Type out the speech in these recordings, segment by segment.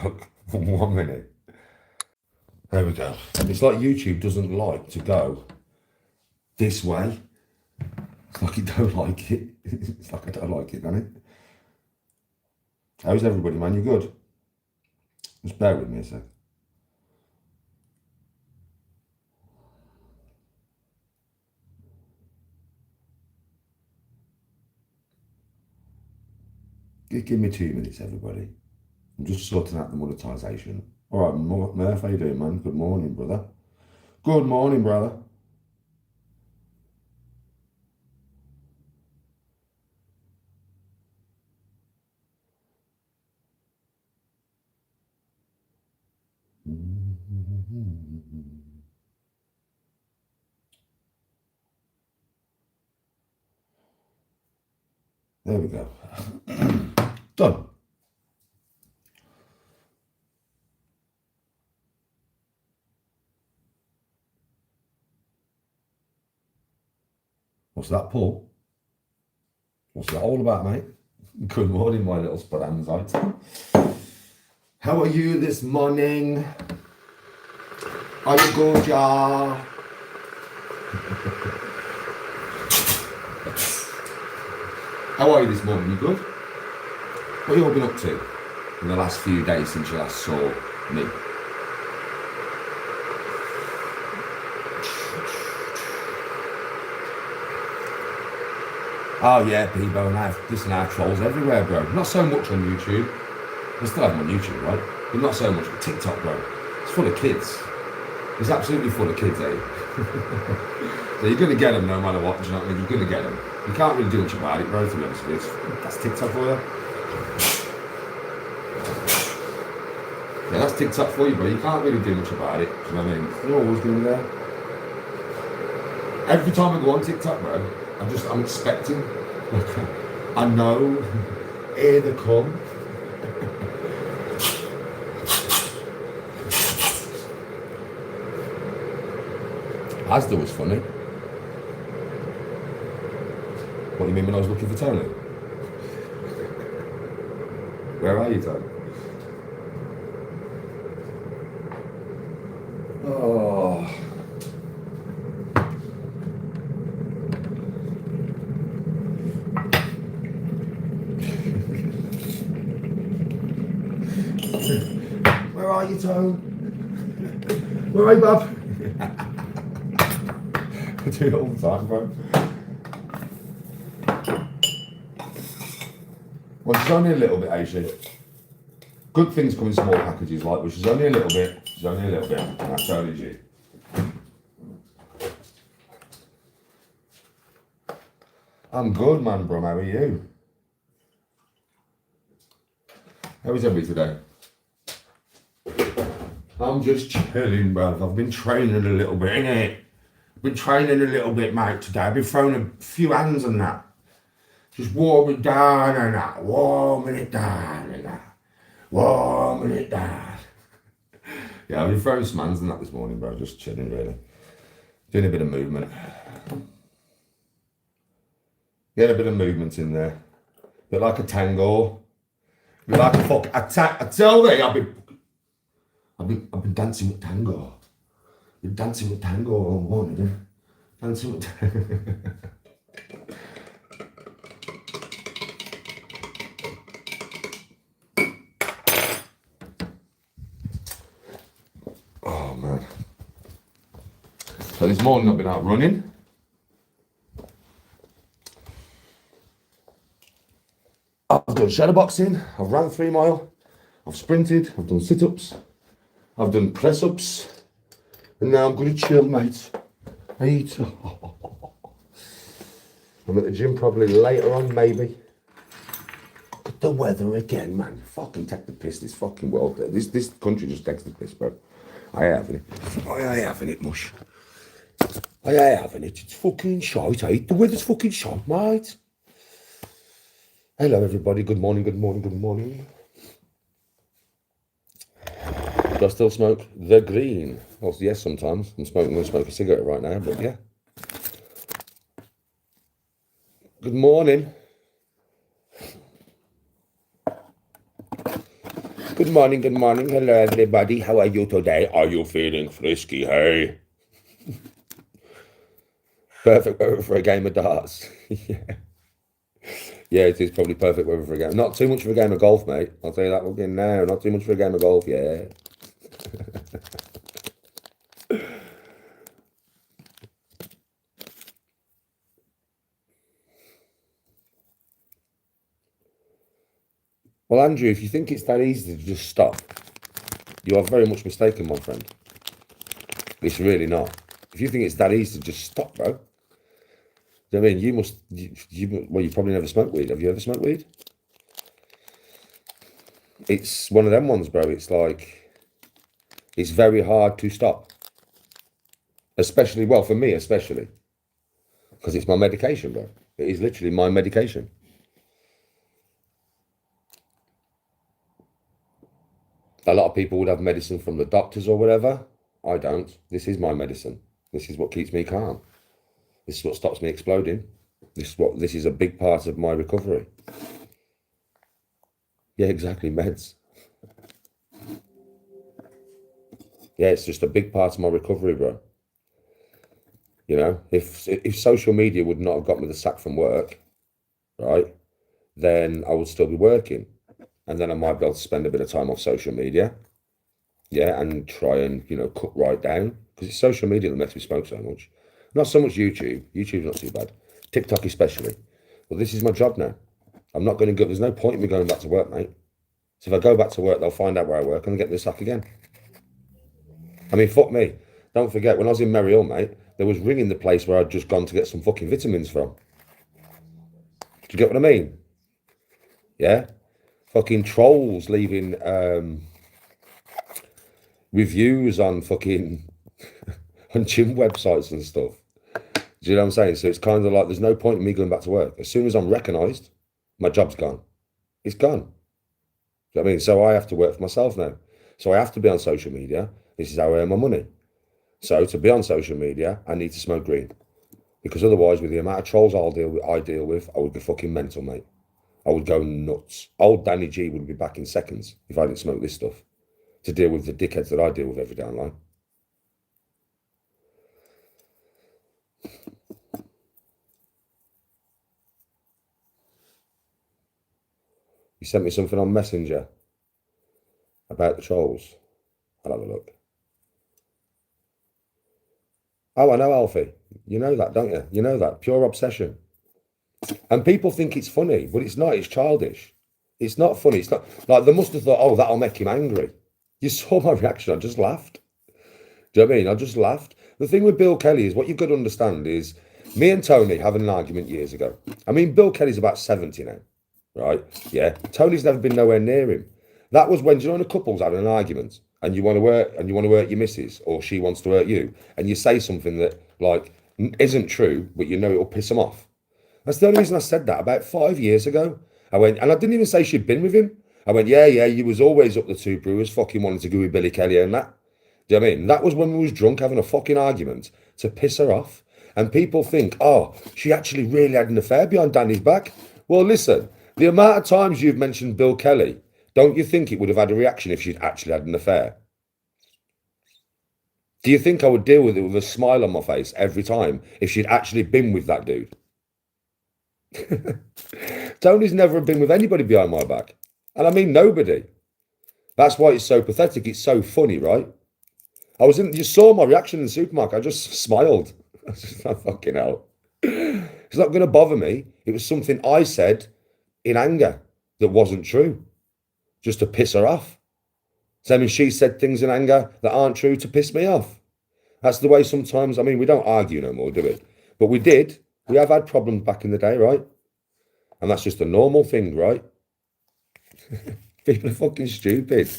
Look, 1 minute. There we go. It's like YouTube doesn't like to go this way. It's like it don't like it. It's like I don't like it, doesn't it? How's everybody, man? You good? Just bear with me a sec. Give me 2 minutes, everybody. I'm just sorting out the monetization. All right, Murph, how you doing, man? Good morning, brother. Good morning, brother. There we go. Done. What's that, Paul? What's that all about, mate? Good morning, my little speranzite. How are you this morning? Are you good, yeah? How are you this morning? You good? What have you all been up to in the last few days since you last saw me? Oh yeah, Bebo, and listen, I have trolls everywhere, bro. Not so much on YouTube. I still have them on YouTube, right? But not so much on TikTok, bro. It's full of kids. It's absolutely full of kids, eh? So you're going to get them no matter what, do you know what I mean? You're going to get them. You can't really do much about it, bro, to be honest with you. That's TikTok for you. Yeah, that's TikTok for you, bro. You can't really do much about it, do you know what I mean? They're always going to be there. Every time I go on TikTok, bro, I'm expecting. I know. Here they come. Asda was funny. What do you mean when I was looking for Tony? Where are you, Tony? Oh. Where are you, Tone? Where are you, bub? I do it all the time, bro. Well, she's only a little bit, actually. Good things come in small packages, like, which is only a little bit. She's only a little bit, and that's only G. I'm good, man, bro. How are you? How is everybody today? I'm just chilling, bro. I've been training a little bit, innit? I've been training a little bit, mate, today. I've been throwing a few hands on that. Just warming down and that. Warming it down and that. Warming it down. Yeah, I've been throwing some hands on that this morning, bro. Just chilling, really. Doing a bit of movement. Get a bit of movement in there. A bit like a tango. A bit like a fuck. I tell you, I've been dancing with tango. I've been dancing with tango all morning. Dancing with tango. Oh, man. So this morning I've been out running. I've done shadow boxing. I've ran 3 mile. I've sprinted. I've done sit-ups. I've done press-ups. And now I'm going to chill, mate. I eat. I'm at the gym probably later on, maybe. Look at the weather again, man. Fucking take the piss. This fucking world. This country just takes the piss, bro. I ain't having it. I ain't having it, mush. I ain't having it. It's fucking shite, eh? The weather's fucking shite, mate. Hello, everybody. Good morning, good morning, good morning. Do I still smoke the green? Well, yes, sometimes. I'm going to smoke a cigarette right now, but yeah. Good morning. Good morning, good morning. Hello, everybody. How are you today? Are you feeling frisky, hey? Perfect weather for a game of darts. Yeah, it is probably perfect weather for a game. Not too much for a game of golf, mate. I'll tell you that again now. Not too much for a game of golf, yeah. Well, Andrew, if you think it's that easy to just stop, you are very much mistaken, my friend. It's really not. If you think it's that easy to just stop, bro, I mean, you must, well, you probably never smoked weed. Have you ever smoked weed? It's one of them ones, bro. It's like, it's very hard to stop. Especially, well, for me, especially. Because it's my medication, bro. It is literally my medication. A lot of people would have medicine from the doctors or whatever. I don't. This is my medicine. This is what keeps me calm. This is what stops me exploding. This is a big part of my recovery. Yeah, exactly, meds. Yeah, it's just a big part of my recovery, bro. You know, if social media would not have got me the sack from work, right, then I would still be working. And then I might be able to spend a bit of time off social media. Yeah, and try and, cut right down. Because it's social media that makes me smoke so much. Not so much YouTube. YouTube's not too bad. TikTok especially. But this is my job now. I'm not going to go. There's no point in me going back to work, mate. So if I go back to work, they'll find out where I work and I'll get the sack again. I mean, fuck me. Don't forget, when I was in Merry Hill, mate, there was ringing the place where I'd just gone to get some fucking vitamins from. Do you get what I mean? Yeah? Fucking trolls leaving reviews on fucking on gym websites and stuff. Do you know what I'm saying? So it's kind of like there's no point in me going back to work. As soon as I'm recognised, my job's gone. It's gone. Do you know what I mean? So I have to work for myself now. So I have to be on social media. This is how I earn my money. So to be on social media, I need to smoke green. Because otherwise, with the amount of trolls I deal with, I would be fucking mental, mate. I would go nuts. Old Danny G would be back in seconds if I didn't smoke this stuff to deal with the dickheads that I deal with every day online. You sent me something on Messenger about the trolls. I'll have a look. Oh, I know, Alfie. You know that, don't you? You know that. Pure obsession. And people think it's funny, but it's not. It's childish. It's not funny. It's not like they must have thought, oh, that'll make him angry. You saw my reaction. I just laughed. Do you know what I mean? I just laughed. The thing with Bill Kelly is what you've got to understand is me and Tony having an argument years ago. I mean, Bill Kelly's about 70 now, right? Yeah. Tony's never been nowhere near him. That was when, when a couple's having an argument and you want to hurt your missus or she wants to hurt you and you say something that like isn't true, but you know it'll piss them off. That's the only reason I said that about 5 years ago. I went, and I didn't even say she'd been with him. I went, yeah, you was always up the two brewers, fucking wanting to go with Billy Kelly and that. Do you know what I mean? That was when we was drunk having a fucking argument to piss her off. And people think, oh, she actually really had an affair behind Danny's back. Well, listen, the amount of times you've mentioned Bill Kelly, don't you think it would have had a reaction if she'd actually had an affair? Do you think I would deal with it with a smile on my face every time if she'd actually been with that dude? Tony's never been with anybody behind my back. And I mean nobody. That's why it's so pathetic. It's so funny, right? You saw my reaction in the supermarket. I just smiled. I was just like, fucking hell. It's not going to bother me. It was something I said in anger that wasn't true, just to piss her off. Same as she said things in anger that aren't true to piss me off. That's the way sometimes, I mean, we don't argue no more, do we? But we did. We have had problems back in the day, right? And that's just a normal thing, right? People are fucking stupid.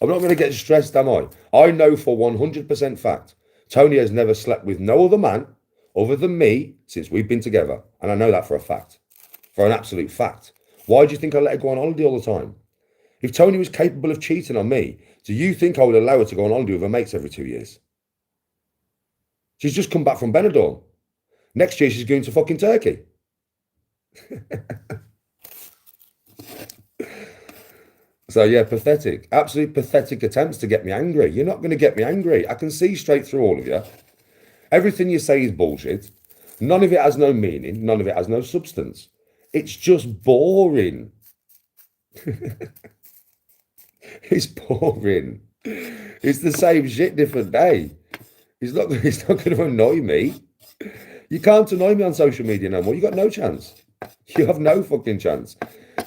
I'm not going to get stressed, am I? I know for 100% fact, Tony has never slept with no other man other than me since we've been together. And I know that for a fact. For an absolute fact. Why do you think I let her go on holiday all the time? If Tony was capable of cheating on me, do you think I would allow her to go on holiday with her mates every 2 years? She's just come back from Benidorm. Next year, she's going to fucking Turkey. So yeah, pathetic, absolute pathetic attempts to get me angry. You're not going to get me angry. I can see straight through all of you. Everything you say is bullshit. None of it has no meaning. None of it has no substance. It's just boring. It's boring. It's the same shit, different day. It's not going to annoy me. You can't annoy me on social media no more. You got no chance. You have no fucking chance.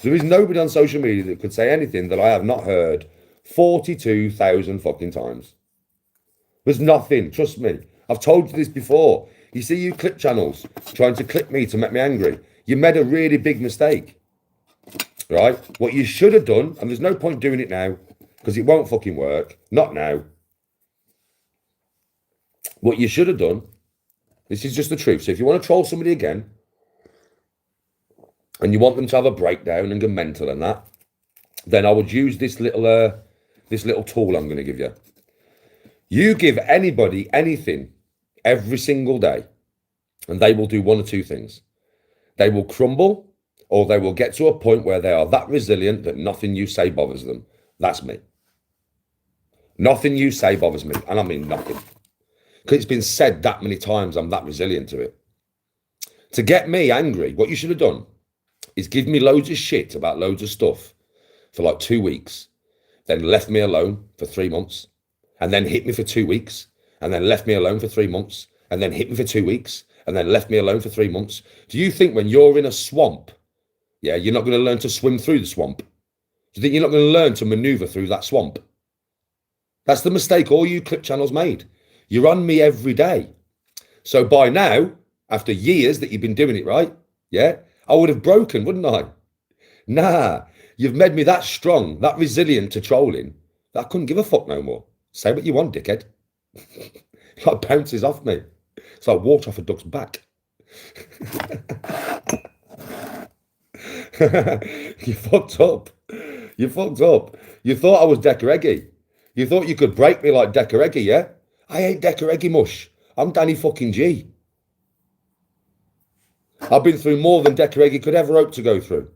There is nobody on social media that could say anything that I have not heard 42,000 fucking times. There's nothing. Trust me. I've told you this before. You see you clip channels trying to clip me to make me angry. You made a really big mistake. Right? What you should have done, and there's no point doing it now, because it won't fucking work. Not now. What you should have done, this is just the truth. So if you want to troll somebody again, and you want them to have a breakdown and go mental and that, then I would use this little tool I'm going to give you. You give anybody anything every single day, and they will do one or two things. They will crumble, or they will get to a point where they are that resilient that nothing you say bothers them. That's me. Nothing you say bothers me, and I mean nothing. Because it's been said that many times I'm that resilient to it. To get me angry, what you should have done is give me loads of shit about loads of stuff for like 2 weeks, then left me alone for 3 months, and then hit me for 2 weeks, and then left me alone for 3 months, and then hit me for 2 weeks, and then left me alone for 3 months. Do you think when you're in a swamp, yeah, you're not going to learn to swim through the swamp? Do you think you're not going to learn to maneuver through that swamp? That's the mistake all you clip channels made. You're on me every day. So by now, after years that you've been doing it right, yeah, I would have broken, wouldn't I? Nah, you've made me that strong, that resilient to trolling, that I couldn't give a fuck no more. Say what you want, dickhead. It like bounces off me. It's like water off a duck's back. You fucked up. You fucked up. You thought I was Decker Eggy. You thought you could break me like Decker Eggy, yeah? I ain't Decker Eggy mush. I'm Danny fucking G. I've been through more than Decker Eggy could ever hope to go through.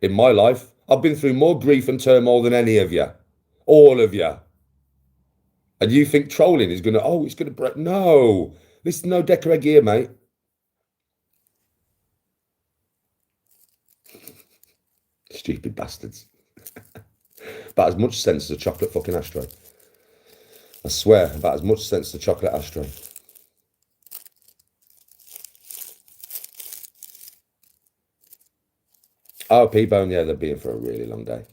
In my life, I've been through more grief and turmoil than any of you. All of you. And you think trolling is going to, it's going to break. No. This is no Decker Eggy here, mate. Stupid bastards. About as much sense as a chocolate fucking ashtray. I swear, about as much sense as a chocolate ashtray. Oh, P-Bone, yeah, they're being for a really long day.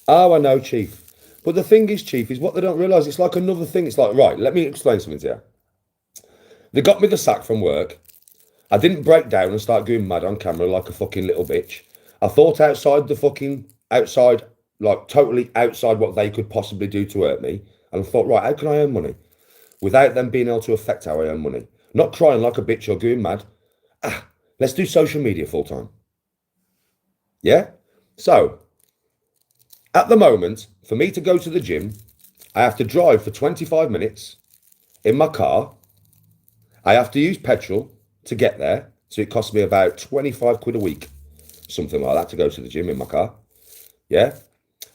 Oh, I know, Chief. But the thing is, Chief, is what they don't realise. It's like another thing. It's like, right, let me explain something to you. They got me the sack from work. I didn't break down and start going mad on camera like a fucking little bitch. I thought outside, like totally outside what they could possibly do to hurt me. And I thought, right, how can I earn money without them being able to affect how I earn money? Not crying like a bitch or going mad. Let's do social media full time. Yeah? So, at the moment, for me to go to the gym, I have to drive for 25 minutes in my car. I have to use petrol to get there. So it costs me about 25 quid a week, something like that, to go to the gym in my car. Yeah.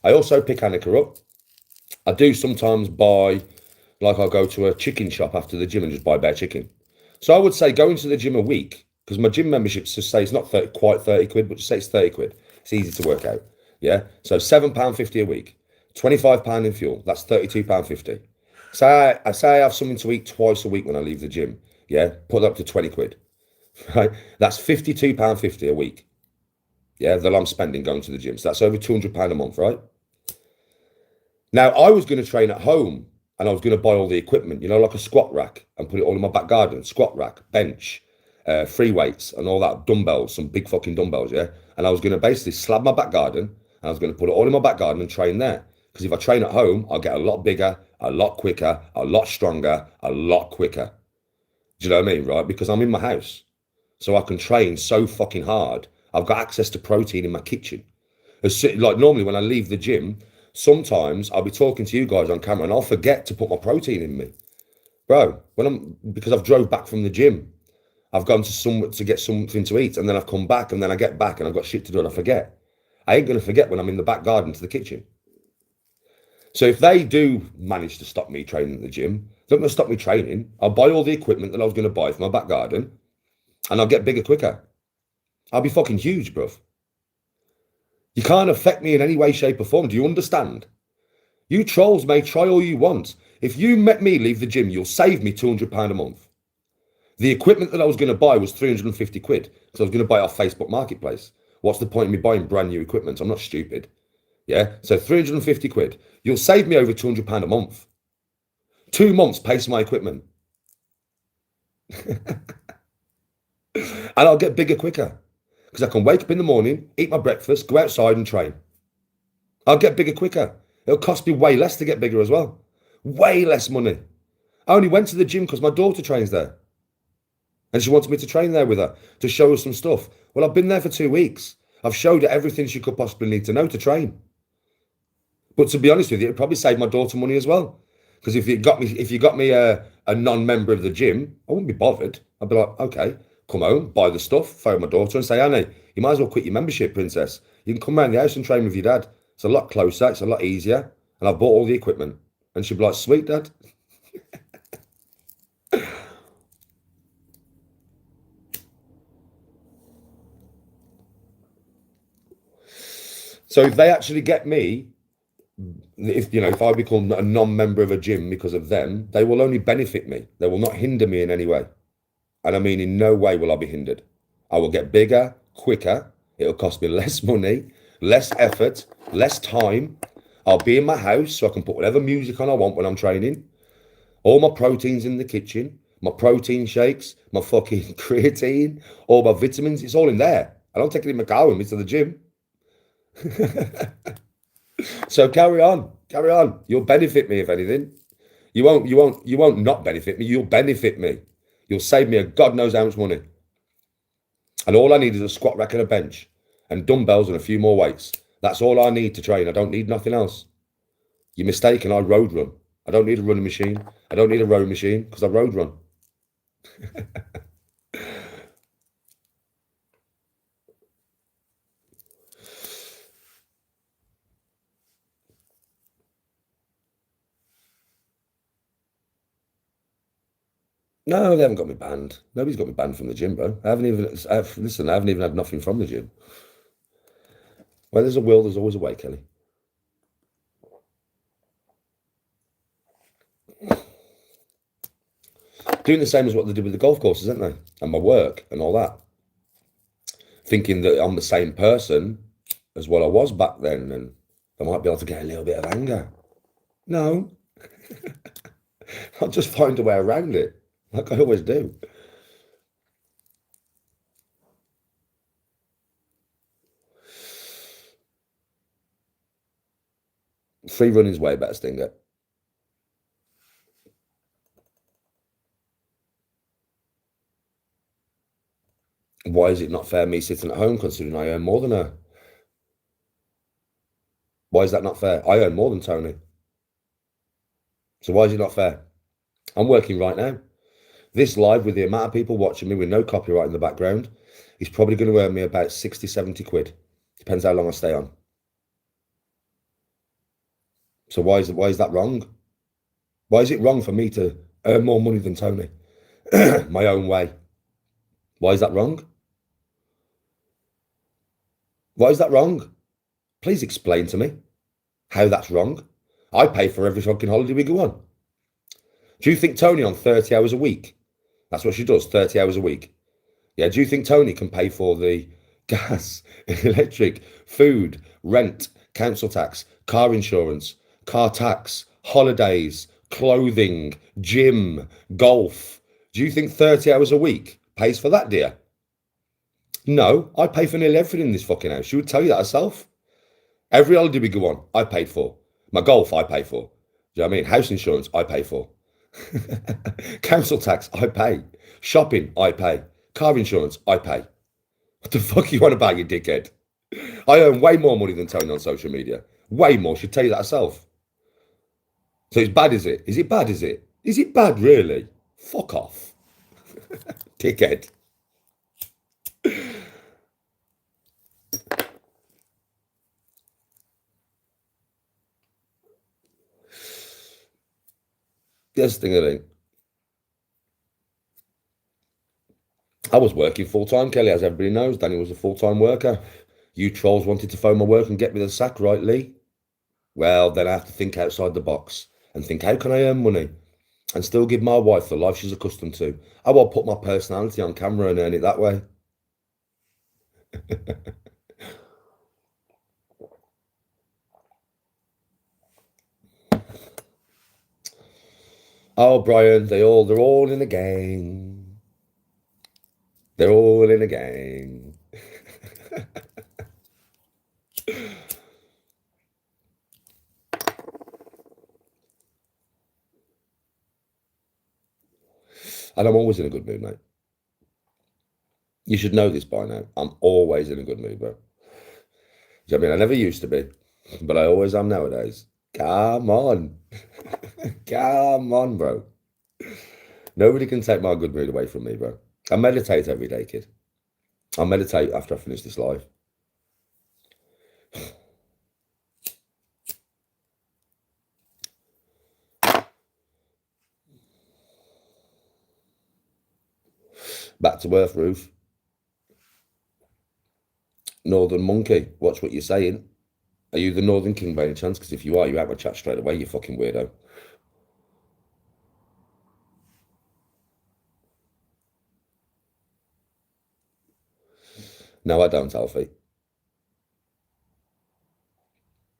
I also pick Annika up. I do sometimes buy, like I'll go to a chicken shop after the gym and just buy bare chicken. So I would say going to the gym a week, because my gym membership, just say it's not quite 30 quid, but just say it's 30 quid. It's easy to work out. Yeah. So £7.50 a week, £25 in fuel. That's £32.50. Say I have something to eat twice a week when I leave the gym. Yeah. Put it up to 20 quid. Right. That's £52.50 a week. Yeah. That I'm spending going to the gym. So that's over £200 a month, right? Now, I was going to train at home and I was going to buy all the equipment, like a squat rack, and put it all in my back garden. Squat rack, bench, free weights and all that, dumbbells, some big fucking dumbbells, yeah? And I was going to basically slab my back garden and I was going to put it all in my back garden and train there. Because if I train at home, I'll get a lot bigger, a lot quicker, a lot stronger, a lot quicker. Do you know what I mean, right? Because I'm in my house. So I can train so fucking hard. I've got access to protein in my kitchen. Like normally when I leave the gym, sometimes I'll be talking to you guys on camera and I'll forget to put my protein in me. Bro, because I've drove back from the gym, I've gone to get something to eat, and then I've come back, and then I get back and I've got shit to do and I forget. I ain't going to forget when I'm in the back garden to the kitchen. So if they do manage to stop me training at the gym, they're not going to stop me training. I'll buy all the equipment that I was going to buy for my back garden, and I'll get bigger quicker. I'll be fucking huge, bruv. You can't affect me in any way, shape or form. Do you understand? You trolls may try all you want. If you met me leave the gym, you'll save me £200 a month. The equipment that I was going to buy was 350 quid because I was going to buy it off Facebook Marketplace. What's the point of me buying brand new equipment? I'm not stupid. Yeah, so 350 quid. You'll save me over £200 a month. 2 months pays for my equipment. And I'll get bigger quicker because I can wake up in the morning, eat my breakfast, go outside and train. I'll get bigger quicker. It'll cost me way less to get bigger as well. Way less money. I only went to the gym because my daughter trains there. And she wanted me to train there with her to show her some stuff. Well, I've been there for 2 weeks. I've showed her everything she could possibly need to know to train. But to be honest with you, it probably saved my daughter money as well. Because if you got me a non-member of the gym, I wouldn't be bothered. I'd be like, okay, come home, buy the stuff, phone my daughter and say, Annie, you might as well quit your membership, princess. You can come around the house and train with your dad. It's a lot closer, it's a lot easier. And I've bought all the equipment. And she'd be like, sweet, Dad. So if they actually get me, if I become a non-member of a gym because of them, they will only benefit me. They will not hinder me in any way. And I mean, in no way will I be hindered. I will get bigger, quicker. It'll cost me less money, less effort, less time. I'll be in my house so I can put whatever music on I want when I'm training. All my proteins in the kitchen, my protein shakes, my fucking creatine, all my vitamins, it's all in there. I don't take it in my car with me to the gym. So carry on. You'll benefit me if anything. You won't not benefit me. You'll benefit me. You'll save me a God knows how much money. And all I need is a squat rack and a bench and dumbbells and a few more weights. That's all I need to train. I don't need nothing else. You're mistaken. I road run. I don't need a running machine. I don't need a rowing machine because I road run. No, they haven't got me banned. Nobody's got me banned from the gym, bro. I haven't even had nothing from the gym. Where there's a will, there's always a way, Kelly. Doing the same as what they did with the golf courses, aren't they? And my work and all that. Thinking that I'm the same person as what I was back then and I might be able to get a little bit of anger. No. I'll just find a way around it. Like I always do. Free running's way better, Stinger. Why is it not fair me sitting at home considering I earn more than her? Why is that not fair? I earn more than Tony. So why is it not fair? I'm working right now. This live with the amount of people watching me with no copyright in the background is probably going to earn me about 60, 70 quid. Depends how long I stay on. So why is that wrong? Why is it wrong for me to earn more money than Tony? My own way. Why is that wrong? Why is that wrong? Please explain to me how that's wrong. I pay for every fucking holiday we go on. Do you think Tony on 30 hours a week? That's what she does, 30 hours a week. Yeah, do you think Tony can pay for the gas, electric, food, rent, council tax, car insurance, car tax, holidays, clothing, gym, golf? Do you think 30 hours a week pays for that, dear? No, I pay for nearly everything in this fucking house. She would tell you that herself. Every holiday we go on, I paid for. My golf, I pay for. Do you know what I mean? House insurance, I pay for. Council tax, I pay. Shopping, I pay. Car insurance, I pay. What the fuck you want about, you dickhead? I earn way more money than Tony on social media. Way more. She'd tell you that herself. So it's bad, is it? Is it bad, is it? Is it bad, really? Fuck off. Dickhead. Yes, thing I think. I was working full-time, Kelly, as everybody knows. Danny was a full-time worker. You trolls wanted to phone my work and get me the sack, right, Lee? Well, then I have to think outside the box and think, how can I earn money and still give my wife the life she's accustomed to? I will put my personality on camera and earn it that way. Oh, Brian, they're all in a gang. They're all in a gang. And I'm always in a good mood, mate. You should know this by now. I'm always in a good mood, bro. Do you know what I mean? I never used to be, but I always am nowadays. Come on. Come on, bro. Nobody can take my good mood away from me, bro. I meditate every day, kid. I meditate after I finish this live. Back to earth, Ruth. Northern Monkey, watch what you're saying. Are you the Northern King by any chance? Because if you are, you out my chat straight away, you fucking weirdo. No, I don't, Alfie.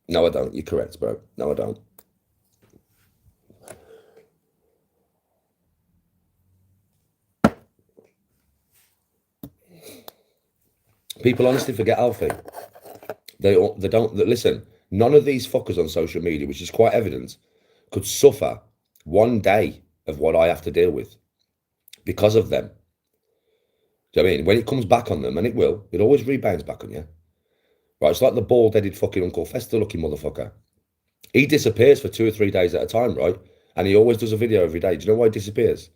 No, I don't. You're correct, bro. No, I don't. People honestly forget, Alfie. They don't listen. None of these fuckers on social media, which is quite evident, could suffer one day of what I have to deal with because of them. Do you know what I mean? When it comes back on them, and it will, it always rebounds back on you. Right? It's like the bald-headed fucking Uncle Fester-looking motherfucker. He disappears for 2 or 3 days at a time, right? And he always does a video every day. Do you know why he disappears?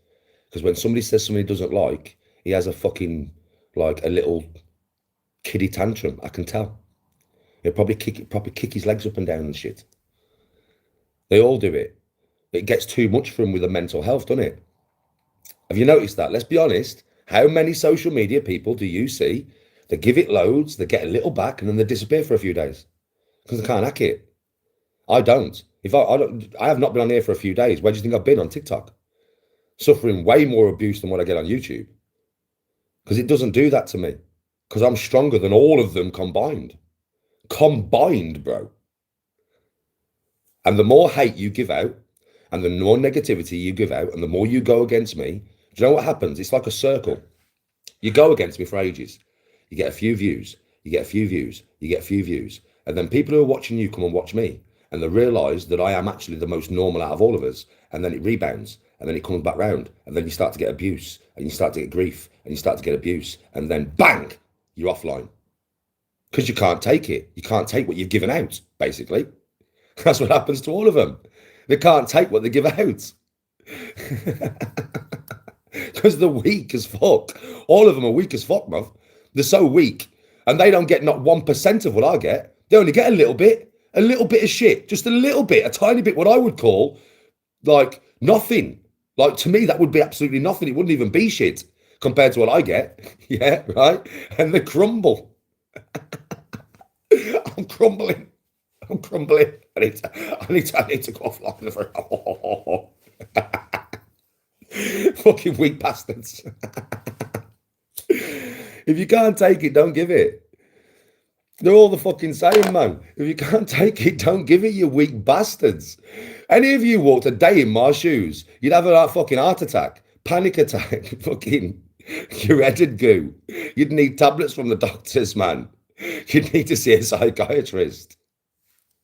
Because when somebody says something he doesn't like, he has a fucking, like, a little kiddie tantrum. I can tell. He'll probably kick his legs up and down and shit. They all do it. It gets too much for him with the mental health, doesn't it? Have you noticed that? Let's be honest. How many social media people do you see? They give it loads, they get a little back, and then they disappear for a few days because they can't hack it. I don't. If I have not been on here for a few days. Where do you think I've been on TikTok? Suffering way more abuse than what I get on YouTube. Because it doesn't do that to me. Because I'm stronger than all of them combined. Combined, bro. And the more hate you give out, and the more negativity you give out, and the more you go against me, do you know what happens? It's like a circle. You go against me for ages. You get a few views. You get a few views. You get a few views. And then people who are watching you come and watch me. And they realise that I am actually the most normal out of all of us. And then it rebounds. And then it comes back round. And then you start to get abuse. And you start to get grief. And you start to get abuse. And then bang, you're offline. Because you can't take it. You can't take what you've given out, basically. That's what happens to all of them. They can't take what they give out. Because they're weak as fuck. All of them are weak as fuck, bruv. They're so weak. And they don't get not 1% of what I get. They only get a little bit of shit. Just a little bit, a tiny bit, what I would call, like, nothing. Like, to me, that would be absolutely nothing. It wouldn't even be shit compared to what I get. Yeah, right? And they crumble. I'm crumbling. I need to go offline for fucking weak bastards. If you can't take it, don't give it. They're all the fucking same, man. If you can't take it, don't give it, you weak bastards. Any of you walked a day in my shoes, you'd have a fucking heart attack, panic attack, fucking your head'd goo. You'd need tablets from the doctors, man. You'd need to see a psychiatrist.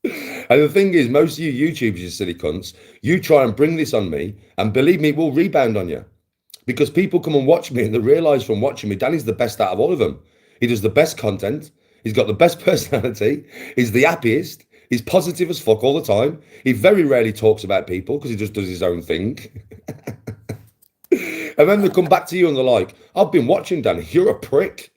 And the thing is, most of you YouTubers, you silly cunts, you try and bring this on me, and believe me, it will rebound on you. Because people come and watch me, and they realise from watching me, Danny's the best out of all of them. He does the best content. He's got the best personality. He's the happiest. He's positive as fuck all the time. He very rarely talks about people because he just does his own thing. And then they come back to you and they're like, I've been watching, Dan. You're a prick.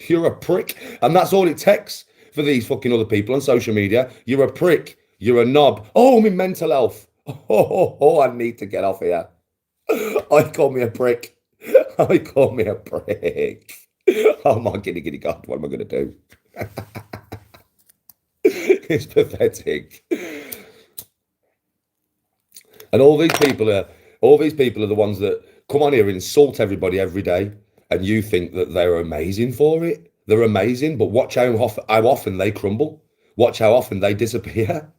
You're a prick. And that's all it takes for these fucking other people on social media. You're a prick. You're a knob. Oh, my mental health. Oh, I need to get off here. I call me a prick. I call me a prick. Oh my giddy God, what am I going to do? It's pathetic. And all these people are the ones that come on here and insult everybody every day, and you think that they're amazing for it. They're amazing, but watch how often they crumble. Watch how often they disappear.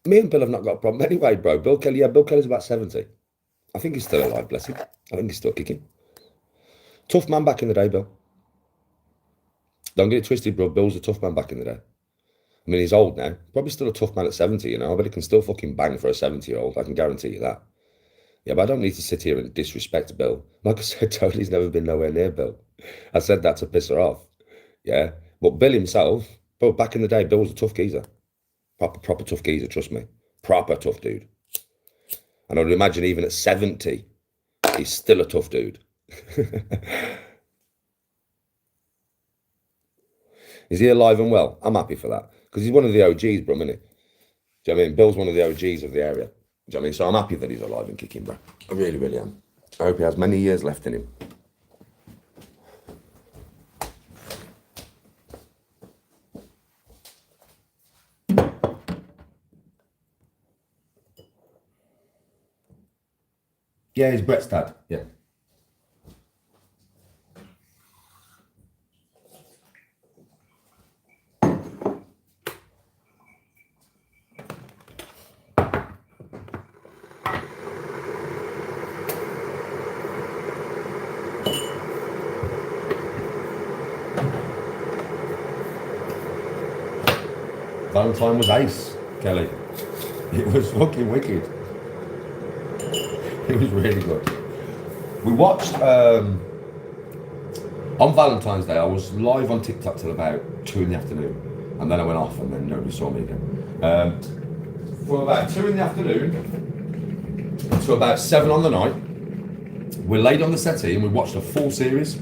Me and Bill have not got a problem anyway, bro. Bill Kelly's about 70. I think he's still alive, bless him. I think he's still kicking. Tough man back in the day, Bill. Don't get it twisted, bro. Bill's a tough man back in the day. I mean, he's old now. Probably still a tough man at 70, you know, but he can still fucking bang for a 70-year-old. I can guarantee you that. Yeah, but I don't need to sit here and disrespect Bill. Like I said, Tony's never been nowhere near Bill. I said that to piss her off. Yeah. But Bill himself, bro, back in the day, Bill was a tough geezer. Proper tough geezer, trust me. Proper tough dude. And I would imagine even at 70, he's still a tough dude. Is he alive and well? I'm happy for that. Because he's one of the OGs, bro, isn't he? Do you know what I mean? Bill's one of the OGs of the area. Do you know what I mean? So I'm happy that he's alive and kicking, bro. I really, really am. I hope he has many years left in him. Yeah, he's Brett's dad. Yeah. Valentine was ace, Kelly. It was fucking wicked. It was really good. We watched on Valentine's Day. I was live on TikTok till about 2 in the afternoon, and then I went off, and then nobody saw me again. From about 2 in the afternoon to about 7 on the night, we laid on the settee and we watched a full series,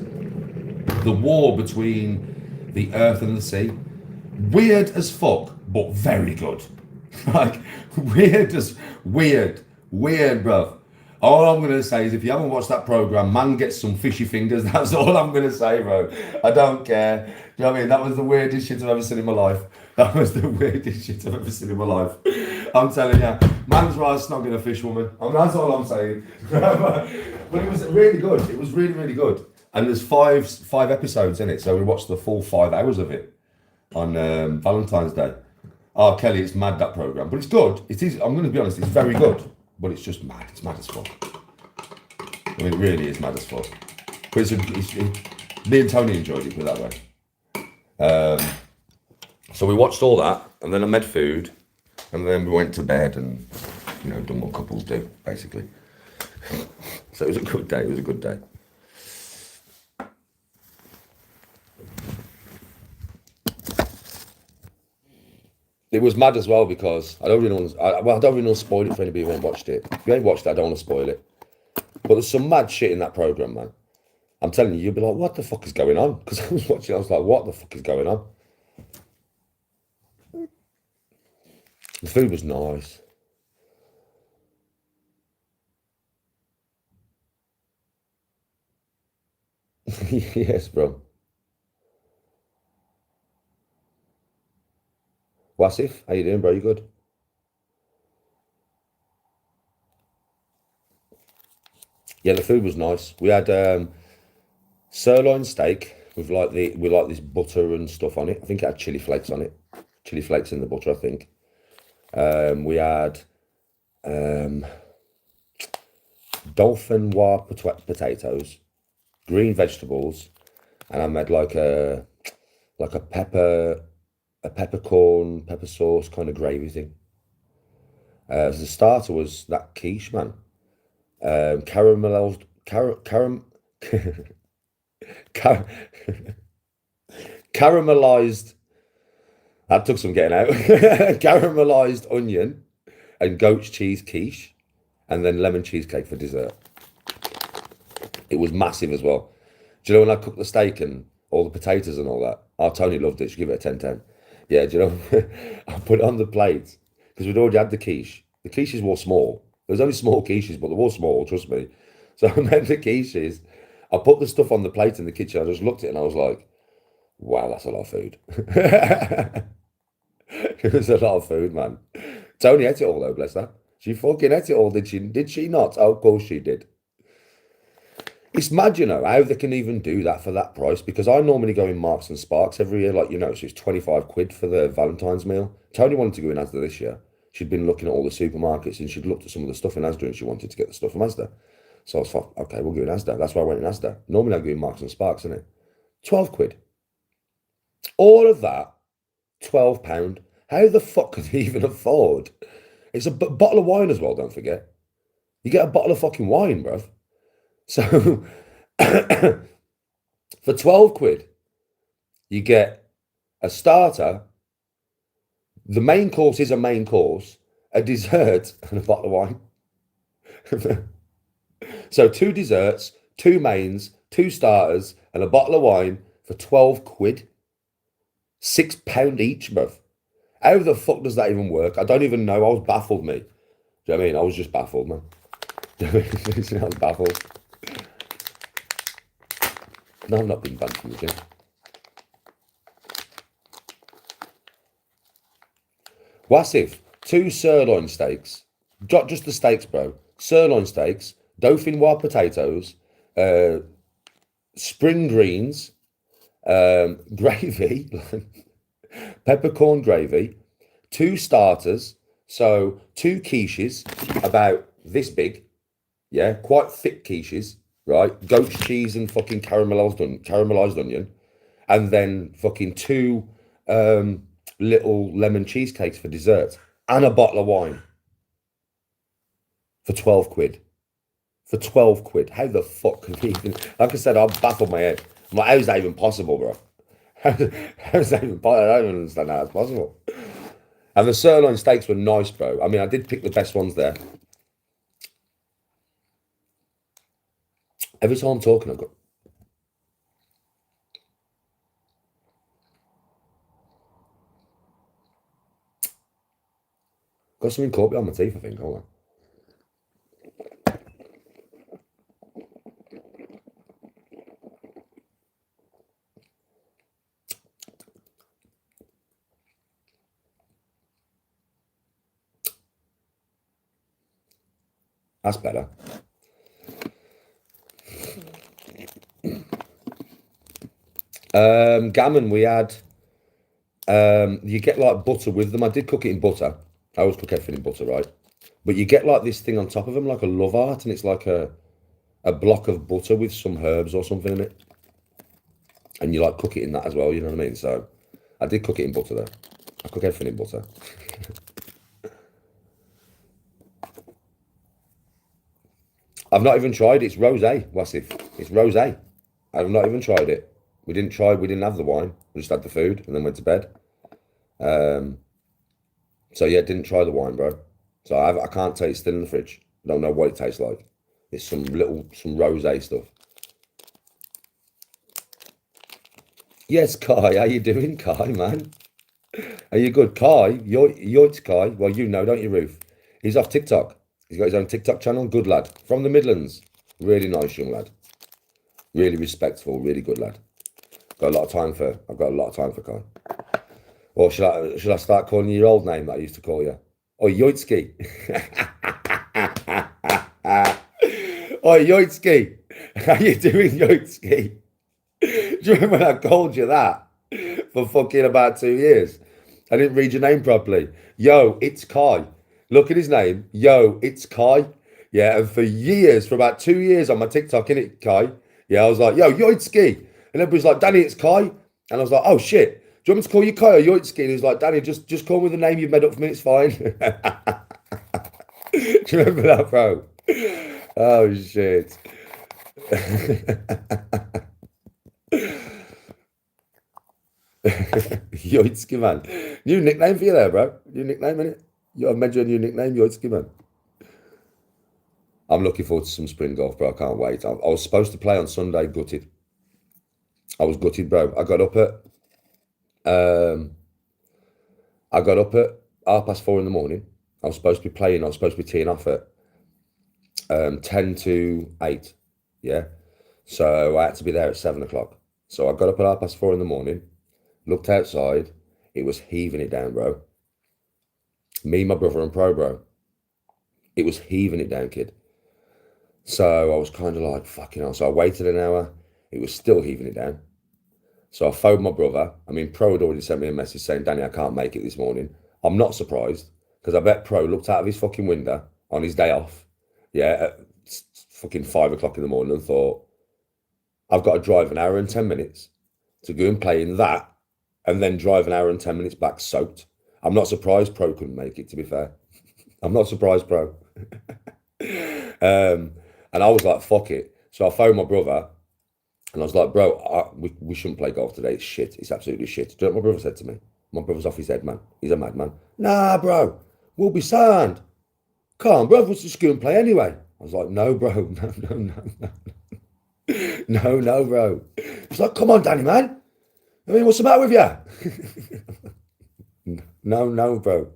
the war between the earth and the sea. Weird as fuck, but very good. Like weird, bruv. All I'm going to say is if you haven't watched that programme, man gets some fishy fingers. That's all I'm going to say, bro. I don't care. Do you know what I mean? That was the weirdest shit I've ever seen in my life. That was the weirdest shit I've ever seen in my life. I'm telling you, man's right snogging a fish woman. I mean, that's all I'm saying. But it was really good. It was really, really good. And there's five episodes in it, so we watched the full 5 hours of it on Valentine's Day. Oh, Kelly, it's mad, that programme. But it's good. It is, I'm going to be honest, it's very good. But it's just mad. It's mad as fuck. I mean, it really is mad as fuck. But me and Tony enjoyed it, put it that way. So we watched all that, and then I made food, and then we went to bed and, you know, done what couples do, basically. So it was a good day. It was a good day. It was mad as well because I don't really want to spoil it for anybody who ain't watched it. If you ain't watched it, I don't want to spoil it. But there's some mad shit in that programme, man. I'm telling you, you'll be like, what the fuck is going on? Because I was watching, I was like, what the fuck is going on? The food was nice. Yes, bro. Wasif, how you doing, bro? You good? Yeah, the food was nice. We had sirloin steak with like this butter and stuff on it. I think it had chili flakes on it. Chili flakes in the butter, I think. We had dauphinoise potatoes, green vegetables, and I made like a peppercorn, pepper sauce kind of gravy thing. The starter was that quiche, man. Caramelized, car, caramelized. That took some getting out. Caramelized onion and goat's cheese quiche, and then lemon cheesecake for dessert. It was massive as well. Do you know when I cooked the steak and all the potatoes and all that? Oh, Tony loved it. She give it a 10-10. Yeah, do you know? I put it on the plate because we'd already had the quiche. The quiches were small. There's only small quiches, but they were small, trust me. So I made the quiches. I put the stuff on the plate in the kitchen. I just looked at it and I was like, wow, that's a lot of food. It was a lot of food, man. Tony ate it all though, bless her. She fucking ate it all, did she? Did she not? Oh, of course she did. It's mad, you know, how they can even do that for that price. Because I normally go in Marks and Sparks every year, like, you know, so it's 25 quid for the Valentine's meal. Tony wanted to go in Asda this year. She'd been looking at all the supermarkets and she'd looked at some of the stuff in Asda and she wanted to get the stuff from Asda. So I was like, okay, we'll go in Asda. That's why I went in Asda. Normally I go in Marks and Sparks, isn't it? 12 quid. All of that, £12. How the fuck could they even afford? It's a bottle of wine as well, don't forget. You get a bottle of fucking wine, bruv. So, for 12 quid, you get a starter. The main course is a main course, a dessert, and a bottle of wine. So 2 desserts, 2 mains, 2 starters, and a bottle of wine for 12 quid. £6 each, bruv. How the fuck does that even work? I don't even know. I was baffled, mate. Do you know what I mean? I was just baffled, man. I was baffled. No, I'm not being banned from the gym. Wasif, 2 sirloin steaks. Just the steaks, bro. Sirloin steaks, dauphinoise potatoes, spring greens, gravy, peppercorn gravy, 2 starters, so 2 quiches, about this big, yeah, quite thick quiches, right? Goat's cheese and fucking caramelized onion, and then fucking 2 little lemon cheesecakes for dessert, and a bottle of wine for 12 quid. For 12 quid. How the fuck could he even... Like I said, I baffled my head. I'm like, how's that even possible, bro? How's that even possible? I don't even understand how that's possible. And the sirloin steaks were nice, bro. I mean, I did pick the best ones there. Every time I'm talking, I've got something caught behind my teeth, I think. Hold on. That's better. Gammon, we had, you get like butter with them. I did cook it in butter. I always cook everything in butter, right? But you get like this thing on top of them, like a love art, and it's like a block of butter with some herbs or something in it. And you like cook it in that as well, you know what I mean? So I did cook it in butter there. I cook everything in butter. I've not even tried it. It's rosé, Wasif. It's rosé. I've not even tried it. We didn't have the wine. We just had the food and then went to bed. So yeah, didn't try the wine, bro. So I can't tell you, it's still in the fridge. I don't know what it tastes like. It's some rosé stuff. Yes, Kai, how you doing, Kai, man? Are you good? Kai, yoits Kai. Well, you know, don't you, Ruth? He's off TikTok. He's got his own TikTok channel. Good lad. From the Midlands. Really nice young lad. Really respectful, really good lad. I've got a lot of time for Kai. Or should I start calling you your old name that I used to call you? Oh, Yoitsky. Oh, Yoitsky. How you doing, Yoitsky? Do you remember when I called you that for fucking about 2 years? I didn't read your name properly. Yo, it's Kai. Look at his name. Yo, it's Kai. Yeah, and for years, for about 2 years on my TikTok, innit, Kai? Yeah, I was like, yo, Yoitsky. And everybody's like, Danny, it's Kai. And I was like, oh, shit. Do you want me to call you Kai or Yoitsky? And he was like, Danny, just call me the name you've made up for me. It's fine. Do you remember that, bro? Oh shit. Yoitsky man. New nickname for you there, bro. New nickname, innit? I've made you a new nickname, Yoitsky man. I'm looking forward to some spring golf, bro. I can't wait. I was supposed to play on Sunday, gutted. I was gutted, bro. I got up at 4:30 in the morning. I was supposed to be playing. I was supposed to be teeing off at 10 to 8. Yeah. So I had to be there at 7 o'clock. So I got up at 4:30 in the morning, looked outside. It was heaving it down, bro. Me, my brother, and Pro, bro. It was heaving it down, kid. So I was kind of like, fucking hell. So I waited an hour. It was still heaving it down. So I phoned my brother. I mean, Pro had already sent me a message saying, Danny, I can't make it this morning. I'm not surprised because I bet Pro looked out of his fucking window on his day off. Yeah, at fucking 5 o'clock in the morning and thought, I've got to drive an hour and 10 minutes to go and play in that and then drive an hour and 10 minutes back soaked. I'm not surprised Pro couldn't make it, to be fair. I'm not surprised, Pro. And I was like, fuck it. So I phoned my brother and I was like, bro, we shouldn't play golf today. It's shit. It's absolutely shit. Do you know what my brother said to me? My brother's off his head, man. He's a madman. Nah, bro, we'll be sound. Come on, bro, let's just go and play anyway. I was like, no, bro. No, bro. He's like, come on, Danny, man. I mean, what's the matter with you? No, bro.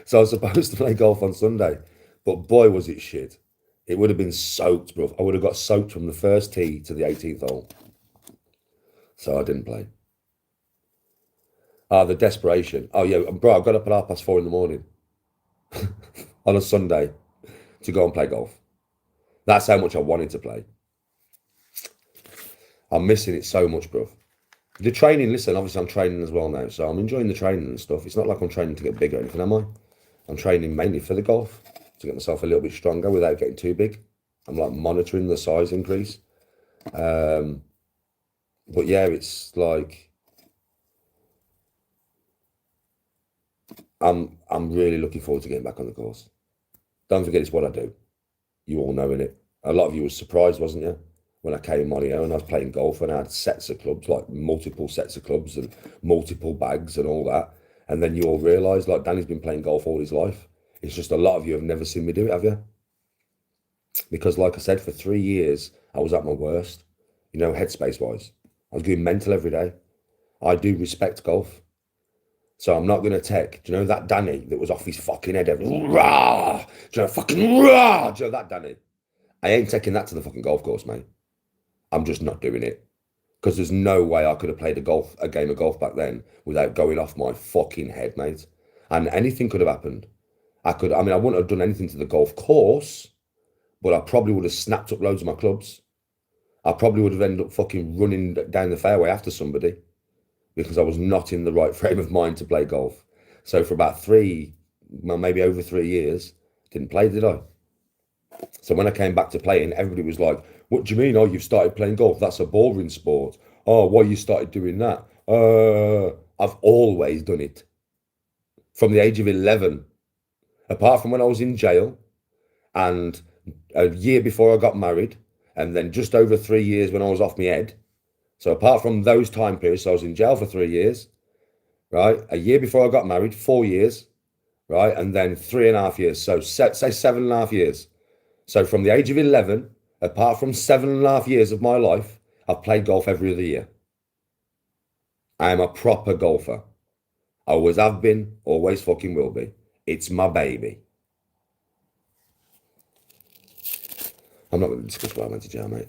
So I was supposed to play golf on Sunday, but boy, was it shit. It would have been soaked, bro. I would have got soaked from the first tee to the 18th hole. So I didn't play. The desperation. Oh, yeah, bro, I got up at 4:30 in the morning on a Sunday to go and play golf. That's how much I wanted to play. I'm missing it so much, bro. The training, listen, obviously I'm training as well now, so I'm enjoying the training and stuff. It's not like I'm training to get bigger or anything, am I? I'm training mainly for the golf, to get myself a little bit stronger without getting too big. I'm like monitoring the size increase. But yeah, it's like, I'm really looking forward to getting back on the course. Don't forget, it's what I do. You all know, innit? A lot of you were surprised, wasn't you? When I came on here and I was playing golf and I had sets of clubs, like multiple sets of clubs and multiple bags and all that. And then you all realised, like, Danny's been playing golf all his life. It's just a lot of you have never seen me do it, have you? Because like I said, for 3 years, I was at my worst, you know, headspace-wise. I was going mental every day. I do respect golf. So I'm not going to take, do you know that Danny that was off his fucking head? Rah! Do you know, fucking rah! Do you know that Danny? I ain't taking that to the fucking golf course, mate. I'm just not doing it. Because there's no way I could have played a game of golf back then without going off my fucking head, mate. And anything could have happened. I wouldn't have done anything to the golf course, but I probably would have snapped up loads of my clubs. I probably would have ended up fucking running down the fairway after somebody because I was not in the right frame of mind to play golf. So for about maybe over 3 years, didn't play, did I? So when I came back to playing, everybody was like, what do you mean? Oh, you've started playing golf? That's a boring sport. Oh, why you started doing that? I've always done it. From the age of 11. Apart from when I was in jail and a year before I got married and then just over 3 years when I was off my head. So apart from those time periods, so I was in jail for 3 years, right? A year before I got married, 4 years, right? And then 3.5 years. So say 7.5 years. So from the age of 11, apart from 7.5 years of my life, I've played golf every other year. I am a proper golfer. I always have been, always fucking will be. It's my baby. I'm not going to discuss why I went to jail, mate.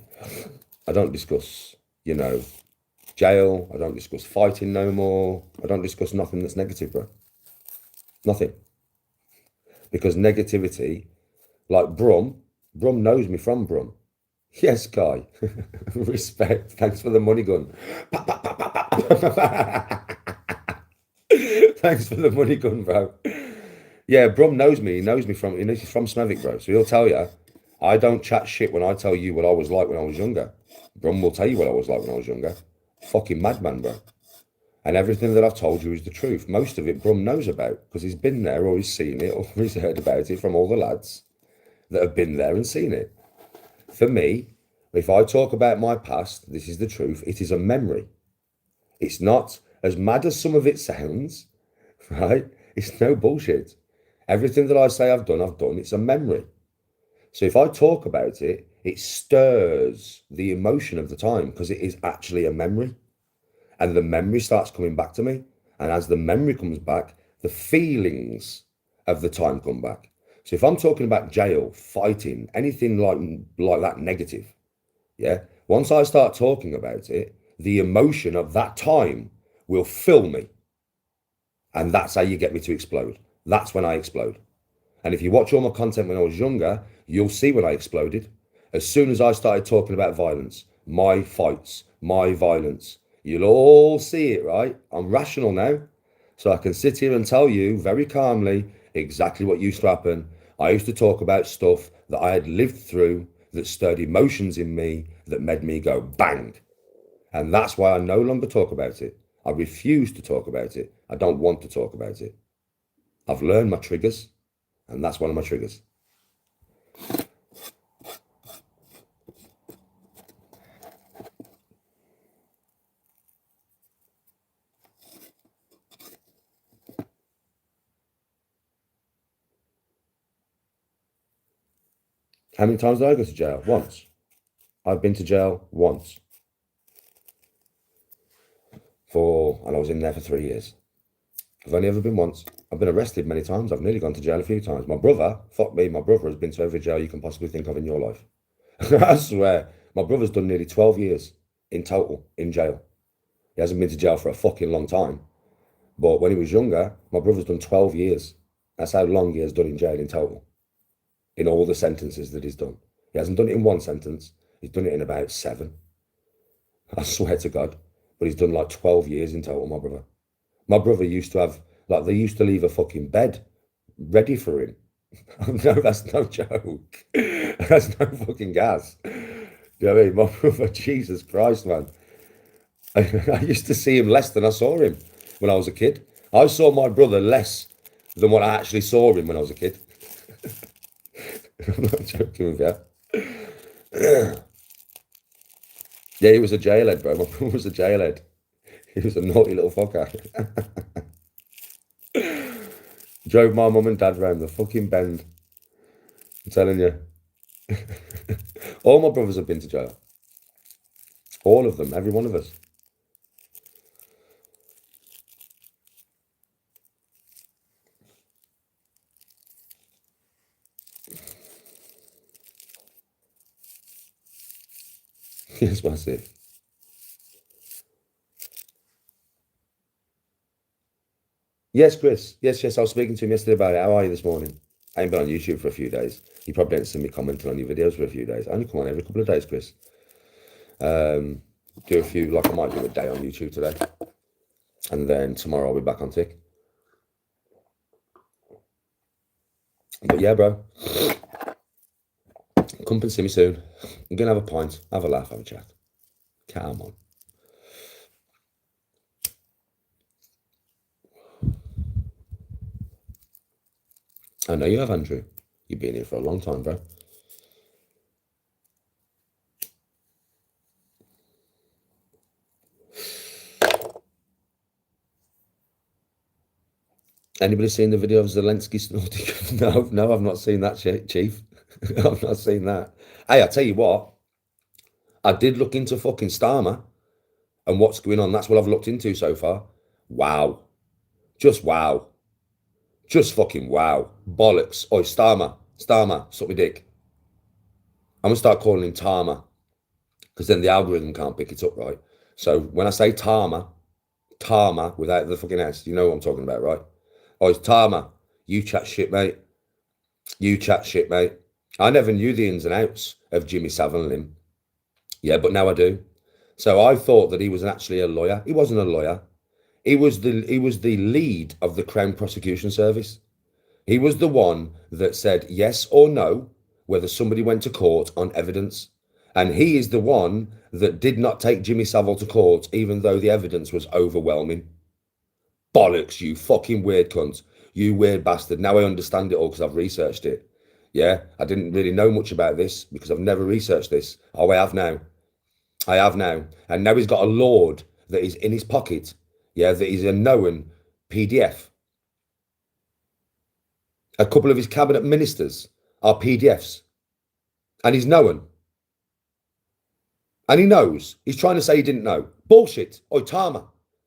I don't discuss, you know, jail. I don't discuss fighting no more. I don't discuss nothing that's negative, bro. Nothing. Because negativity, like Brum knows me from Brum. Yes, Guy. Respect. Thanks for the money gun. Thanks for the money gun, bro. Yeah, Brum knows me. He knows me from, he's from Smethwick, bro. So he'll tell you, I don't chat shit when I tell you what I was like when I was younger. Brum will tell you what I was like when I was younger. Fucking madman, bro. And everything that I've told you is the truth. Most of it Brum knows about because he's been there or he's seen it or he's heard about it from all the lads that have been there and seen it. For me, if I talk about my past, this is the truth. It is a memory. It's not as mad as some of it sounds, right? It's no bullshit. Everything that I say I've done. It's a memory. So if I talk about it, it stirs the emotion of the time because it is actually a memory. And the memory starts coming back to me. And as the memory comes back, the feelings of the time come back. So if I'm talking about jail, fighting, anything like that negative, yeah, once I start talking about it, the emotion of that time will fill me. And that's how you get me to explode. That's when I explode. And if you watch all my content when I was younger, you'll see when I exploded. As soon as I started talking about violence, my fights, my violence, you'll all see it, right? I'm rational now. So I can sit here and tell you very calmly exactly what used to happen. I used to talk about stuff that I had lived through that stirred emotions in me that made me go bang. And that's why I no longer talk about it. I refuse to talk about it. I don't want to talk about it. I've learned my triggers, and that's one of my triggers. How many times did I go to jail? Once. I've been to jail once. And I was in there for 3 years. I've only ever been once. I've been arrested many times. I've nearly gone to jail a few times. My brother, fuck me, my brother has been to every jail you can possibly think of in your life. I swear, my brother's done nearly 12 years in total in jail. He hasn't been to jail for a fucking long time. But when he was younger, my brother's done 12 years. That's how long he has done in jail in total. In all the sentences that he's done. He hasn't done it in one sentence. He's done it in about 7. I swear to God. But he's done like 12 years in total, my brother. My brother used to have, like, they used to leave a fucking bed ready for him. No, that's no joke. That's no fucking gas. Do you know what I mean? My brother, Jesus Christ, man. I used to see him less than I saw him when I was a kid. I saw my brother less than what I actually saw him when I was a kid. I'm not joking with you. Yeah, he was a jailhead, bro. My brother was a jailhead. He was a naughty little fucker. Drove my mum and dad round the fucking bend. I'm telling you. All my brothers have been to jail. All of them, every one of us. Yes, massive. Yes, Chris. Yes. I was speaking to him yesterday about it. How are you this morning? I ain't been on YouTube for a few days. You probably didn't see me commenting on your videos for a few days. I only come on every couple of days, Chris. Do a few, like I might do a day on YouTube today. And then tomorrow I'll be back on Tick. But yeah, bro. Come and see me soon. I'm going to have a pint, have a laugh, have a chat. Come on. I know you have, Andrew. You've been here for a long time, bro. Anybody seen the video of Zelensky snorting? No, I've not seen that, Chief. I've not seen that. Hey, I tell you what. I did look into fucking Starmer and what's going on. That's what I've looked into so far. Wow. Just wow. Just fucking wow. Bollocks. Oi, Starmer, suck me dick. I'm going to start calling him Tarmer because then the algorithm can't pick it up, right? So when I say Tarmer without the fucking S, you know what I'm talking about, right? Oi, Tarmer, you chat shit, mate. You chat shit, mate. I never knew the ins and outs of Jimmy Savile Lim. Yeah, but now I do. So I thought that he was actually a lawyer. He wasn't a lawyer. He was the lead of the Crown Prosecution Service. He was the one that said yes or no whether somebody went to court on evidence. And he is the one that did not take Jimmy Savile to court, even though the evidence was overwhelming. Bollocks, you fucking weird cunt. You weird bastard. Now I understand it all because I've researched it. Yeah, I didn't really know much about this because I've never researched this. Oh, I have now. I have now. And now he's got a lord that is in his pocket. Yeah, that is a known PDF. A couple of his cabinet ministers are PDFs. And he's known. And he knows. He's trying to say he didn't know. Bullshit. Oi, Tama.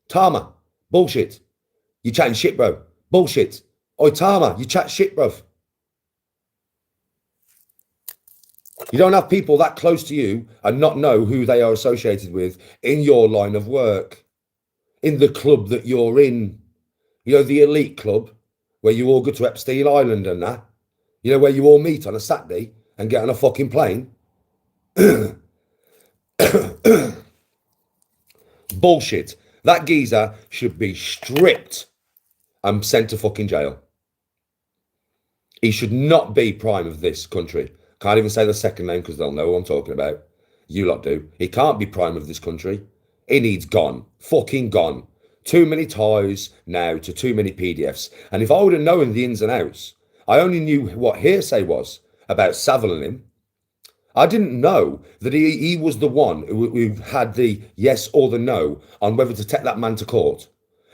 Tama. Bullshit. You chatting shit, bro. Bullshit. Oi, Tama. You chat shit, bro. You don't have people that close to you and not know who they are associated with in your line of work, in the club that you're in. You know, the elite club where you all go to Epstein Island and that. You know, where you all meet on a Saturday and get on a fucking plane. Bullshit. That geezer should be stripped and sent to fucking jail. He should not be prime of this country. Can't even say the second name because they'll know who I'm talking about. You lot do. He can't be prime of this country. He needs gone. Fucking gone. Too many ties now to too many PDFs. And if I would have known the ins and outs, I only knew what hearsay was about Savile and him. I didn't know that he was the one who had the yes or the no on whether to take that man to court.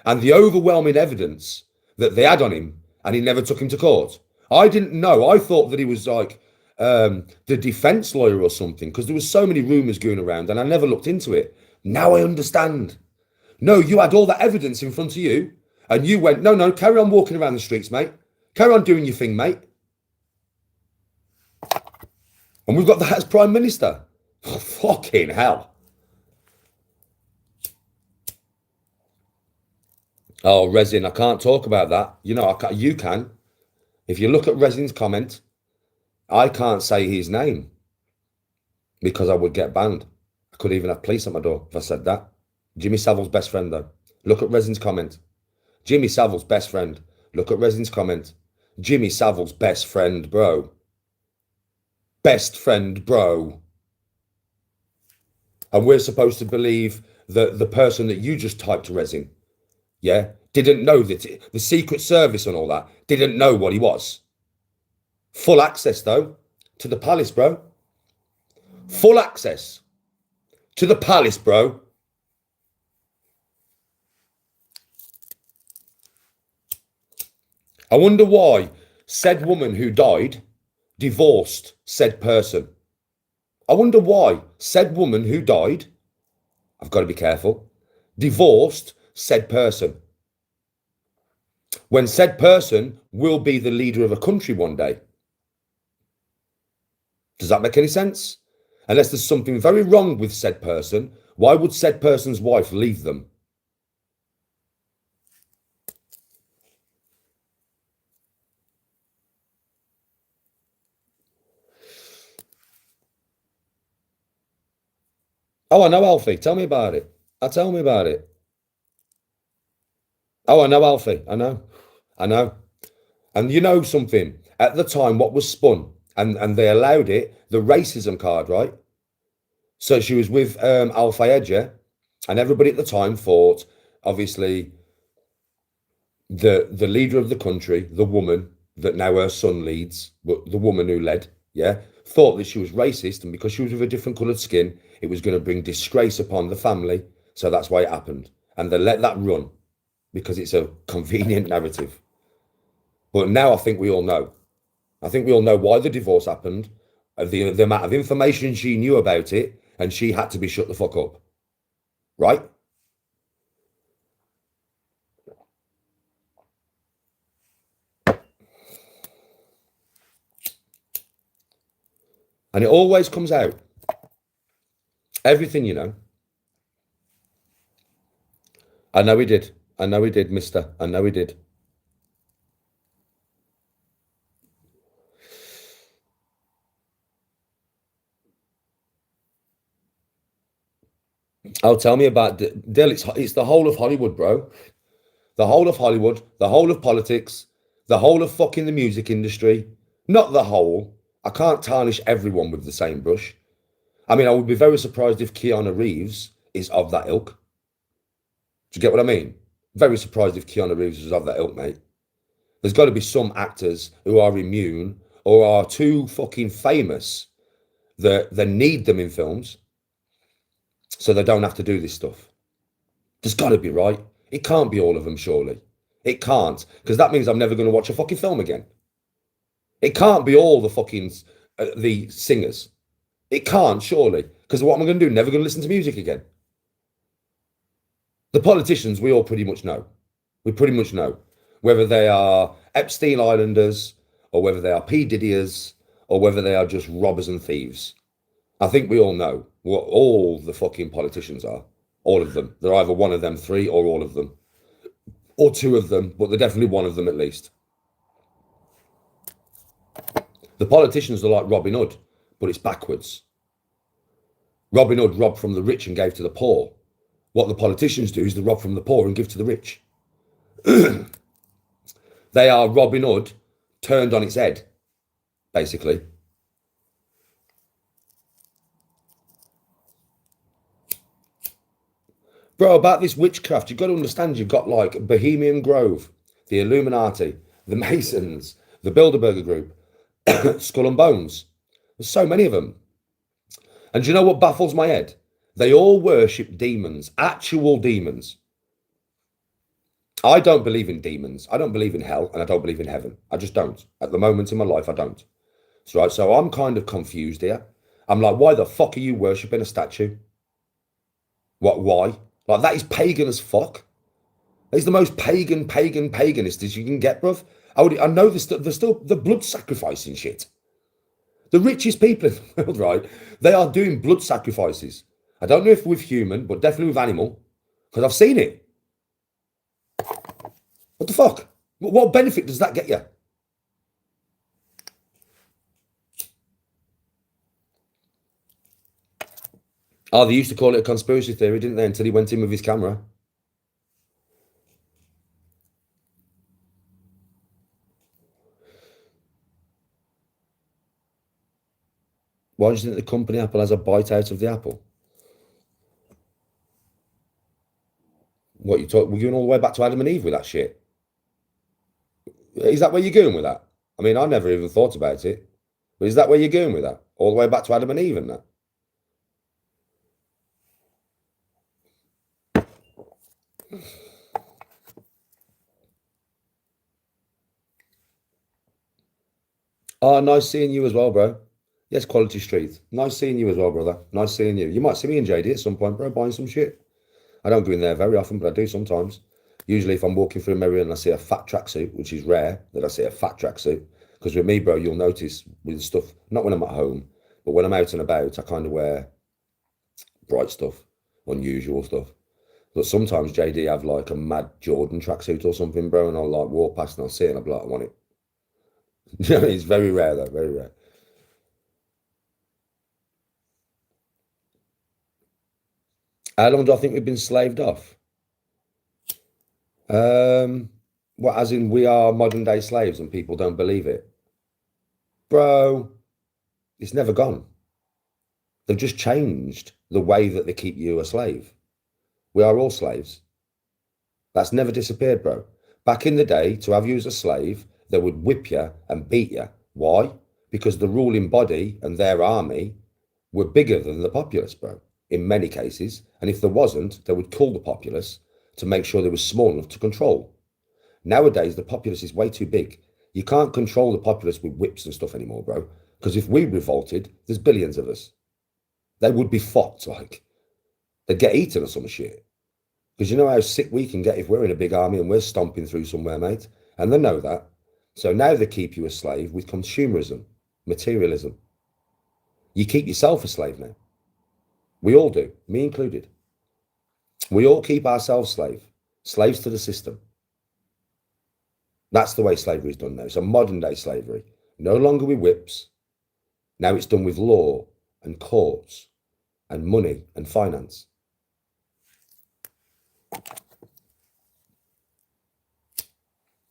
And the overwhelming evidence that they had on him, and he never took him to court. I didn't know. I thought that he was like the defense lawyer or something, because there was so many rumors going around and I never looked into it. Now I understand. No, you had all that evidence in front of you and you went, no, carry on walking around the streets, mate. Carry on doing your thing, mate. And we've got that as Prime Minister. Oh, fucking hell. Oh, Resin, I can't talk about that. You know, you can. If you look at Resin's comment, I can't say his name because I would get banned. I could even have police at my door if I said that. Jimmy Savile's best friend, though. Look at Resin's comment. Jimmy Savile's best friend. Look at Resin's comment. Jimmy Savile's best friend, bro. Best friend, bro. And we're supposed to believe that the person that you just typed to Resin, yeah, didn't know that the Secret Service and all that, didn't know what he was. Full access, though, to the palace, bro. Full access to the palace, bro. I wonder why said woman who died divorced said person. I wonder why said woman who died, I've got to be careful, divorced said person. When said person will be the leader of a country one day. Does that make any sense? Unless there's something very wrong with said person, why would said person's wife leave them? Oh, I know, Alfie. Tell me about it. Tell me about it. Oh, I know, Alfie. I know. And you know something? At the time, what was spun, and they allowed it, the racism card, right? So she was with Al-Fayed, yeah? And everybody at the time thought, obviously, the leader of the country, the woman that now her son leads, but the woman who led, yeah, thought that she was racist, and because she was with a different coloured skin, it was going to bring disgrace upon the family. So that's why it happened. And they let that run because it's a convenient narrative. But now I think we all know. I think we all know why the divorce happened, the amount of information she knew about it, and she had to be shut the fuck up. Right? And it always comes out. Everything, you know. I know he did. I know he did, mister. I know he did. Oh, tell me about Dill. It's the whole of Hollywood, bro. The whole of Hollywood, the whole of politics, the whole of fucking the music industry. Not the whole. I can't tarnish everyone with the same brush. I mean, I would be very surprised if Keanu Reeves is of that ilk. Do you get what I mean? Very surprised if Keanu Reeves is of that ilk, mate. There's got to be some actors who are immune or are too fucking famous that they need them in films so they don't have to do this stuff. There's got to be, right? It can't be all of them, surely. It can't, because that means I'm never going to watch a fucking film again. It can't be all the fucking the singers. It can't, surely, because what am I going to do? Never going to listen to music again. The politicians, we all pretty much know. We pretty much know whether they are Epstein Islanders or whether they are P. Diddyers or whether they are just robbers and thieves. I think we all know what all the fucking politicians are. All of them. They're either one of them three or all of them. Or two of them, but they're definitely one of them at least. The politicians are like Robin Hood, but it's backwards. Robin Hood robbed from the rich and gave to the poor. What the politicians do is they rob from the poor and give to the rich. They are Robin Hood turned on its head, basically. Bro, about this witchcraft, you've got to understand you've got like Bohemian Grove, the Illuminati, the Masons, the Bilderberger Group, Skull and Bones. There's so many of them. And do you know what baffles my head? They all worship demons, actual demons. I don't believe in demons. I don't believe in hell, and I don't believe in heaven. I just don't. At the moment in my life, I don't. So I'm kind of confused here. I'm like, why the fuck are you worshipping a statue? Why? Like, that is pagan as fuck. It's the most paganist as you can get, bruv. I know there's still the blood sacrificing shit. The richest people in the world, right? They are doing blood sacrifices. I don't know if with human, but definitely with animal, because I've seen it. What the fuck? What benefit does that get you? Oh, they used to call it a conspiracy theory, didn't they? Until he went in with his camera. Why do you think the company Apple has a bite out of the apple? What you talk? We're going all the way back to Adam and Eve with that shit. Is that where you're going with that? I mean, I never even thought about it. But is that where you're going with that? All the way back to Adam and Eve and that? Oh, nice seeing you as well, bro. Yes, Quality Street. Nice seeing you as well, brother. Nice seeing you. You might see me in JD at some point, bro, buying some shit. I don't go in there very often, but I do sometimes. Usually if I'm walking through Merrion and I see a fat tracksuit, which is rare that I see a fat tracksuit, because with me, bro, you'll notice with stuff, not when I'm at home, but when I'm out and about, I kind of wear bright stuff, unusual stuff. But sometimes JD have like a mad Jordan tracksuit or something, bro, and I'll like walk past and I'll see it and I'll be like, I want it. It's very rare though, very rare. How long do I think we've been slaved off? What, as in we are modern day slaves and people don't believe it? Bro, it's never gone. They've just changed the way that they keep you a slave. We are all slaves. That's never disappeared, bro. Back in the day, to have you as a slave, they would whip you and beat you. Why? Because the ruling body and their army were bigger than the populace, bro, in many cases. And if there wasn't, they would kill the populace to make sure they were small enough to control. Nowadays, the populace is way too big. You can't control the populace with whips and stuff anymore, bro. Because if we revolted, there's billions of us. They would be fucked, like. They'd get eaten or some shit. Because you know how sick we can get if we're in a big army and we're stomping through somewhere, mate. And they know that. So now they keep you a slave with consumerism, materialism. You keep yourself a slave now. We all do, me included. We all keep ourselves slaves to the system. That's the way slavery is done now. So modern day slavery, no longer with whips. Now it's done with law and courts and money and finance.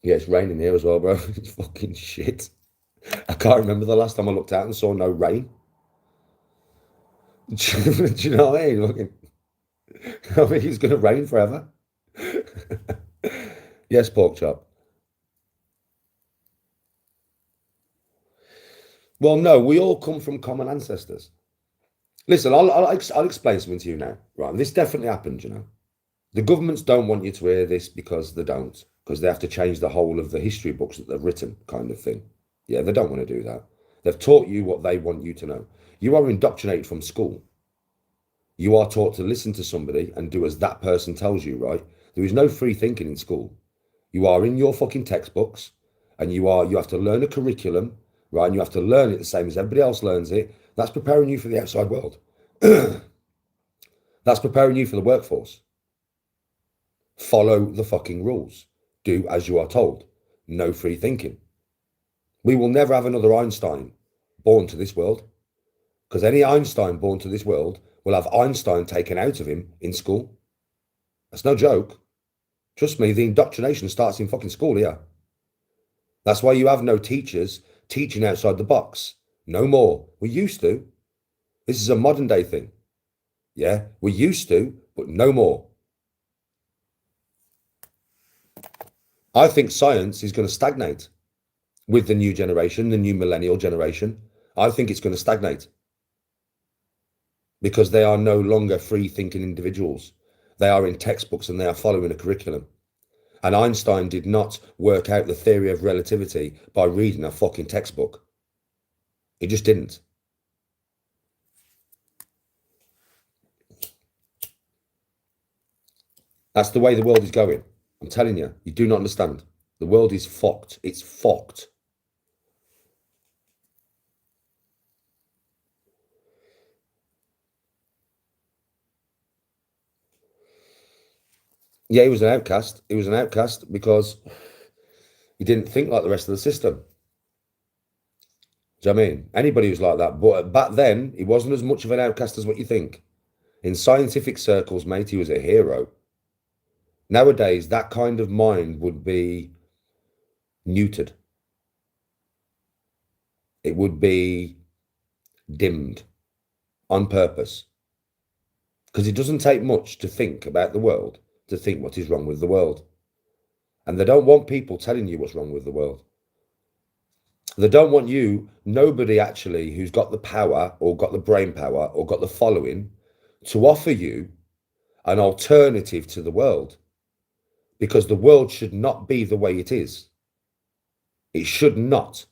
Yeah, it's raining here as well, bro. It's fucking shit. I can't remember the last time I looked out and saw no rain. Do you know what I mean? I think it's going to rain forever. Yes, pork chop. Well, no, we all come from common ancestors. Listen, I'll explain something to you now. Right, this definitely happened, you know. The governments don't want you to hear this because they don't, because they have to change the whole of the history books that they've written, kind of thing. Yeah, they don't want to do that. They've taught you what they want you to know. You are indoctrinated from school. You are taught to listen to somebody and do as that person tells you, right? There is no free thinking in school. You are in your fucking textbooks, and you have to learn a curriculum, right? And you have to learn it the same as everybody else learns it. That's preparing you for the outside world. That's preparing you for the workforce. Follow the fucking rules. Do as you are told. No free thinking. We will never have another Einstein born to this world, because any Einstein born to this world will have Einstein taken out of him in school. That's no joke. Trust me, the indoctrination starts in fucking school here. That's why you have no teachers teaching outside the box. No more. We used to. This is a modern day thing. Yeah, we used to, but no more. I think science is going to stagnate with the new generation, the new millennial generation. I think it's going to stagnate because they are no longer free thinking individuals. They are in textbooks and they are following a curriculum. And Einstein did not work out the theory of relativity by reading a fucking textbook. He just didn't. That's the way the world is going. I'm telling you, you do not understand. The world is fucked. It's fucked. Yeah, he was an outcast. He was an outcast because he didn't think like the rest of the system. Do you know what I mean? Anybody was like that. But back then, he wasn't as much of an outcast as what you think. In scientific circles, mate, he was a hero. Nowadays, that kind of mind would be neutered. It would be dimmed on purpose. Because it doesn't take much to think about the world, to think what is wrong with the world. And they don't want people telling you what's wrong with the world. They don't want you, nobody actually who's got the power or got the brain power or got the following to offer you an alternative to the world. Because the world should not be the way it is. It should not.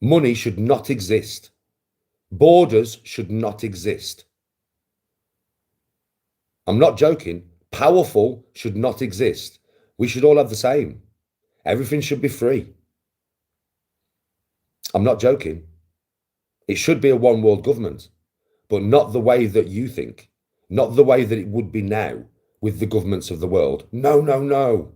Money should not exist. Borders should not exist. I'm not joking. Powerful should not exist. We should all have the same. Everything should be free. I'm not joking. It should be a one world government, but not the way that you think, not the way that it would be now with the governments of the world. No, no, no,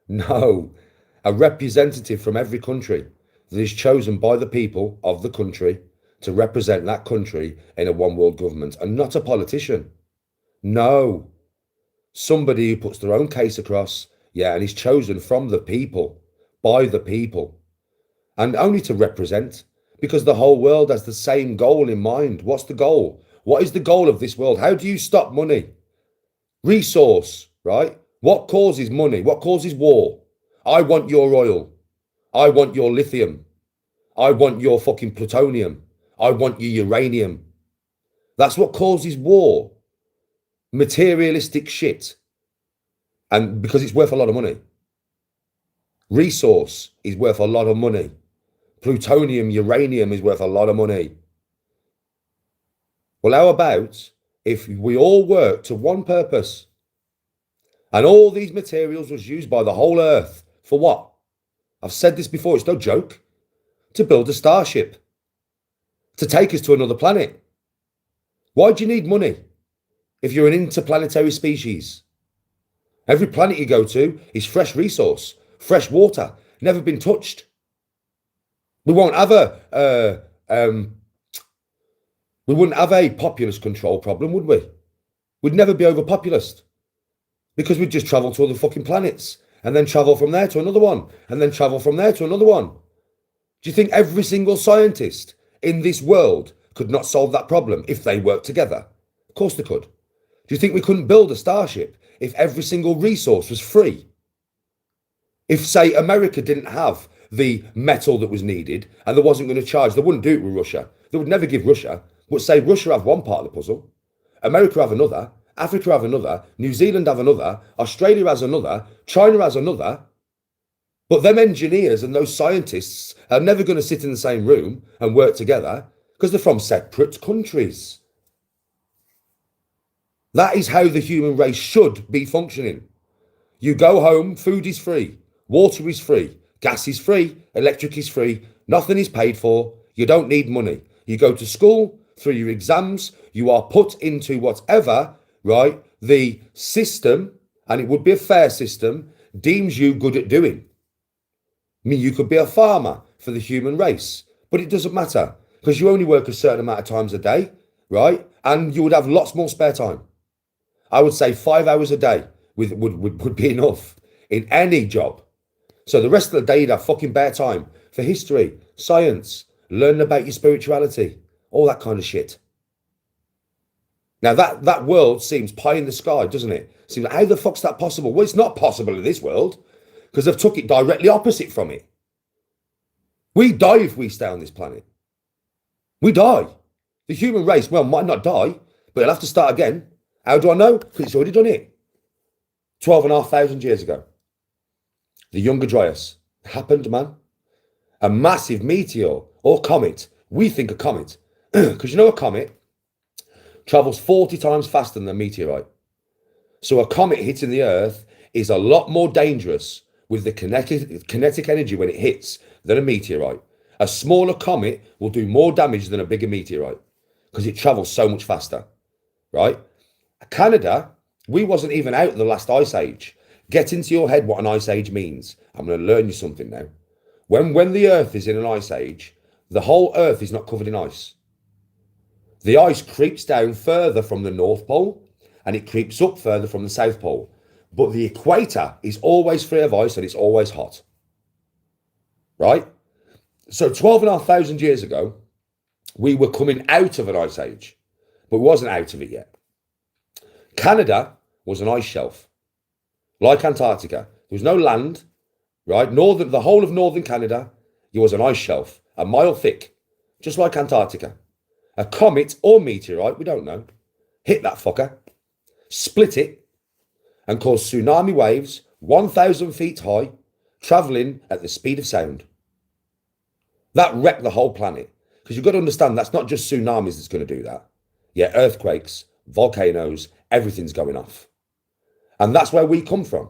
no. A representative from every country that is chosen by the people of the country to represent that country in a one world government, and not a politician. No. Somebody who puts their own case across, yeah, and is chosen from the people, by the people, and only to represent, because the whole world has the same goal in mind. What's the goal? What is the goal of this world? How do you stop money? Resource, right? What causes money? What causes war? I want your oil. I want your lithium. I want your fucking plutonium. I want your uranium. That's what causes war. Materialistic shit. And because it's worth a lot of money. Resource is worth a lot of money. Plutonium, uranium is worth a lot of money. Well, how about if we all work to one purpose and all these materials was used by the whole earth for what? I've said this before, it's no joke. To build a starship. To take us to another planet. Why do you need money if you're an interplanetary species? Every planet you go to is fresh resource, fresh water, never been touched. We won't have we wouldn't have a populace control problem, would we? We'd never be overpopulous because we'd just travel to other fucking planets and then travel from there to another one and then travel from there to another one. Do you think every single scientist in this world could not solve that problem if they worked together? Of course they could. Do you think we couldn't build a starship if every single resource was free? If, say, America didn't have the metal that was needed and they wasn't going to charge, they wouldn't do it with Russia. They would never give Russia. But say Russia have one part of the puzzle, America have another, Africa have another, New Zealand have another, Australia has another, China has another. But them engineers and those scientists are never going to sit in the same room and work together because they're from separate countries. That is how the human race should be functioning. You go home, food is free, water is free, gas is free, electric is free, nothing is paid for, you don't need money. You go to school, through your exams, you are put into whatever, right, the system, and it would be a fair system, deems you good at doing. I mean, you could be a farmer for the human race, but it doesn't matter because you only work a certain amount of times a day, right? And you would have lots more spare time. I would say 5 hours a day would be enough in any job. So the rest of the day, you'd have fucking bare time for history, science, learning about your spirituality, all that kind of shit. Now that world seems pie in the sky, doesn't it? Seems like, how the fuck's that possible? Well, it's not possible in this world because they've took it directly opposite from it. We die if we stay on this planet. We die. The human race, well, might not die, but it'll have to start again. How do I know? Because it's already done it. 12,500 years ago. The Younger Dryas happened, man. A massive meteor or comet. We think a comet. Because you know a comet travels 40 times faster than a meteorite. So a comet hitting the Earth is a lot more dangerous with the kinetic energy when it hits than a meteorite. A smaller comet will do more damage than a bigger meteorite because it travels so much faster, right? Canada, we wasn't even out of the last ice age. Get into your head what an ice age means. I'm going to learn you something now. When the Earth is in an ice age, the whole Earth is not covered in ice. The ice creeps down further from the North Pole and it creeps up further from the South Pole. But the equator is always free of ice and it's always hot. Right? So 12,500 years ago, we were coming out of an ice age, but we wasn't out of it yet. Canada was an ice shelf, like Antarctica. There was no land, right? The whole of northern Canada, it was an ice shelf, a mile thick, just like Antarctica. A comet or meteorite, we don't know, hit that fucker, split it, and caused tsunami waves 1,000 feet high, traveling at the speed of sound. That wrecked the whole planet. Because you've got to understand, that's not just tsunamis that's going to do that. Yeah, earthquakes, volcanoes, everything's going off. And that's where we come from.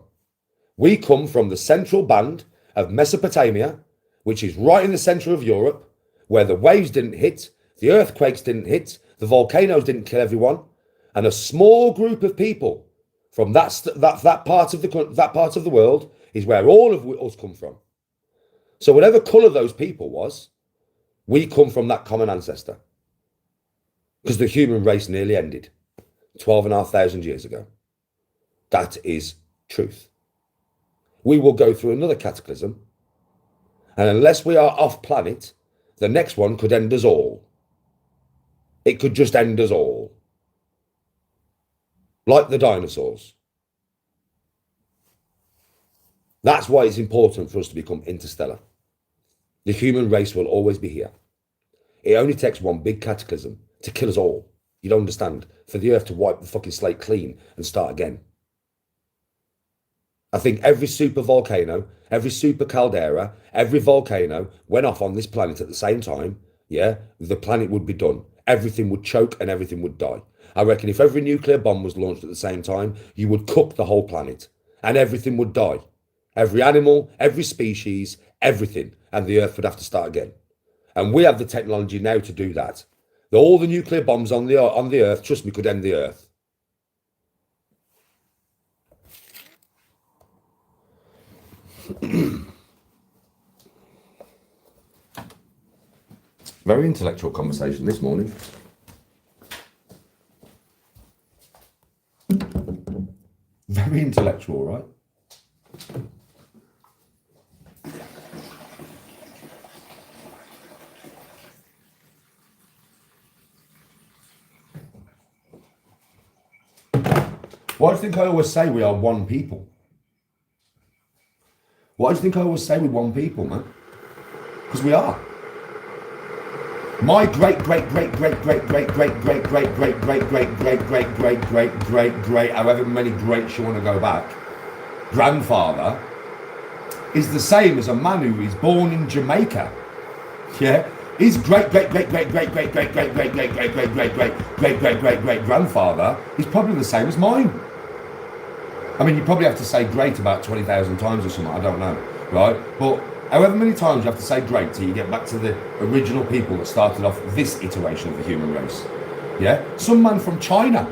We come from the central band of Mesopotamia, which is right in the center of Europe, where the waves didn't hit, the earthquakes didn't hit, the volcanoes didn't kill everyone, and a small group of people from that part of the world is where all of us come from. So whatever color those people was, we come from that common ancestor. Because the human race nearly ended 12,500 years ago. That is truth. We will go through another cataclysm, and unless we are off planet, the next one could end us all. It could just end us all. Like the dinosaurs. That's why it's important for us to become interstellar. The human race will always be here. It only takes one big cataclysm to kill us all. You don't understand. For the Earth to wipe the fucking slate clean and start again. I think every super volcano, every super caldera, every volcano went off on this planet at the same time. Yeah, the planet would be done. Everything would choke and everything would die. I reckon if every nuclear bomb was launched at the same time, you would cook the whole planet and everything would die. Every animal, every species, everything. And the Earth would have to start again. And we have the technology now to do that. All the nuclear bombs on the Earth, trust me, could end the Earth. Very intellectual conversation this morning. Very intellectual, right? Why do you think I always say we are one people? Why do you think I always say we're one people, man? Because we are. My great, however many greats you want to go back, grandfather is the same as a man who is born in Jamaica. Yeah? His great grandfather is probably the same as mine. I mean, you probably have to say great about 20,000 times or something, I don't know, right? But however many times you have to say great till you get back to the original people that started off this iteration of the human race. Yeah? Some man from China,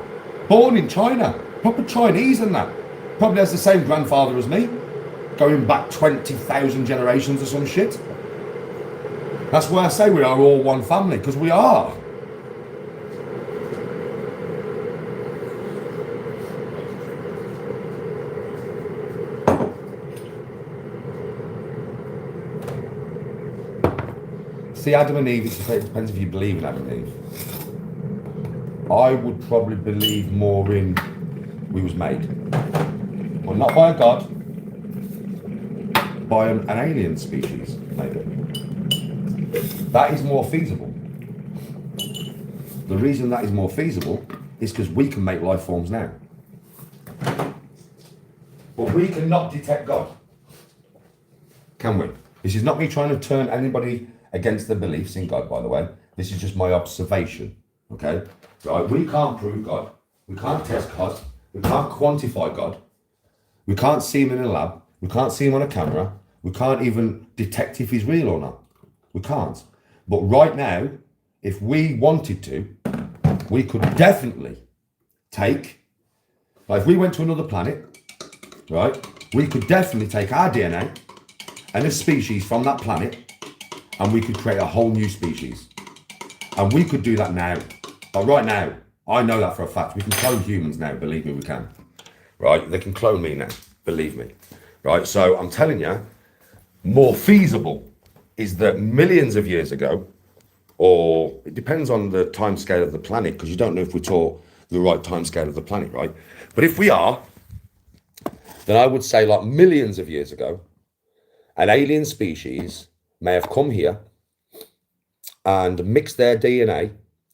born in China, proper Chinese and that, probably has the same grandfather as me, going back 20,000 generations or some shit. That's why I say we are all one family, because we are. See, Adam and Eve, it depends if you believe in Adam and Eve. I would probably believe more in we was made. Well, not by a god, by an alien species, maybe. That is more feasible. The reason that is more feasible is because we can make life forms now. But we cannot detect God. Can we? This is not me trying to turn anybody against their beliefs in God, by the way. This is just my observation. Okay? Right? We can't prove God. We can't test God. We can't quantify God. We can't see him in a lab. We can't see him on a camera. We can't even detect if he's real or not. We can't. But right now, if we wanted to, we could definitely take, like if we went to another planet, right, we could definitely take our DNA and a species from that planet and we could create a whole new species. And we could do that now. But right now, I know that for a fact. We can clone humans now, believe me, we can. Right, they can clone me now, believe me. Right, so I'm telling you, more feasible is that millions of years ago, or it depends on the time scale of the planet, because you don't know if we're taught the right time scale of the planet, right? But if we are, then I would say like millions of years ago, an alien species may have come here and mixed their DNA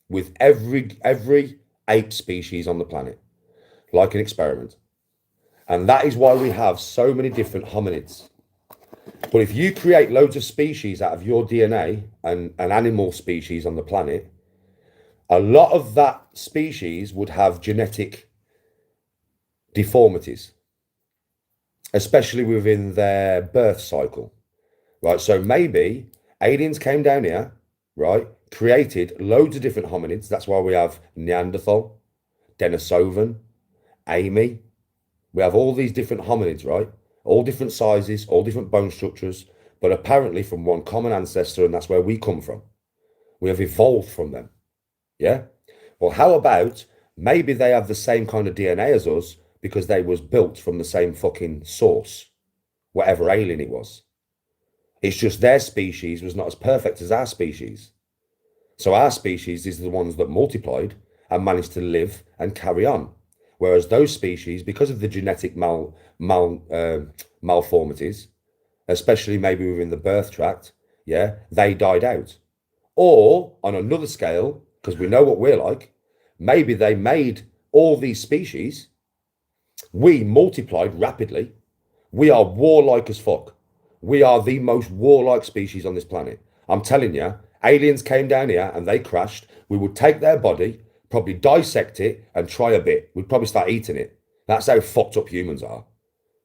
with every ape species on the planet, like an experiment. And that is why we have so many different hominids. But if you create loads of species out of your DNA and an animal species on the planet, a lot of that species would have genetic deformities, especially within their birth cycle, right? So maybe aliens came down here, right? Created loads of different hominids. That's why we have Neanderthal, Denisovan, Amy. We have all these different hominids, right? All different sizes, all different bone structures, but apparently from one common ancestor, and that's where we come from. We have evolved from them. Yeah? Well, how about maybe they have the same kind of DNA as us because they was built from the same fucking source, whatever alien it was. It's just their species was not as perfect as our species. So our species is the ones that multiplied and managed to live and carry on. Whereas those species, because of the genetic malformities, especially maybe within the birth tract, yeah, they died out. Or on another scale, because we know what we're like, maybe they made all these species, we multiplied rapidly, we are warlike as fuck. We are the most warlike species on this planet. I'm telling you, aliens came down here and they crashed, we would take their body, probably dissect it and try a bit. We'd probably start eating it. That's how fucked up humans are.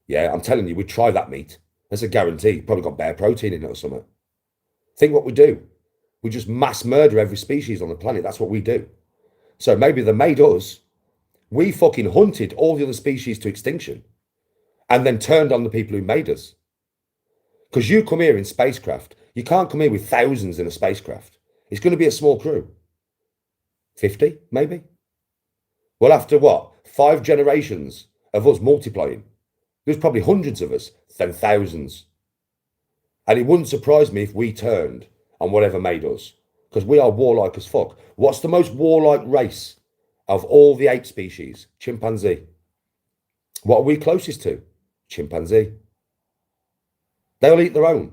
Yeah, I'm telling you, we'd try that meat. That's a guarantee. Probably got bear protein in it or something. Think what we do. We just mass murder every species on the planet. That's what we do. So maybe they made us. We fucking hunted all the other species to extinction and then turned on the people who made us. Because you come here in spacecraft. You can't come here with thousands in a spacecraft. It's going to be a small crew. 50, maybe? Well, after what? 5 generations of us multiplying. There's probably hundreds of us, then thousands. And it wouldn't surprise me if we turned on whatever made us. Because we are warlike as fuck. What's the most warlike race of all the ape species? Chimpanzee. What are we closest to? Chimpanzee. They'll eat their own.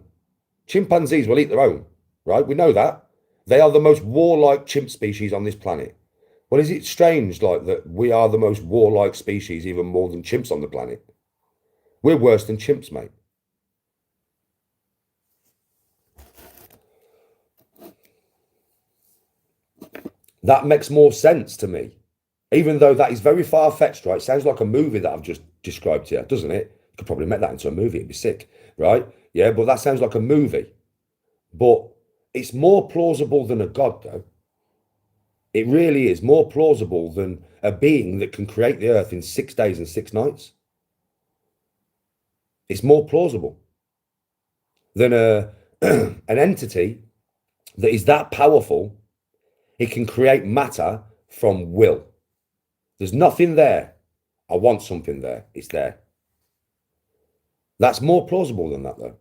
Chimpanzees will eat their own, right? We know that. They are the most warlike chimp species on this planet. Well, is it strange like that we are the most warlike species, even more than chimps on the planet? We're worse than chimps, mate. That makes more sense to me. Even though that is very far-fetched, right? Sounds like a movie that I've just described here, doesn't it? You could probably make that into a movie, it'd be sick, right? Yeah, but that sounds like a movie. But it's more plausible than a god, though. It really is more plausible than a being that can create the earth in 6 days and 6 nights. It's more plausible than an entity that is that powerful. It can create matter from will. There's nothing there. I want something there. It's there. That's more plausible than that, though.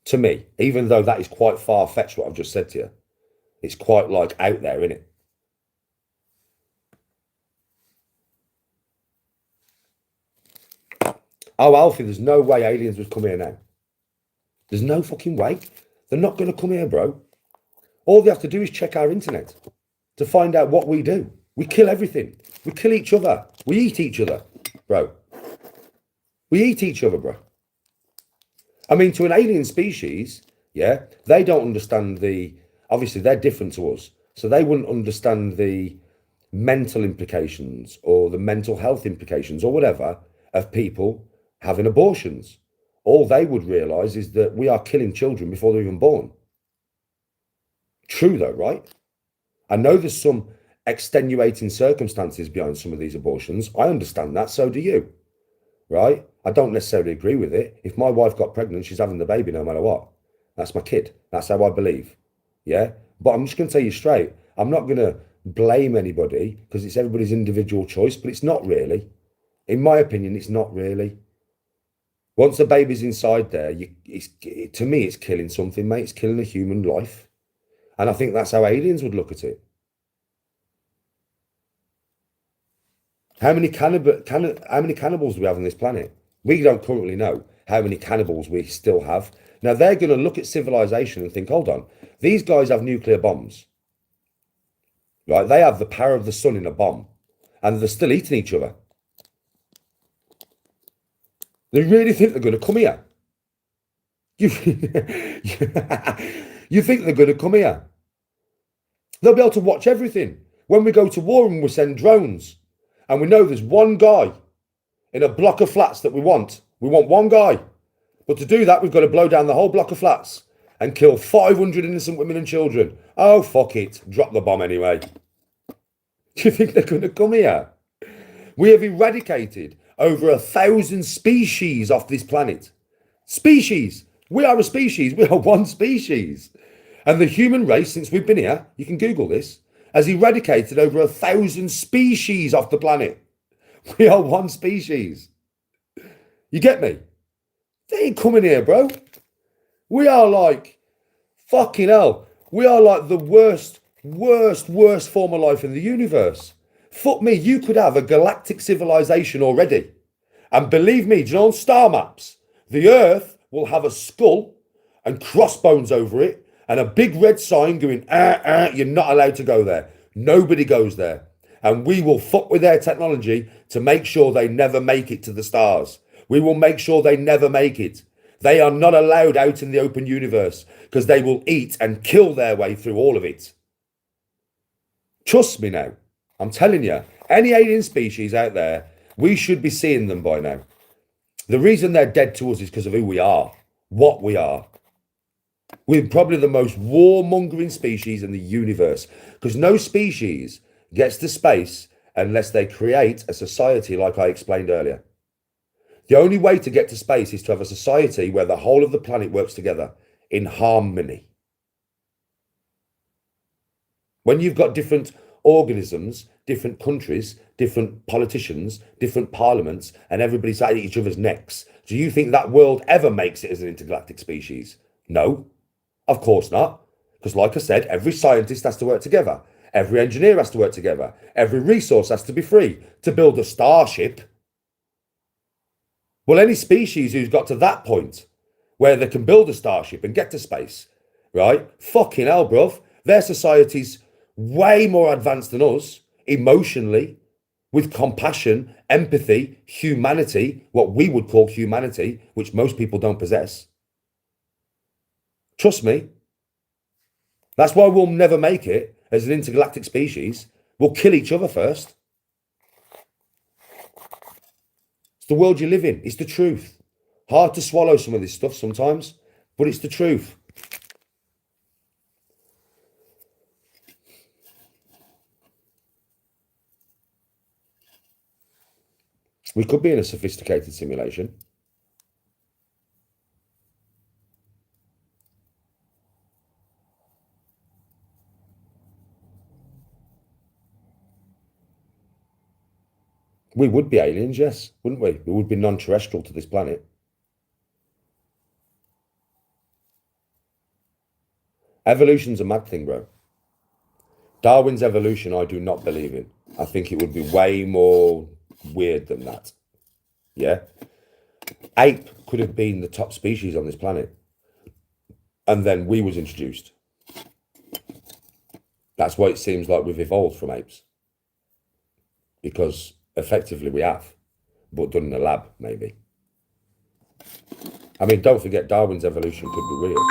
To me, even though that is quite far-fetched, what I've just said to you. It's quite like out there, isn't it? Oh, Alfie, there's no way aliens would come here now. There's no fucking way. They're not going to come here, bro. All they have to do is check our internet to find out what we do. We kill everything. We kill each other. We eat each other, bro. We eat each other, bro. I mean, to an alien species, yeah, they don't understand obviously they're different to us. So they wouldn't understand the mental implications or the mental health implications or whatever of people having abortions. All they would realize is that we are killing children before they're even born. True though, right? I know there's some extenuating circumstances behind some of these abortions. I understand that. So do you, right? I don't necessarily agree with it. If my wife got pregnant, she's having the baby no matter what. That's my kid. That's how I believe. Yeah. But I'm just going to tell you straight. I'm not going to blame anybody because it's everybody's individual choice, but it's not really. In my opinion, it's not really. Once the baby's inside there, to me, it's killing something, mate. It's killing a human life. And I think that's how aliens would look at it. How many cannibals do we have on this planet? We don't currently know how many cannibals we still have. Now, they're going to look at civilization and think, hold on, these guys have nuclear bombs. Right? They have the power of the sun in a bomb. And they're still eating each other. They really think they're going to come here. You think they're going to come here? They'll be able to watch everything. When we go to war and we send drones, and we know there's one guy in a block of flats that we want one guy. But to do that, we've got to blow down the whole block of flats and kill 500 innocent women and children. Oh, fuck it. Drop the bomb anyway. Do you think they're going to come here? We have eradicated over 1,000 species off this planet. Species. We are a species. We are one species. And the human race, since we've been here, you can Google this, has eradicated over 1,000 species off the planet. We are one species. You get me? They ain't coming here, bro. We are like, fucking hell. We are like the worst form of life in the universe. Fuck me, you could have a galactic civilization already. And believe me, do you know on star maps, the Earth will have a skull and crossbones over it and a big red sign going, you're not allowed to go there. Nobody goes there. And we will fuck with their technology to make sure they never make it to the stars. We will make sure they never make it. They are not allowed out in the open universe because they will eat and kill their way through all of it. Trust me now. I'm telling you, any alien species out there, we should be seeing them by now. The reason they're dead to us is because of who we are, what we are. We're probably the most warmongering species in the universe because no species gets to space unless they create a society like I explained earlier. The only way to get to space is to have a society where the whole of the planet works together in harmony. When you've got different organisms, different countries, different politicians, different parliaments, and everybody's at each other's necks, do you think that world ever makes it as an intergalactic species? No, of course not. Because like I said, every scientist has to work together. Every engineer has to work together. Every resource has to be free. To build a starship, Well, any species who's got to that point where they can build a starship and get to space, right? Fucking hell, bruv. Their society's way more advanced than us emotionally, with compassion, empathy, humanity, what we would call humanity, which most people don't possess. Trust me. That's why we'll never make it as an intergalactic species. We'll kill each other first. It's the world you live in. It's the truth. Hard to swallow some of this stuff sometimes, but it's the truth. We could be in a sophisticated simulation. We would be aliens, yes, wouldn't we? We would be non-terrestrial to this planet. Evolution's a mad thing, bro. Darwin's evolution, I do not believe in. I think it would be way more weird than that. Yeah? Ape could have been the top species on this planet. And then we was introduced. That's why it seems like we've evolved from apes. Because effectively we have, but done in a lab, maybe. I mean, don't forget, Darwin's evolution could be real.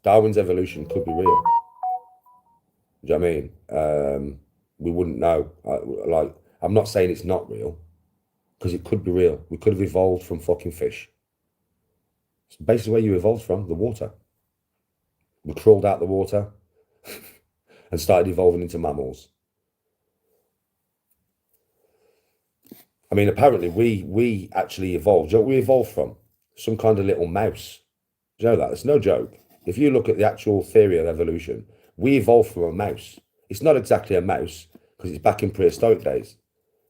Darwin's evolution could be real. Do you know what I mean? We wouldn't know. I'm not saying it's not real, because it could be real. We could have evolved from fucking fish. It's basically where you evolved from, the water. We crawled out the water and started evolving into mammals. I mean, apparently we actually evolved. Do you know what we evolved from? Some kind of little mouse. Do you know that? It's no joke. If you look at the actual theory of evolution, we evolved from a mouse. It's not exactly a mouse because it's back in prehistoric days.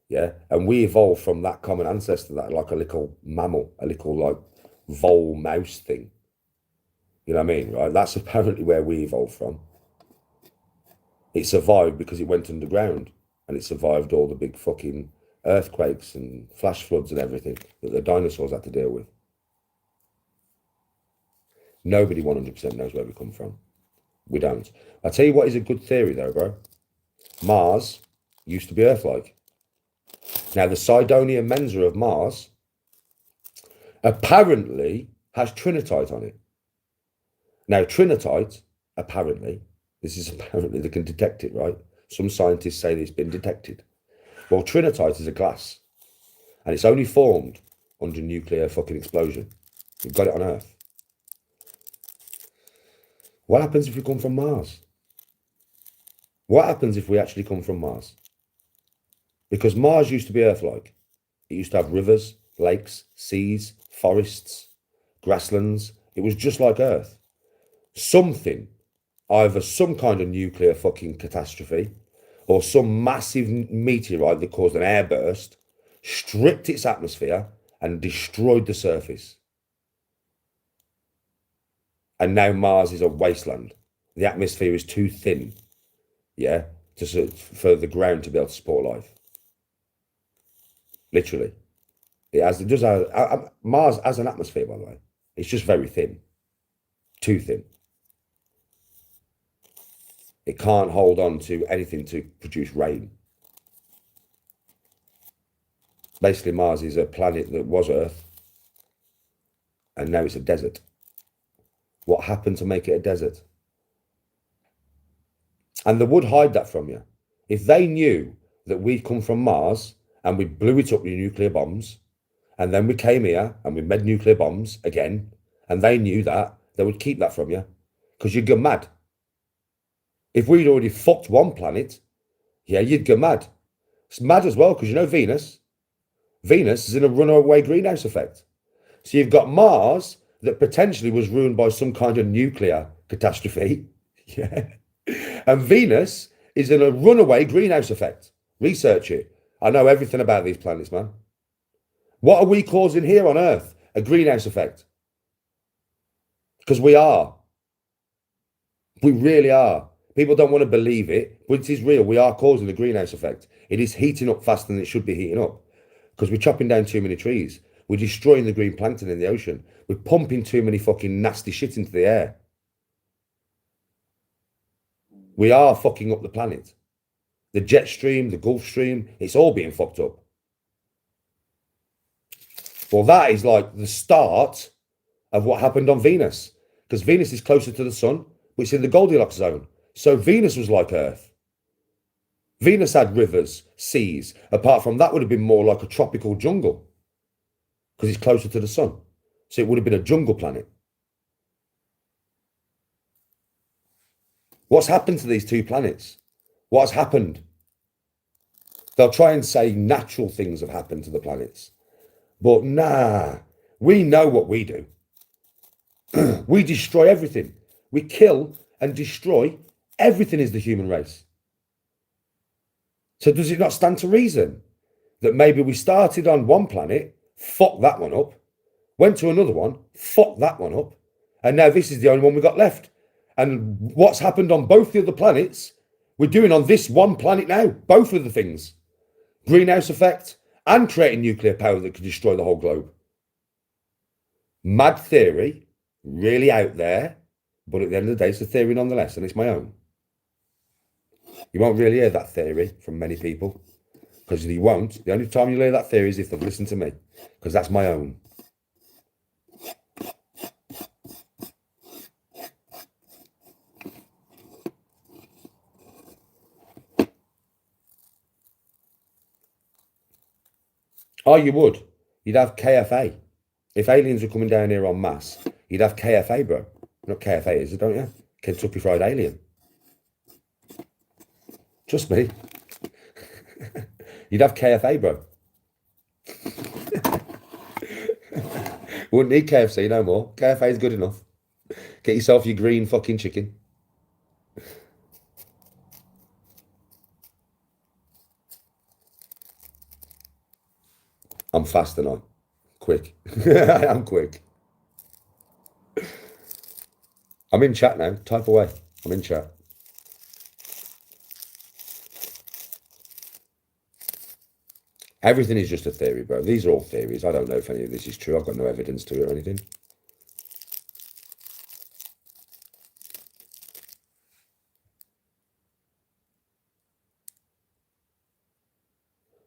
Yeah. And we evolved from that common ancestor, that like a little mammal, a little like vole mouse thing. You know what I mean? Right. That's apparently where we evolved from. It survived because it went underground and it survived all the big fucking earthquakes and flash floods and everything that the dinosaurs had to deal with. Nobody 100% knows where we come from. We don't. I'll tell you what is a good theory though, bro. Mars used to be Earth-like. Now, the Cydonia Mensa of Mars apparently has trinitite on it. Now, trinitite, apparently, this is apparently, they can detect it, right? Some scientists say it's been detected. Well, trinitite is a glass, and it's only formed under nuclear fucking explosion. We've got it on Earth. What happens if we come from Mars? What happens if we actually come from Mars? Because Mars used to be Earth-like. It used to have rivers, lakes, seas, forests, grasslands. It was just like Earth. Something, either some kind of nuclear fucking catastrophe or some massive meteorite that caused an airburst, stripped its atmosphere and destroyed the surface. And now Mars is a wasteland. The atmosphere is too thin, yeah, for the ground to be able to support life. Literally. Mars has an atmosphere, by the way. It's just very thin. Too thin. It can't hold on to anything to produce rain. Basically, Mars is a planet that was Earth, and now it's a desert. What happened to make it a desert? And they would hide that from you. If they knew that we'd come from Mars and we blew it up with nuclear bombs, and then we came here and we made nuclear bombs again, and they knew that, they would keep that from you, because you'd go mad. If we'd already fucked one planet, yeah, you'd go mad. It's mad as well, because you know Venus is in a runaway greenhouse effect. So you've got Mars that potentially was ruined by some kind of nuclear catastrophe. Yeah. And Venus is in a runaway greenhouse effect. Research it. I know everything about these planets, man. What are we causing here on Earth? A greenhouse effect. Because we are. We really are. People don't want to believe it, but it is real. We are causing the greenhouse effect. It is heating up faster than it should be heating up. because we're chopping down too many trees. We're destroying the green plankton in the ocean. We're pumping too many fucking nasty shit into the air. We are fucking up the planet. The jet stream, the Gulf Stream, it's all being fucked up. Well, that is like the start of what happened on Venus, because Venus is closer to the sun, which is in the Goldilocks zone. So Venus was like Earth. Venus had rivers, seas. Apart from that, would have been more like a tropical jungle, because it's closer to the sun. So it would have been a jungle planet. What's happened to these two planets? What has happened? They'll try and say natural things have happened to the planets. But nah, we know what we do. We destroy everything. We kill and destroy everything is the human race. So does it not stand to reason that maybe we started on one planet, fucked that one up, went to another one, fucked that one up, and now this is the only one we got left. And what's happened on both the other planets, we're doing on this one planet now, both of the things. Greenhouse effect and creating nuclear power that could destroy the whole globe. Mad theory, really out there, but at the end of the day, it's a theory nonetheless, and it's my own. You won't really hear that theory from many people, because you won't. The only time you'll hear that theory is if they've listened to me, because that's my own. Oh, you would. You'd have KFA. If aliens were coming down here en masse, you'd have KFA, bro. Not KFA, is it, don't you? Kentucky Fried Alien. Trust me. You'd have KFA, bro. Wouldn't need KFC no more. KFA is good enough. Get yourself your green fucking chicken. I'm fast and I'm quick. I am quick. I'm in chat now. Type away. I'm in chat. Everything is just a theory, bro. These are all theories. I don't know if any of this is true. I've got no evidence to it or anything.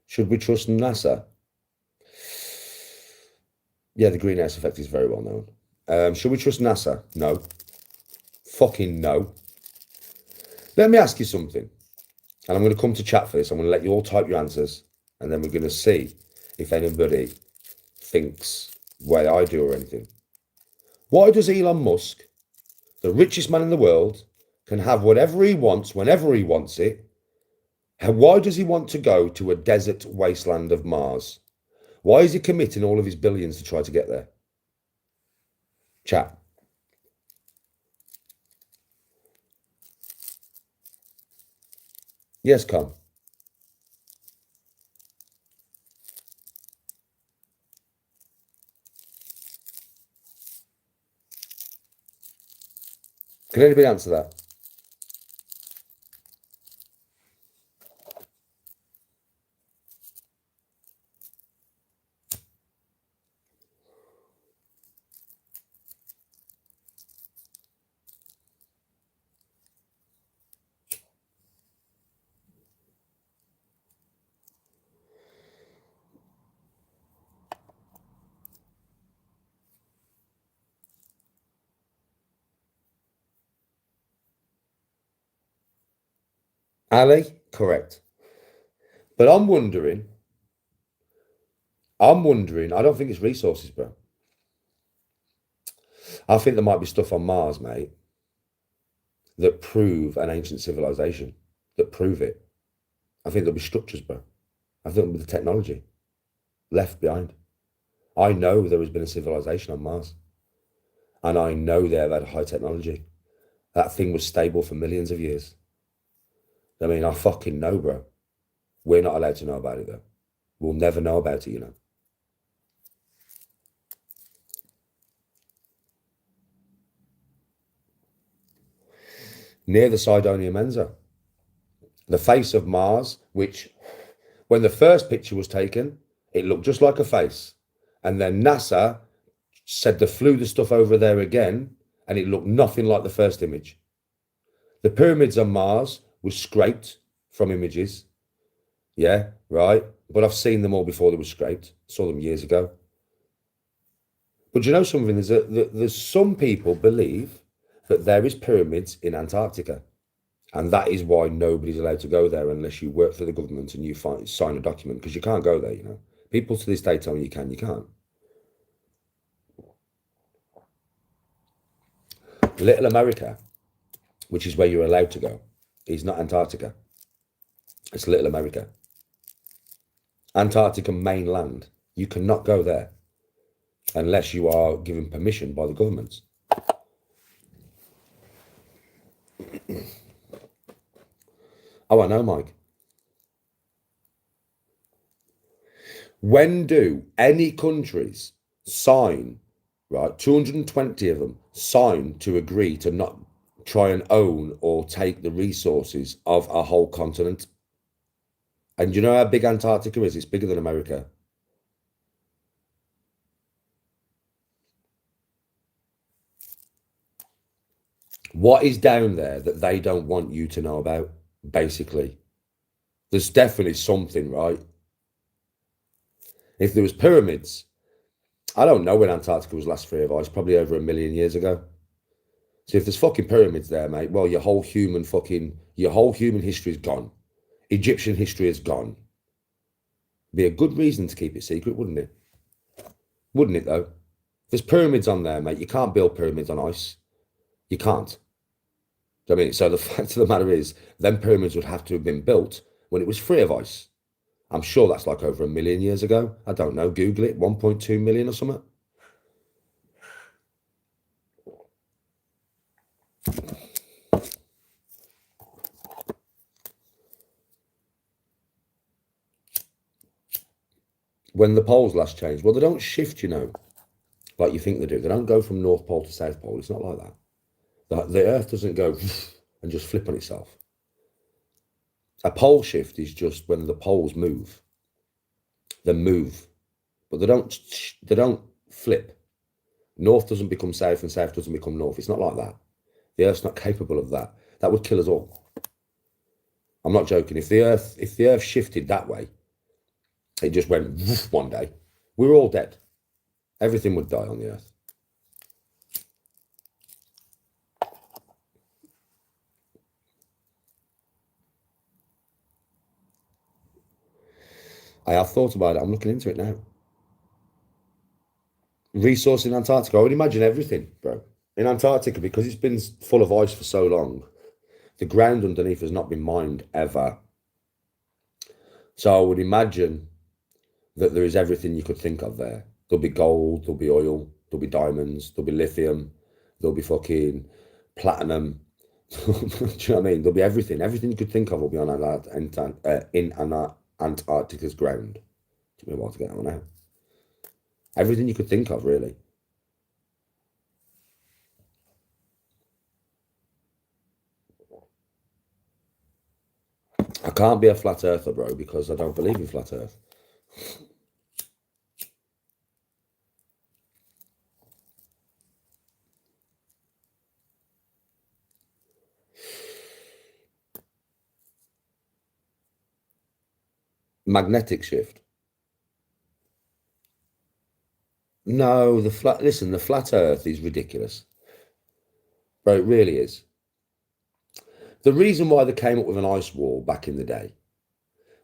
Should we trust NASA? Yeah, the greenhouse effect is very well known. Should we trust NASA? No. Fucking no. Let me ask you something. And I'm going to come to chat for this. I'm going to let you all type your answers. And then we're going to see if anybody thinks the way I do or anything. Why does Elon Musk, the richest man in the world, can have whatever he wants, whenever he wants it? And why does he want to go to a desert wasteland of Mars? Why is he committing all of his billions to try to get there? Chat. Yes, come. Can anybody answer that? Ali, correct. But I'm wondering, I don't think it's resources, bro. I think there might be stuff on Mars, mate, that prove an ancient civilization, that prove it. I think there'll be structures, bro. I think there'll be the technology left behind. I know there has been a civilization on Mars. And I know they've had high technology. That thing was stable for millions of years. I mean, I fucking know, bro. We're not allowed to know about it, though. We'll never know about it, you know. Near the Cydonia Mensa. The face of Mars, which, when the first picture was taken, It looked just like a face. And then NASA said they flew the stuff over there again, and it looked nothing like the first image. The pyramids on Mars were scraped from images. Yeah, right. But I've seen them all before they were scraped. Saw them years ago. But do you know something? There's some people believe that there is pyramids in Antarctica. And that is why nobody's allowed to go there unless you work for the government and you sign a document, because you can't go there, you know. People to this day tell me you can't. Little America, which is where you're allowed to go, is not Antarctica. It's Little America. Antarctica mainland, you cannot go there unless you are given permission by the government. Oh, I know, Mike. When do any countries sign, right, 220 of them sign to agree to not try and own or take the resources of a whole continent? And you know how big Antarctica is? It's bigger than America. What is down there that they don't want you to know about, basically? There's definitely something, right? If there was pyramids, I don't know when Antarctica was last free of ice, probably over 1 million years ago. So if there's fucking pyramids there, mate, well, your whole human history is gone. Egyptian history is gone. Be a good reason to keep it secret, wouldn't it? Wouldn't it, though? If there's pyramids on there, mate, you can't build pyramids on ice. You can't. Do you know what I mean? So the fact of the matter is, them pyramids would have to have been built when it was free of ice. I'm sure that's like over 1 million years ago. I don't know. Google it. 1.2 million or something. When the poles last changed, well, they don't shift, you know, like you think they do. They don't go from North Pole to South Pole. It's not like that. The Earth doesn't go and just flip on itself. A pole shift is just when the poles move. They move, but they don't flip. North doesn't become south and south doesn't become north. It's not like that. The Earth's not capable of that. That would kill us all. I'm not joking. If the Earth shifted that way, it just went one day, we're all dead. Everything would die on the Earth. I have thought about it. I'm looking into it now. Resource in Antarctica. I would imagine everything, bro. In Antarctica, because it's been full of ice for so long, the ground underneath has not been mined ever. So I would imagine that there is everything you could think of there. There'll be gold, there'll be oil, there'll be diamonds, there'll be lithium, there'll be fucking platinum. Do you know what I mean? There'll be everything. Everything you could think of will be on Antarctica's ground. Took me a while to get that one out. Everything you could think of, really. I can't be a flat earther, bro, because I don't believe in flat earth. Magnetic shift. No, the flat earth is ridiculous. Bro, it really is. The reason why they came up with an ice wall back in the day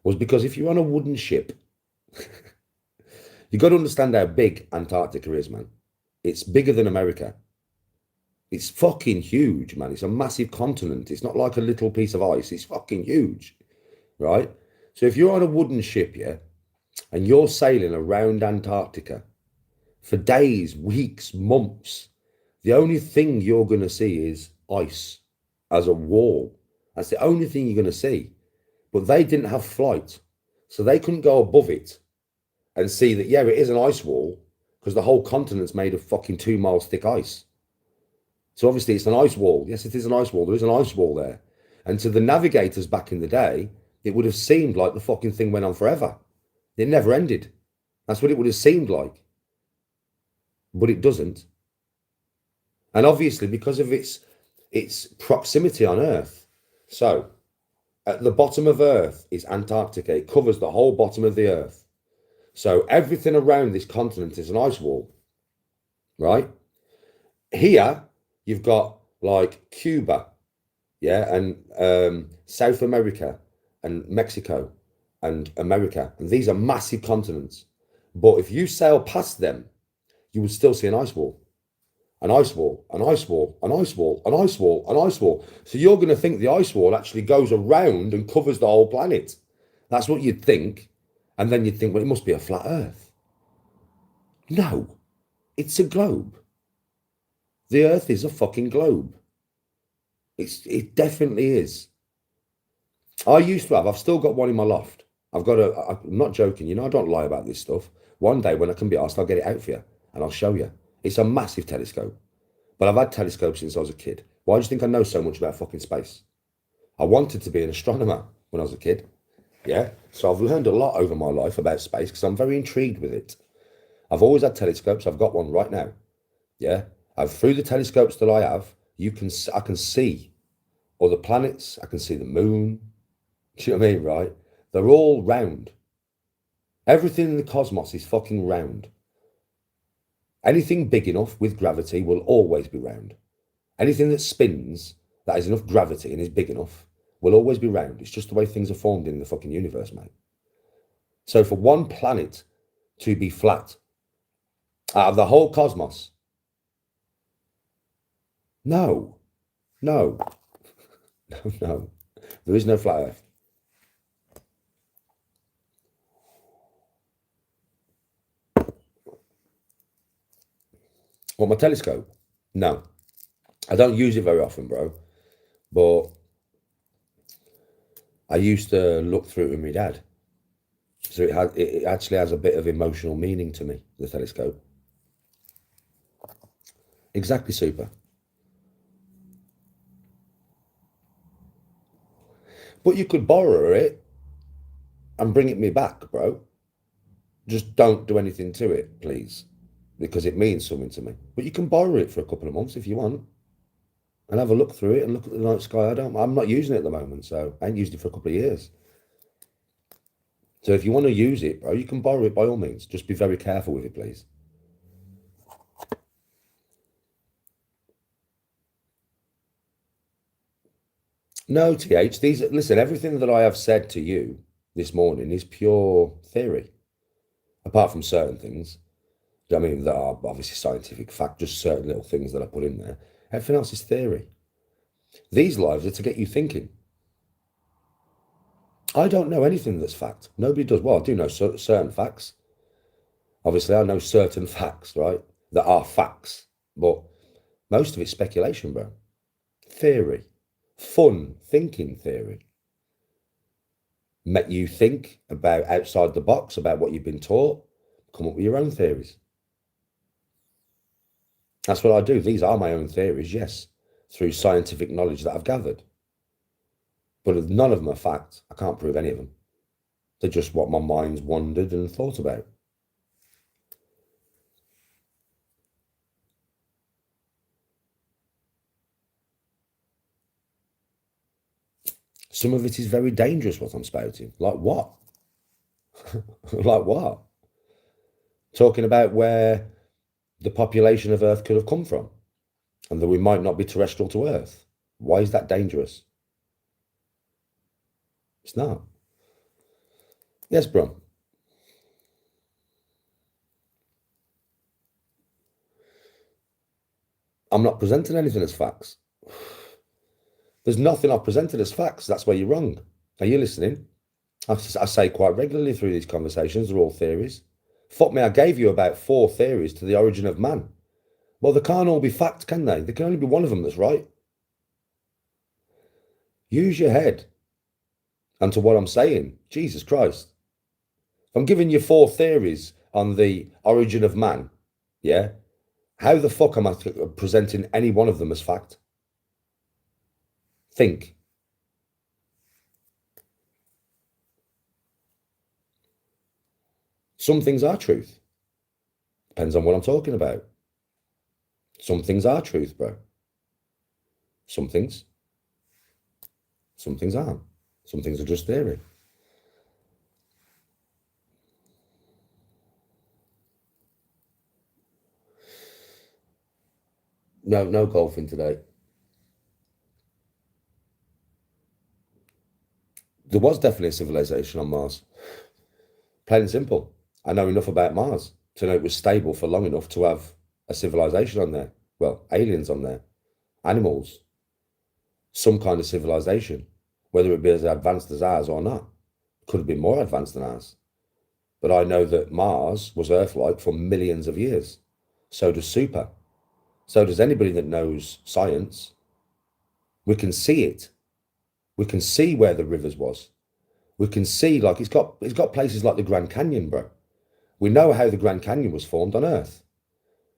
was because if you're on a wooden ship, you've got to understand how big Antarctica is, man. It's bigger than America. It's fucking huge, man. It's a massive continent. It's not like a little piece of ice. It's fucking huge, right? So if you're on a wooden ship, yeah, and you're sailing around Antarctica for days, weeks, months, the only thing you're going to see is ice as a wall. That's the only thing you're going to see. But they didn't have flight, so they couldn't go above it and see that, yeah, it is an ice wall because the whole continent's made of fucking 2 miles thick ice. So obviously it's an ice wall. Yes, it is an ice wall. There is an ice wall there. And to the navigators back in the day, it would have seemed like the fucking thing went on forever. It never ended. That's what it would have seemed like. But it doesn't. And obviously, because of its proximity on Earth. So, at the bottom of Earth is Antarctica. It covers the whole bottom of the Earth. So, everything around this continent is an ice wall, right? Here, you've got like Cuba, yeah, and South America and Mexico and America. And these are massive continents. But if you sail past them, you would still see an ice wall. An ice wall, an ice wall, an ice wall, an ice wall, an ice wall. So you're going to think the ice wall actually goes around and covers the whole planet. That's what you'd think. And then you'd think, well, it must be a flat Earth. No, it's a globe. The Earth is a fucking globe. It definitely is. I've still got one in my loft. I'm not joking, I don't lie about this stuff. One day when I can be asked, I'll get it out for you and I'll show you. It's a massive telescope. But I've had telescopes since I was a kid. Why do you think I know so much about fucking space? I wanted to be an astronomer when I was a kid. Yeah. So I've learned a lot over my life about space because I'm very intrigued with it. I've always had telescopes. I've got one right now. Yeah. Through the telescopes that I have, I can see other planets. I can see the moon. Do you know what I mean? Right? They're all round. Everything in the cosmos is fucking round. Anything big enough with gravity will always be round. Anything that spins, that has enough gravity and is big enough, will always be round. It's just the way things are formed in the fucking universe, mate. So for one planet to be flat, out of the whole cosmos, no, no, there is no flat Earth. What, my telescope? No. I don't use it very often, bro. But I used to look through it with my dad. So it actually has a bit of emotional meaning to me, the telescope. Exactly, super. But you could borrow it and bring it me back, bro. Just don't do anything to it, please. Because it means something to me. But you can borrow it for a couple of months if you want. And have a look through it and look at the night sky. I'm not using it at the moment, so I ain't used it for a couple of years. So if you want to use it, bro, you can borrow it by all means. Just be very careful with it, please. No, TH, listen, everything that I have said to you this morning is pure theory. Apart from certain things. I mean, that are obviously scientific fact, just certain little things that I put in there. Everything else is theory. These lives are to get you thinking. I don't know anything that's fact. Nobody does. Well, I do know certain facts. Obviously, I know certain facts, right, that are facts. But most of it's speculation, bro. Theory. Fun thinking theory. Make you think about outside the box, about what you've been taught. Come up with your own theories. That's what I do. These are my own theories, yes, through scientific knowledge that I've gathered. But none of them are fact. I can't prove any of them. They're just what my mind's wandered and thought about. Some of it is very dangerous, what I'm spouting. Like what? Like what? Talking about where the population of Earth could have come from and that we might not be terrestrial to Earth. Why is that dangerous? It's not. Yes, bro. I'm not presenting anything as facts. There's nothing I've presented as facts. That's where you're wrong. Are you listening? I say quite regularly through these conversations, they're all theories. Fuck me, I gave you about 4 theories to the origin of man. Well, they can't all be fact, can they? There can only be one of them that's right. Use your head. And to what I'm saying, Jesus Christ. If I'm giving you 4 theories on the origin of man, yeah, how the fuck am I presenting any one of them as fact? Think. Some things are truth. Depends on what I'm talking about. Some things are truth, bro. Some things aren't. Some things are just theory. No golfing today. There was definitely a civilization on Mars. Plain and simple. I know enough about Mars to know it was stable for long enough to have a civilization on there. Well, aliens on there, animals, some kind of civilization, whether it be as advanced as ours or not. Could have been more advanced than ours. But I know that Mars was Earth-like for millions of years. So does Super. So does anybody that knows science. We can see it. We can see where the rivers was. We can see, like, it's got places like the Grand Canyon, bro. We know how the Grand Canyon was formed on Earth.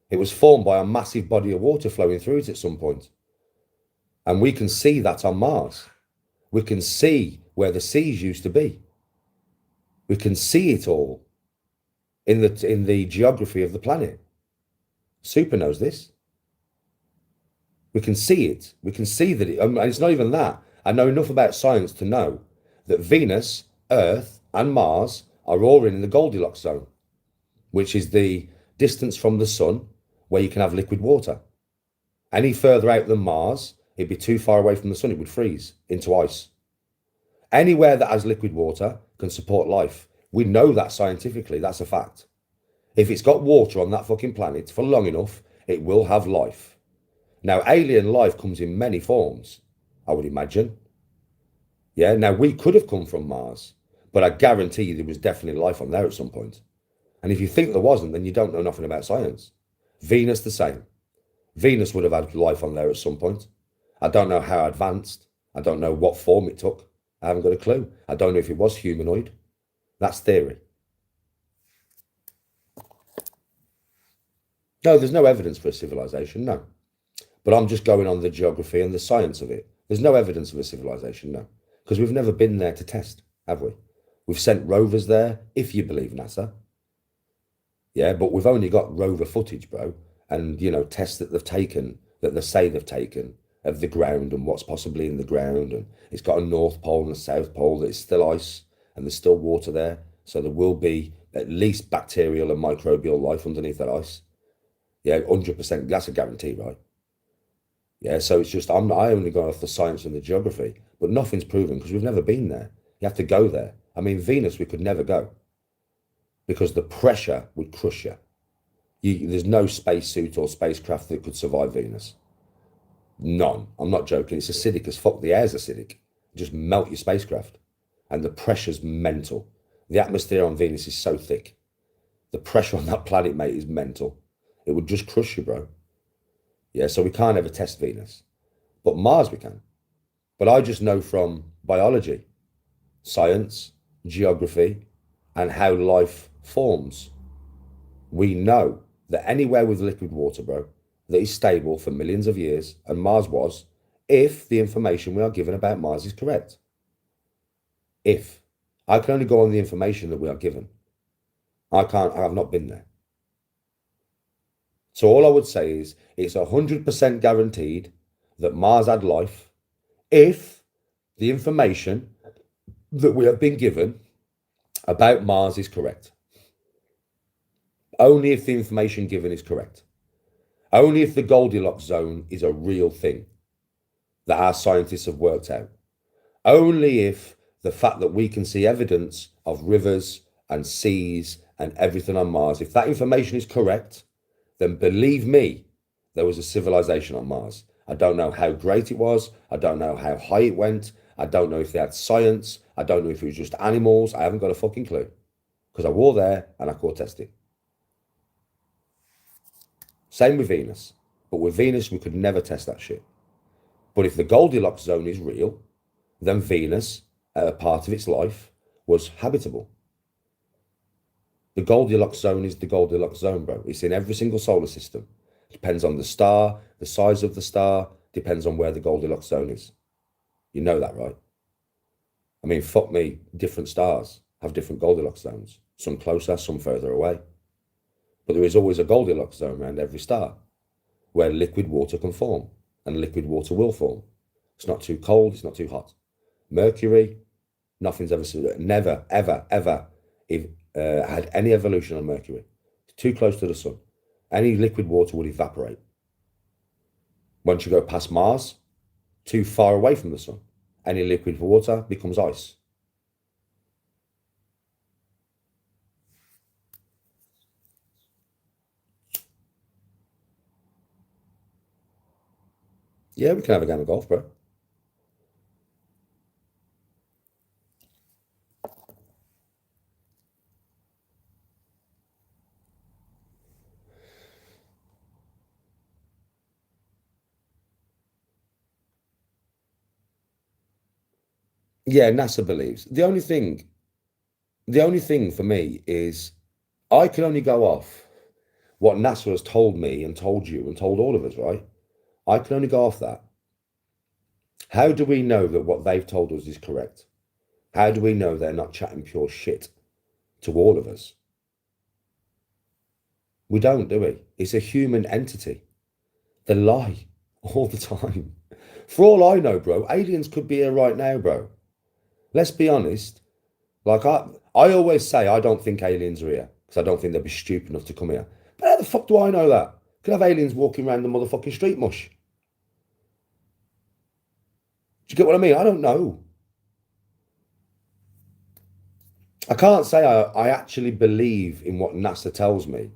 It was formed by a massive body of water flowing through it at some point. And we can see that on Mars. We can see where the seas used to be. We can see it all in the geography of the planet. Super knows this. We can see it. We can see that and it's not even that. I know enough about science to know that Venus, Earth, and Mars are all in the Goldilocks zone, which is the distance from the sun where you can have liquid water. Any further out than Mars, it'd be too far away from the sun, it would freeze into ice. Anywhere that has liquid water can support life. We know that scientifically, that's a fact. If it's got water on that fucking planet for long enough, it will have life. Now, alien life comes in many forms, I would imagine. Yeah, now we could have come from Mars, but I guarantee you there was definitely life on there at some point. And if you think there wasn't, then you don't know nothing about science. Venus, the same. Venus would have had life on there at some point. I don't know how advanced. I don't know what form it took. I haven't got a clue. I don't know if it was humanoid. That's theory. No, there's no evidence for a civilization, no. But I'm just going on the geography and the science of it. There's no evidence of a civilization, no. Because we've never been there to test, have we? We've sent rovers there, if you believe NASA. Yeah, but we've only got rover footage, bro. And, you know, tests that they've taken, that they say they've taken, of the ground and what's possibly in the ground. And it's got a North Pole and a South Pole that is still ice and there's still water there. So there will be at least bacterial and microbial life underneath that ice. Yeah, 100%. That's a guarantee, right? Yeah, so it's just, I only go off the science and the geography, but nothing's proven because we've never been there. You have to go there. I mean, Venus, we could never go because the pressure would crush you. There's no spacesuit or spacecraft that could survive Venus. None. I'm not joking. It's acidic as fuck. The air's acidic. Just melt your spacecraft. And the pressure's mental. The atmosphere on Venus is so thick. The pressure on that planet, mate, is mental. It would just crush you, bro. Yeah, so we can't ever test Venus. But Mars we can. But I just know from biology, science, geography, and how life forms. We know that anywhere with liquid water, bro, that is stable for millions of years, and Mars was, if the information we are given about Mars is correct. If. I can only go on the information that we are given. I have not been there. So all I would say is it's 100% guaranteed that Mars had life if the information that we have been given about Mars is correct. Only if the information given is correct. Only if the Goldilocks zone is a real thing that our scientists have worked out. Only if the fact that we can see evidence of rivers and seas and everything on Mars, if that information is correct, then believe me, there was a civilization on Mars. I don't know how great it was. I don't know how high it went. I don't know if they had science. I don't know if it was just animals. I haven't got a fucking clue. Because I wore there and I could test it. Same with Venus. But with Venus, we could never test that shit. But if the Goldilocks zone is real, then Venus, a part of its life, was habitable. The Goldilocks zone is the Goldilocks zone, bro. It's in every single solar system. It depends on the star, the size of the star, depends on where the Goldilocks zone is. You know that, right? I mean, fuck me, different stars have different Goldilocks zones, some closer, some further away. But there is always a Goldilocks zone around every star where liquid water can form, and liquid water will form. It's not too cold, it's not too hot. Mercury, nothing's never, ever, ever had any evolution on Mercury. It's too close to the sun. Any liquid water would evaporate. Once you go past Mars, too far away from the sun, any liquid water becomes ice. Yeah, we can have a game of golf, bro. Yeah, NASA believes. The only thing for me is I can only go off what NASA has told me and told you and told all of us, right? I can only go off that. How do we know that what they've told us is correct? How do we know they're not chatting pure shit to all of us? We don't, do we? It's a human entity. They lie all the time. For all I know, bro, aliens could be here right now, bro. Let's be honest. Like, I always say I don't think aliens are here because I don't think they'd be stupid enough to come here. But how the fuck do I know that? Could have aliens walking around the motherfucking street mush. Do you get what I mean? I don't know. I can't say I actually believe in what NASA tells me,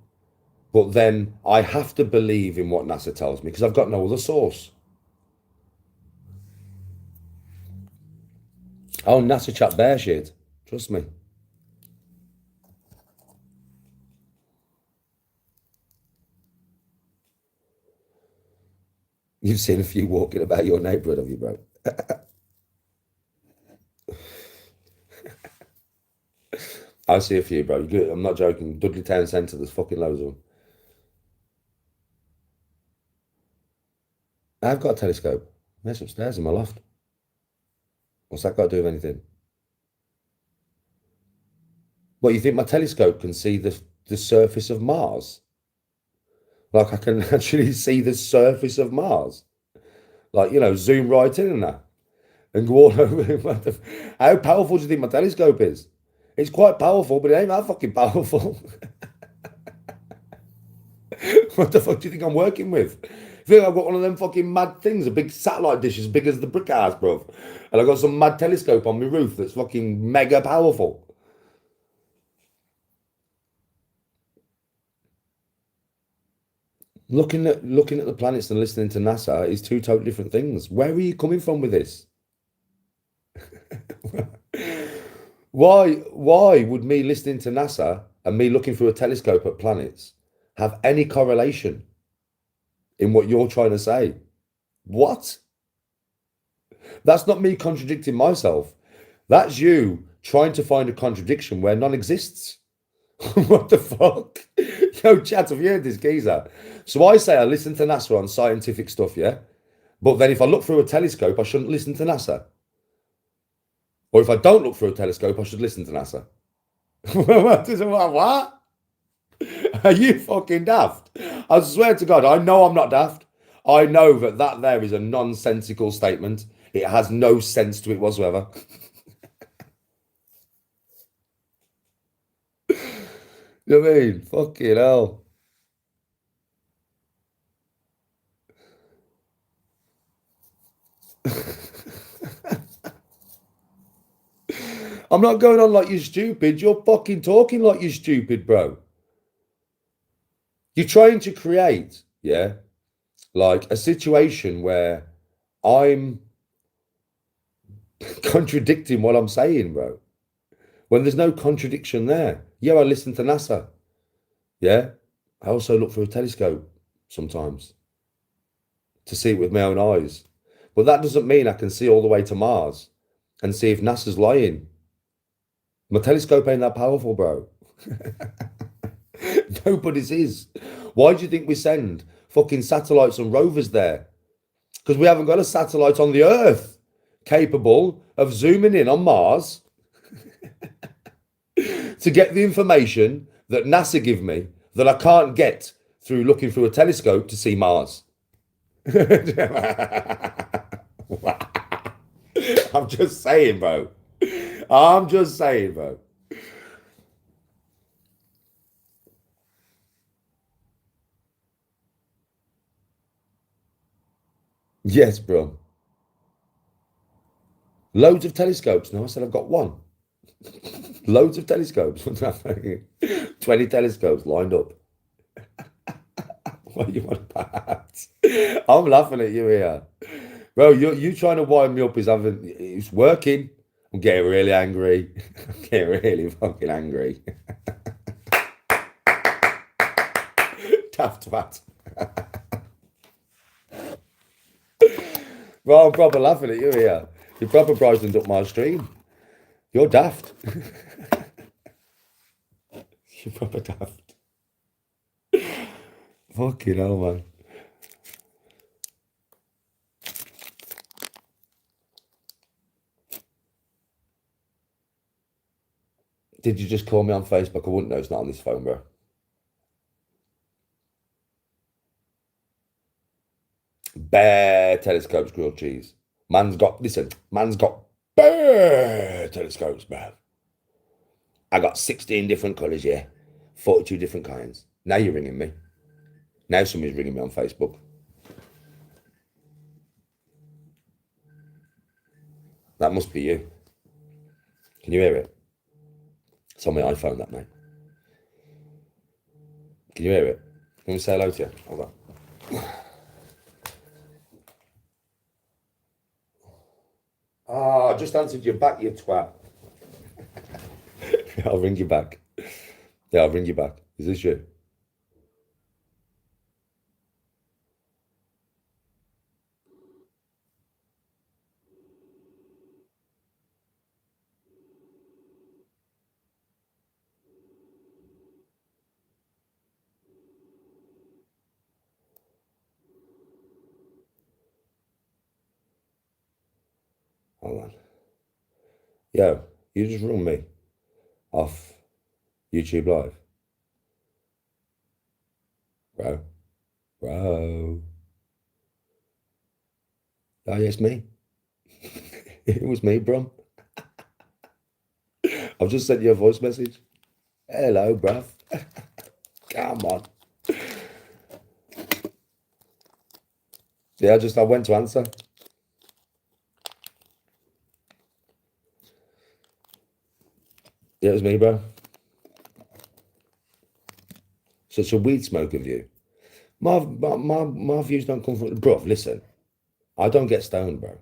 but then I have to believe in what NASA tells me because I've got no other source. Oh, NASA chat bear shit. Trust me. You've seen a few walking about your neighborhood, have you, bro? I see a few, bro. I'm not joking. Dudley Town Centre, there's fucking loads of them. I've got a telescope. It's upstairs in my loft. What's that got to do with anything? What, you think my telescope can see the surface of Mars? Like, I can actually see the surface of Mars? Like, you know, zoom right in and that. And go all over. How powerful do you think my telescope is? It's quite powerful, but it ain't that fucking powerful. What the fuck do you think I'm working with? You think I've got one of them fucking mad things, a big satellite dish as big as the brick house, bro? And I've got some mad telescope on my roof that's fucking mega powerful. Looking at the planets and listening to NASA is two totally different things. Where are you coming from with this? Why would me listening to NASA and me looking through a telescope at planets have any correlation in what you're trying to say? What? That's not me contradicting myself. That's you trying to find a contradiction where none exists. What the fuck? Yo, chat, have you heard this, geezer? So I say I listen to NASA on scientific stuff, yeah? But then if I look through a telescope, I shouldn't listen to NASA. Or if I don't look through a telescope, I should listen to NASA. What? Are you fucking daft? I swear to God, I know I'm not daft. I know that there is a nonsensical statement. It has no sense to it whatsoever. You know what I mean? Fucking hell. I'm not going on like you're stupid. You're fucking talking like you're stupid, bro. You're trying to create, yeah, like a situation where I'm contradicting what I'm saying, bro. When there's no contradiction there. Yeah, I listen to NASA. Yeah. I also look through a telescope sometimes to see it with my own eyes. But that doesn't mean I can see all the way to Mars and see if NASA's lying. My telescope ain't that powerful, bro. Nobody's is. Why do you think we send fucking satellites and rovers there? Because we haven't got a satellite on the Earth capable of zooming in on Mars to get the information that NASA give me that I can't get through looking through a telescope to see Mars. I'm just saying, bro. I'm just saying, bro. Yes, bro. Loads of telescopes. No, I said I've got one. Loads of telescopes. 20 telescopes lined up. What you want about? I'm laughing at you here. Bro, you trying to wind me up it's working. I'm getting really angry. I'm getting really fucking angry. Daft twat. Bro, I'm proper laughing at you here. You proper brightened up my stream. You're daft. You're proper daft. Fucking hell, man. Did you just call me on Facebook? I wouldn't know, it's not on this phone, bro. Bare telescopes, grilled cheese. Man's got bare telescopes, bro. I got 16 different colours, yeah. 42 different kinds. Now you're ringing me. Now somebody's ringing me on Facebook. That must be you. Can you hear it? It's on my iPhone, that, mate. Can you hear it? Let me say hello to you. Hold on. Ah, I just answered you back, you twat. I'll ring you back. Yeah, I'll ring you back. Is this you? Hold on. Yo, you just rung me off YouTube Live. Bro. Oh, yeah, it's me. It was me, bro. I've just sent you a voice message. Hello, bruv. Come on. Yeah, I went to answer. Yeah, it was me, bro. So it's a weed smoker view. My views don't come from... Bro, listen. I don't get stoned, bro.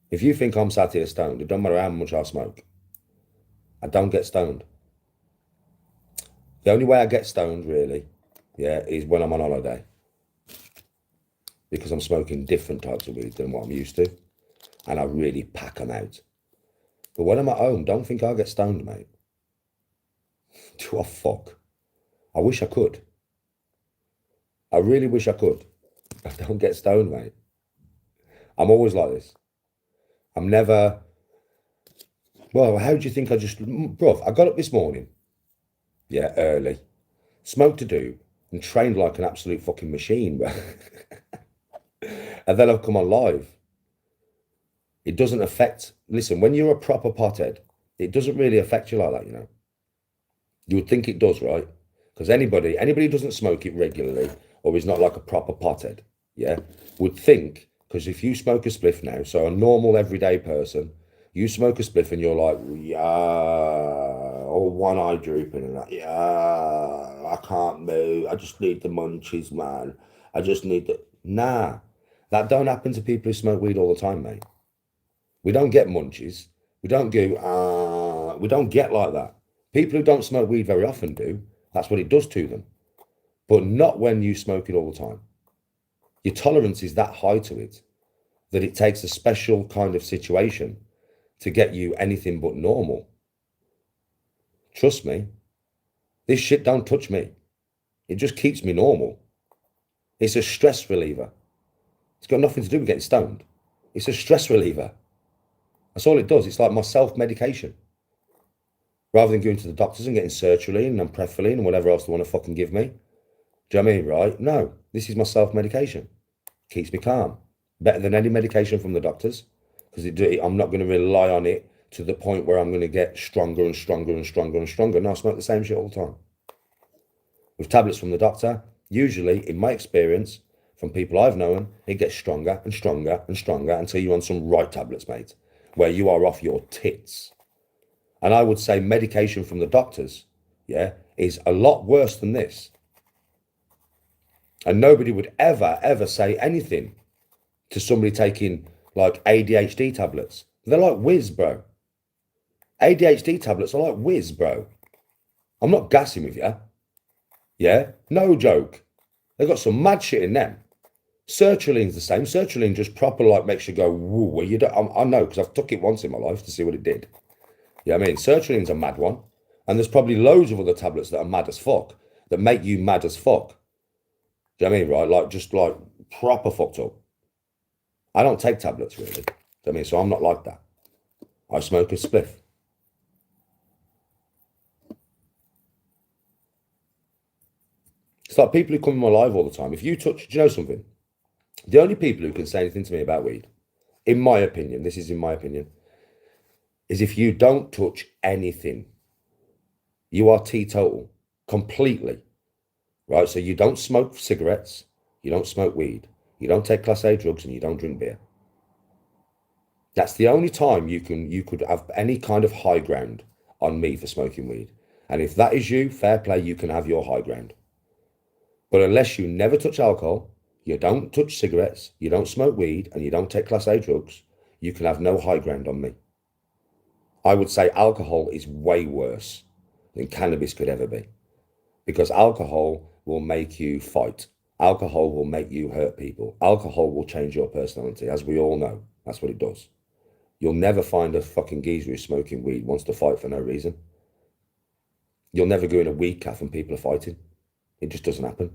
If you think I'm sat here stoned, it don't matter how much I smoke. I don't get stoned. The only way I get stoned, really, yeah, is when I'm on holiday. Because I'm smoking different types of weed than what I'm used to. And I really pack them out. But when I'm at home, don't think I get stoned, mate. Do I fuck? I wish I could. I really wish I could. I don't get stoned, mate. I'm always like this. I'm never... Well, how do you think I just... Bruv, I got up this morning. Yeah, early. Smoked a doobie and trained like an absolute fucking machine, bro. And then I've come on live. It doesn't affect... Listen, when you're a proper pothead, it doesn't really affect you like that, you know. You would think it does, right? Because anybody who doesn't smoke it regularly or is not like a proper pothead, yeah, would think, because if you smoke a spliff now, so a normal everyday person, you smoke a spliff and you're like, yeah, or one eye drooping and that, yeah, I can't move, I just need the munchies, man. I just need the... Nah, that don't happen to people who smoke weed all the time, mate. We don't get munchies. We don't go, we don't get like that. People who don't smoke weed very often do. That's what it does to them. But not when you smoke it all the time. Your tolerance is that high to it that it takes a special kind of situation to get you anything but normal. Trust me, this shit don't touch me. It just keeps me normal. It's a stress reliever. It's got nothing to do with getting stoned. It's a stress reliever. That's all it does. It's like my self-medication. rather than going to the doctors and getting sertraline and Prephiline and whatever else they want to fucking give me. Do you know what I mean, right? No, this is my self-medication. Keeps me calm. Better than any medication from the doctors, because I'm not going to rely on it to the point where I'm going to get stronger and stronger and stronger and stronger. No, I smoke the same shit all the time. With tablets from the doctor, usually, in my experience, from people I've known, it gets stronger and stronger and stronger until you're on some right tablets, mate, where you are off your tits. And I would say medication from the doctors, yeah, is a lot worse than this. And nobody would ever say anything to somebody taking like ADHD tablets. They're like whiz, bro. ADHD tablets are like whiz, bro. I'm not gassing with you. Yeah, no joke. They've got some mad shit in them. Sertraline's the same. Sertraline just proper like makes you go woo. Where you don't. I know because I've took it once in my life to see what it did. Yeah, I mean, sertraline's a mad one, and there's probably loads of other tablets that are mad as fuck that make you mad as fuck. Do you know what I mean, right? Like just like proper fucked up. I don't take tablets really. Do you know what I mean? So I'm not like that. I smoke a spliff. It's like people who come in my live all the time. If you touch, do you know something? The only people who can say anything to me about weed, in my opinion, this is in my opinion, is if you don't touch anything. You are teetotal, completely. Right? So you don't smoke cigarettes, you don't smoke weed, you don't take Class A drugs, and you don't drink beer. That's the only time you could have any kind of high ground on me for smoking weed. And if that is you, fair play, you can have your high ground. But unless you never touch alcohol, you don't touch cigarettes, you don't smoke weed, and you don't take Class A drugs, you can have no high ground on me. I would say alcohol is way worse than cannabis could ever be. Because alcohol will make you fight. Alcohol will make you hurt people. Alcohol will change your personality, as we all know. That's what it does. You'll never find a fucking geezer who's smoking weed wants to fight for no reason. You'll never go in a weed cafe and people are fighting. It just doesn't happen.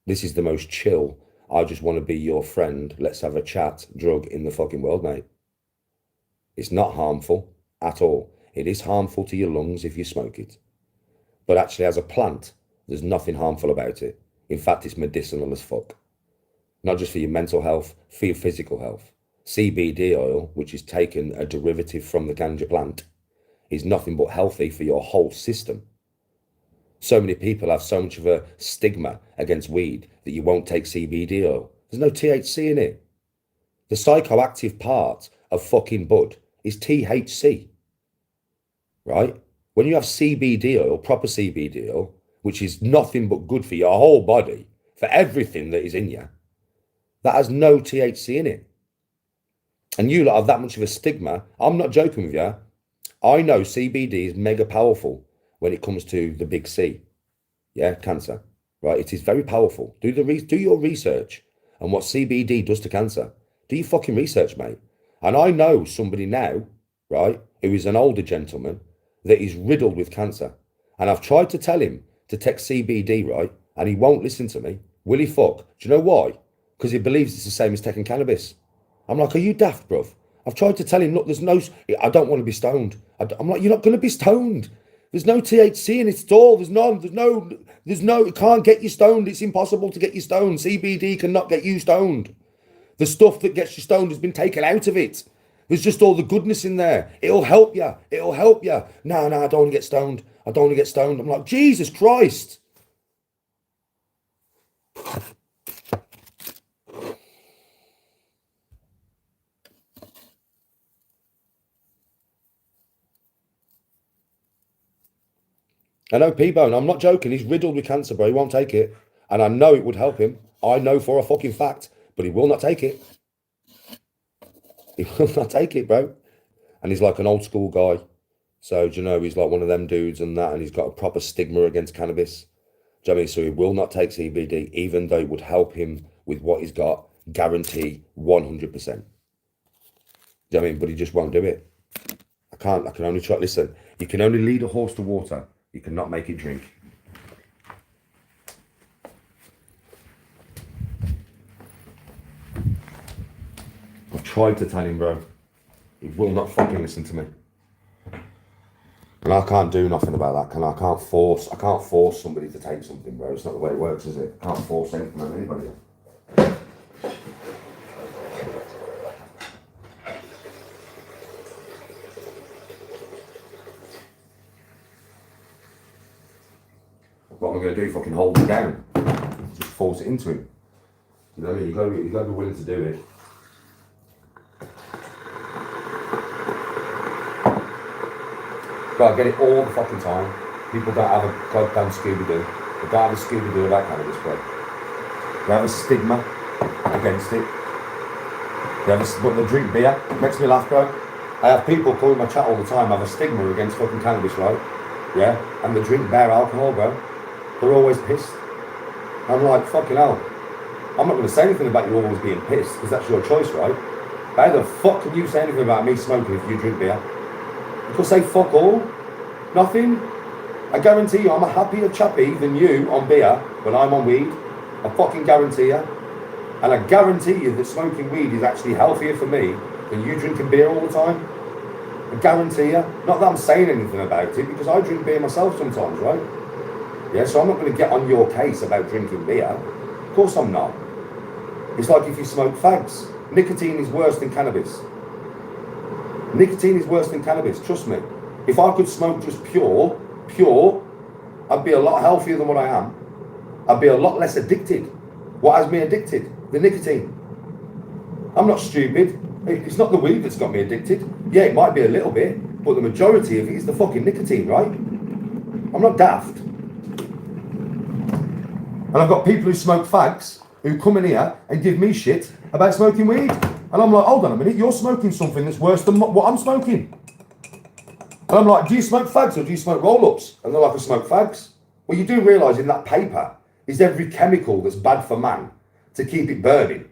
This is the most chill, I just want to be your friend, let's have a chat drug in the fucking world, mate. It's not harmful at all. It is harmful to your lungs if you smoke it. But actually, as a plant, there's nothing harmful about it. In fact, it's medicinal as fuck. Not just for your mental health, for your physical health. CBD oil, which is taken a derivative from the ganja plant, is nothing but healthy for your whole system. So many people have so much of a stigma against weed that you won't take CBD oil. There's no THC in it. The psychoactive part of fucking bud is THC, right? When you have CBD oil, proper CBD oil, which is nothing but good for your whole body, for everything that is in you, that has no THC in it. And you lot have that much of a stigma. I'm not joking with you. I know CBD is mega powerful when it comes to the big C, yeah, cancer, right? It is very powerful. Do your research on what CBD does to cancer. Do your fucking research, mate. And I know somebody now, right, who is an older gentleman that is riddled with cancer. And I've tried to tell him to take CBD, right, and he won't listen to me. Will he fuck? Do you know why? Because he believes it's the same as taking cannabis. I'm like, are you daft, bruv? I've tried to tell him, look, I don't want to be stoned. I'm like, you're not going to be stoned. There's no THC in it at all. There's no, it can't get you stoned. It's impossible to get you stoned. CBD cannot get you stoned. The stuff that gets you stoned has been taken out of it. There's just all the goodness in there. It'll help you. It'll help you. No, I don't want to get stoned. I don't want to get stoned. I'm like, Jesus Christ. I know P-Bone, I'm not joking. He's riddled with cancer, bro. He won't take it. And I know it would help him. I know for a fucking fact. But he will not take it. He will not take it, bro. And he's like an old school guy. So, do you know, he's like one of them dudes and that. And he's got a proper stigma against cannabis. Do you know what I mean? So he will not take CBD, even though it would help him with what he's got. Guarantee 100%. Do you know what I mean? But he just won't do it. I can only try. Listen, you can only lead a horse to water. You cannot make it drink. I've tried to tell him, bro. He will not fucking listen to me. And I can't do nothing about that, can I? I can't force somebody to take something, bro. It's not the way it works, is it? I can't force anything on anybody. What am I going to do? Fucking hold it down? Just force it into him. You know what I mean? You got to be willing to do it. But I get it all the fucking time. People don't have a goddamn Scooby-Doo. They don't have a Scooby-Doo about cannabis, bro. They have a stigma against it. But they drink beer. It makes me laugh, bro. I have people calling my chat all the time, have a stigma against fucking cannabis, right? Yeah? And they drink bare alcohol, bro. They're always pissed. I'm like, fucking hell. I'm not going to say anything about you always being pissed, because that's your choice, right? How the fuck can you say anything about me smoking if you drink beer? You can say fuck all. Nothing. I guarantee you I'm a happier chappy than you on beer when I'm on weed. I fucking guarantee you. And I guarantee you that smoking weed is actually healthier for me than you drinking beer all the time. I guarantee you. Not that I'm saying anything about it, because I drink beer myself sometimes, right? Yeah, so I'm not going to get on your case about drinking beer. Of course I'm not. It's like if you smoke fags. Nicotine is worse than cannabis. Nicotine is worse than cannabis, trust me. If I could smoke just pure, I'd be a lot healthier than what I am. I'd be a lot less addicted. What has me addicted? The nicotine. I'm not stupid. It's not the weed that's got me addicted. Yeah, it might be a little bit, but the majority of it is the fucking nicotine, right? I'm not daft. And I've got people who smoke fags who come in here and give me shit about smoking weed. And I'm like, hold on a minute, you're smoking something that's worse than what I'm smoking. And I'm like, do you smoke fags or do you smoke roll-ups? And they're like, I smoke fags. Well, you do realise in that paper is every chemical that's bad for man to keep it burning.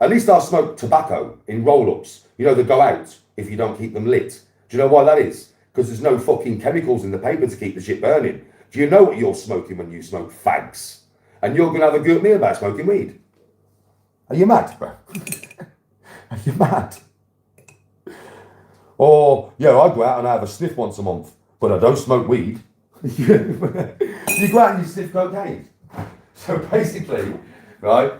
At least I smoke tobacco in roll-ups. You know, they go out if you don't keep them lit. Do you know why that is? Because there's no fucking chemicals in the paper to keep the shit burning. Do you know what you're smoking when you smoke fags? And you're going to have a go at me about smoking weed? Are you mad, bro? Are you mad? Or, yeah, I go out and I have a sniff once a month, but I don't smoke weed. You go out and you sniff cocaine. So basically, right,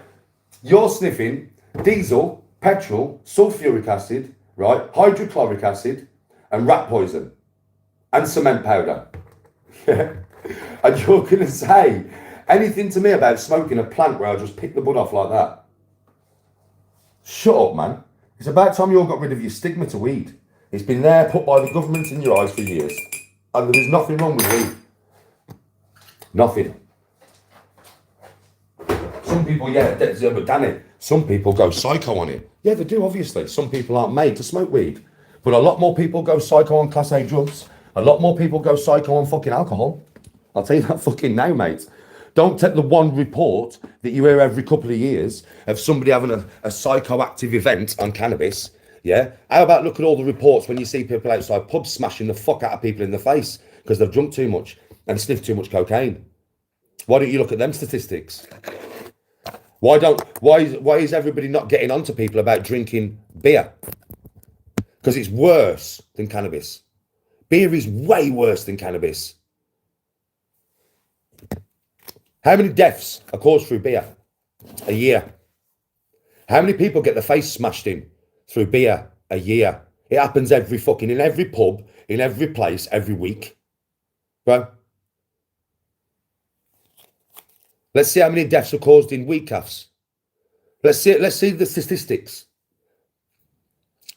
you're sniffing diesel, petrol, sulfuric acid, right, hydrochloric acid, and rat poison, and cement powder. Yeah. And you're going to say anything to me about smoking a plant where I just pick the bud off like that? Shut up, man. It's about time you all got rid of your stigma to weed. It's been there, put by the government in your eyes for years. And there is nothing wrong with weed. Nothing. Some people, yeah, but Danny, some people go psycho on it. Yeah, they do, obviously. Some people aren't made to smoke weed. But a lot more people go psycho on Class A drugs. A lot more people go psycho on fucking alcohol. I'll tell you that fucking now, mate. Don't take the one report that you hear every couple of years of somebody having a psychoactive event on cannabis. Yeah? How about look at all the reports when you see people outside pubs smashing the fuck out of people in the face because they've drunk too much and sniffed too much cocaine? Why don't you look at them statistics? Why is everybody not getting onto people about drinking beer? Because it's worse than cannabis. Beer is way worse than cannabis. How many deaths are caused through beer a year? How many people get their face smashed in through beer a year? It happens in every pub, in every place, every week. Right? Let's see how many deaths are caused in weed calves. Let's see the statistics.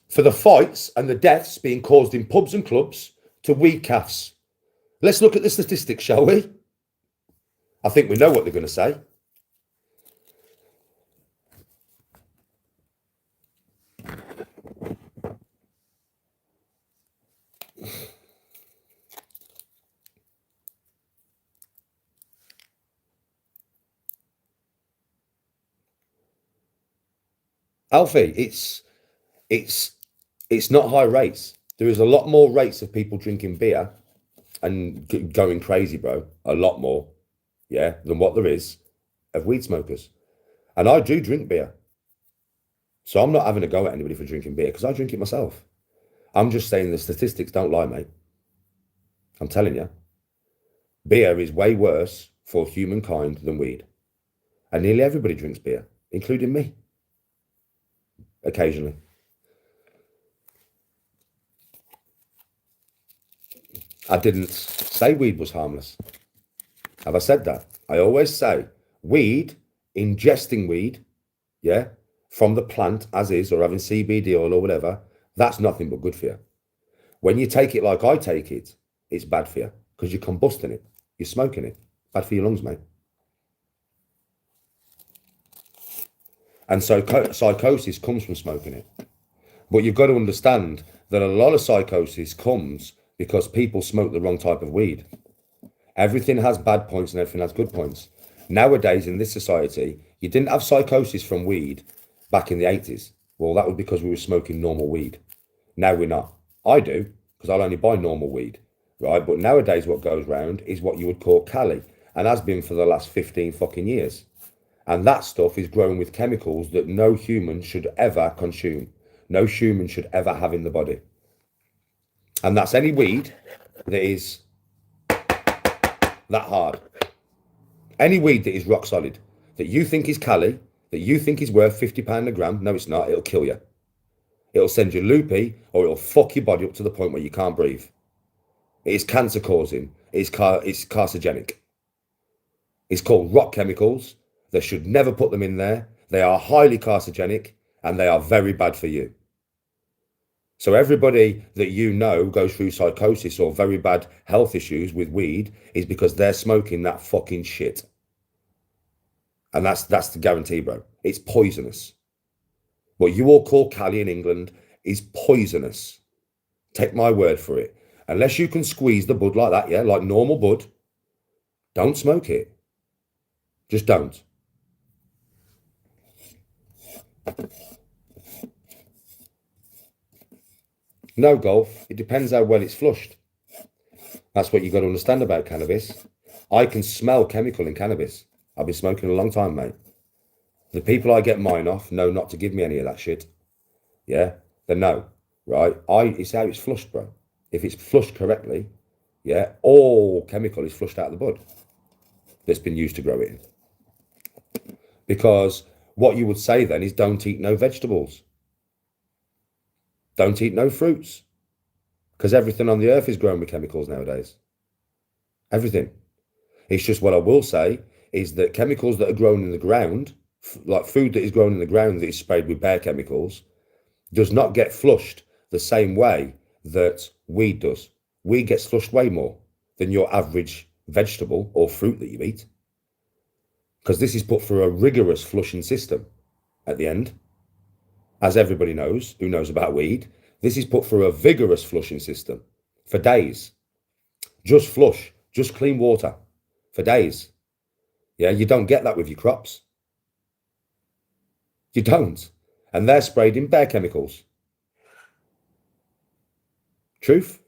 For the fights and the deaths being caused in pubs and clubs to weed calves. Let's look at the statistics, shall we? I think we know what they're going to say. Alfie, it's not high rates. There is a lot more rates of people drinking beer and going crazy, bro. A lot more, yeah, than what there is of weed smokers. And I do drink beer. So I'm not having a go at anybody for drinking beer because I drink it myself. I'm just saying the statistics don't lie, mate. I'm telling you. Beer is way worse for humankind than weed. And nearly everybody drinks beer, including me, occasionally. I didn't say weed was harmless. Have I said that? I always say weed, ingesting weed, yeah, from the plant as is, or having CBD oil or whatever, that's nothing but good for you. When you take it like I take it, it's bad for you because you're combusting it. You're smoking it. Bad for your lungs, mate. And so psychosis comes from smoking it. But you've got to understand that a lot of psychosis comes because people smoke the wrong type of weed. Everything has bad points and everything has good points. Nowadays, in this society, you didn't have psychosis from weed back in the 80s. Well, that was because we were smoking normal weed. Now we're not. I do, because I'll only buy normal weed, right? But nowadays, what goes round is what you would call Cali, and has been for the last 15 fucking years. And that stuff is grown with chemicals that no human should ever consume. No human should ever have in the body. And that's any weed that is that hard. Any weed that is rock solid, that you think is Cali, that you think is worth £50 a gram, no, it's not. It'll kill you. It'll send you loopy, or it'll fuck your body up to the point where you can't breathe. It is cancer causing. It's carcinogenic. It's called rock chemicals. They should never put them in there. They are highly carcinogenic and they are very bad for you. So everybody that you know goes through psychosis or very bad health issues with weed is because they're smoking that fucking shit. And that's the guarantee, bro. It's poisonous. What you all call Cali in England is poisonous. Take my word for it. Unless you can squeeze the bud like that, yeah, like normal bud, don't smoke it. Just don't. No, Golf. It depends how well it's flushed. That's what you got to understand about cannabis. I can smell chemical in cannabis. I've been smoking a long time, mate. The people I get mine off know not to give me any of that shit. Yeah, they know, right? It's how it's flushed, bro. If it's flushed correctly, yeah, all chemical is flushed out of the bud that's been used to grow it in. Because what you would say then is don't eat no vegetables. Don't eat no fruits. Because everything on the earth is grown with chemicals nowadays. Everything. It's just what I will say is that chemicals that are grown in the ground, like food that is grown in the ground that is sprayed with bare chemicals, does not get flushed the same way that weed does. Weed gets flushed way more than your average vegetable or fruit that you eat. Because this is put through a rigorous flushing system at the end. As everybody knows, who knows about weed, this is put through a vigorous flushing system for days. Just flush, just clean water for days. Yeah, you don't get that with your crops. You don't. And they're sprayed in bare chemicals. Truth?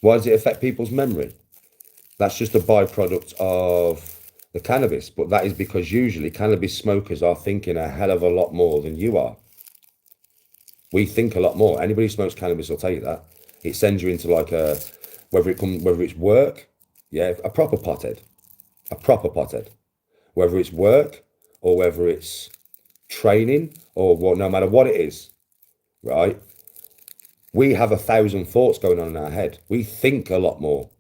Why does it affect people's memory? That's just a byproduct of the cannabis, but that is because usually cannabis smokers are thinking a hell of a lot more than you are. We think a lot more. Anybody who smokes cannabis will tell you that. It sends you into like a, whether it's work, yeah, a proper pothead. Whether it's work or whether it's training or what, no matter what it is, right? We have 1,000 thoughts going on in our head. We think a lot more.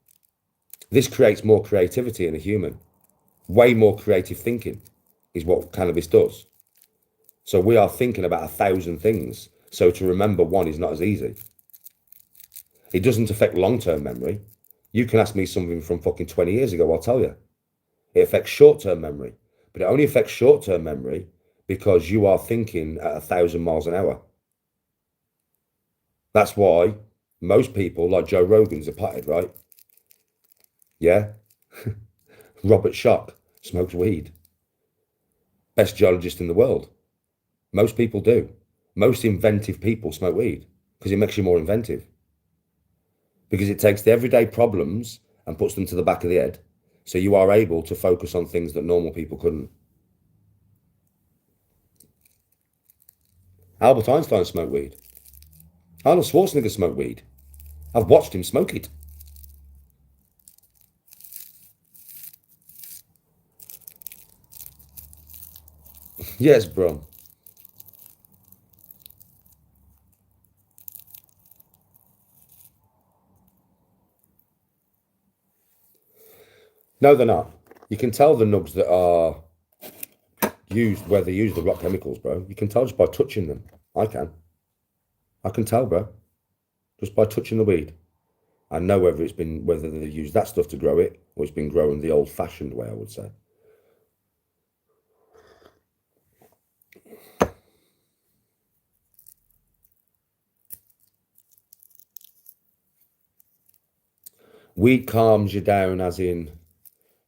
This creates more creativity in a human. Way more creative thinking is what cannabis does. So we are thinking about 1,000 things. So to remember one is not as easy. It doesn't affect long-term memory. You can ask me something from fucking 20 years ago, I'll tell you. It affects short-term memory. But it only affects short-term memory because you are thinking at 1,000 miles an hour. That's why most people, like Joe Rogan's a pothead, right? Yeah. Robert Schoch smokes weed. Best geologist in the world. Most people do. Most inventive people smoke weed because it makes you more inventive. because it takes the everyday problems and puts them to the back of the head. So you are able to focus on things that normal people couldn't. Albert Einstein smoked weed. Arnold Schwarzenegger smoked weed. I've watched him smoke it. Yes, bro. No, they're not. You can tell the nugs that are used where they use the rock chemicals, bro. You can tell just by touching them. I can tell, bro. Just by touching the weed. I know whether they use that stuff to grow it or it's been grown the old fashioned way, I would say. Weed calms you down, as in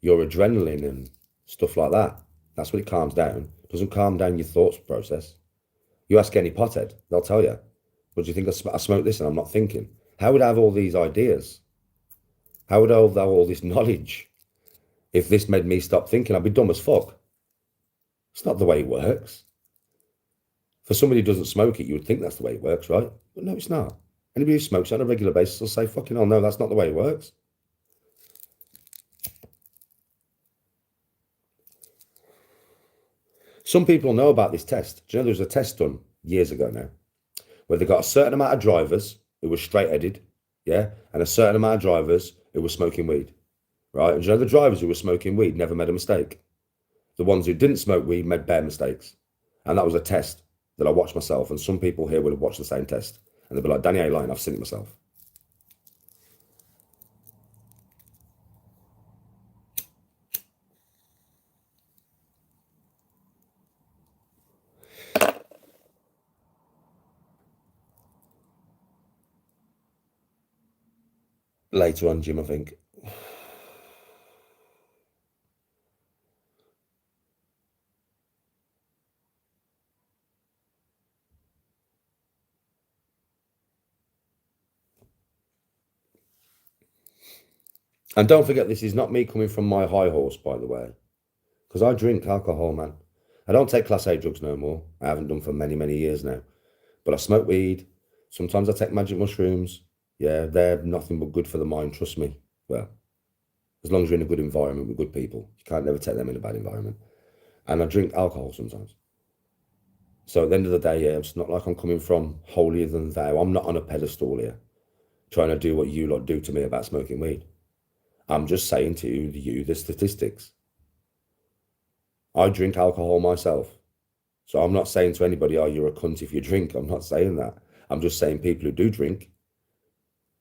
your adrenaline and stuff like that. That's what it calms down. It doesn't calm down your thoughts process. You ask any pothead, they'll tell you. But do you think I smoke this and I'm not thinking? How would I have all these ideas? How would I have all this knowledge if this made me stop thinking? I'd be dumb as fuck. It's not the way it works. For somebody who doesn't smoke it, you would think that's the way it works, right? But no, it's not. Anybody who smokes it on a regular basis will say, fucking hell, no, that's not the way it works. Some people know about this test. Do you know there was a test done years ago now where they got a certain amount of drivers who were straight-headed, yeah, and a certain amount of drivers who were smoking weed, right? And do you know the drivers who were smoking weed never made a mistake? The ones who didn't smoke weed made bare mistakes. And that was a test that I watched myself, and some people here would have watched the same test. And they'd be like, Danny ain't lying, I've seen it myself. Later on, Jim, I think. And don't forget, this is not me coming from my high horse, by the way, because I drink alcohol, man. I don't take Class A drugs no more. I haven't done for many, many years now. But I smoke weed. Sometimes I take magic mushrooms. Yeah, they're nothing but good for the mind, trust me. Well, as long as you're in a good environment with good people. You can't never take them in a bad environment. And I drink alcohol sometimes. So at the end of the day, yeah, it's not like I'm coming from holier than thou. I'm not on a pedestal here trying to do what you lot do to me about smoking weed. I'm just saying to you the statistics. I drink alcohol myself. So I'm not saying to anybody, oh, you're a cunt if you drink. I'm not saying that. I'm just saying people who do drink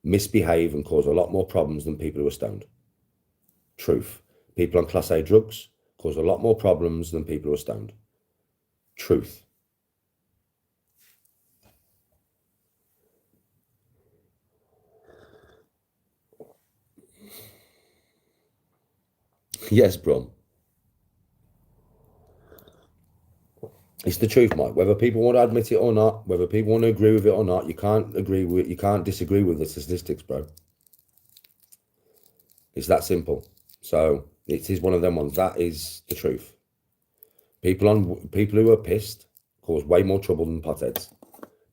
misbehave and cause a lot more problems than people who are stoned. Truth. People on Class A drugs cause a lot more problems than people who are stoned. Truth. Yes, Brum. It's the truth, Mike. Whether people want to admit it or not, whether people want to agree with it or not, you can't disagree with the statistics, bro. It's that simple. So it is one of them ones. That is the truth. People who are pissed cause way more trouble than potheads.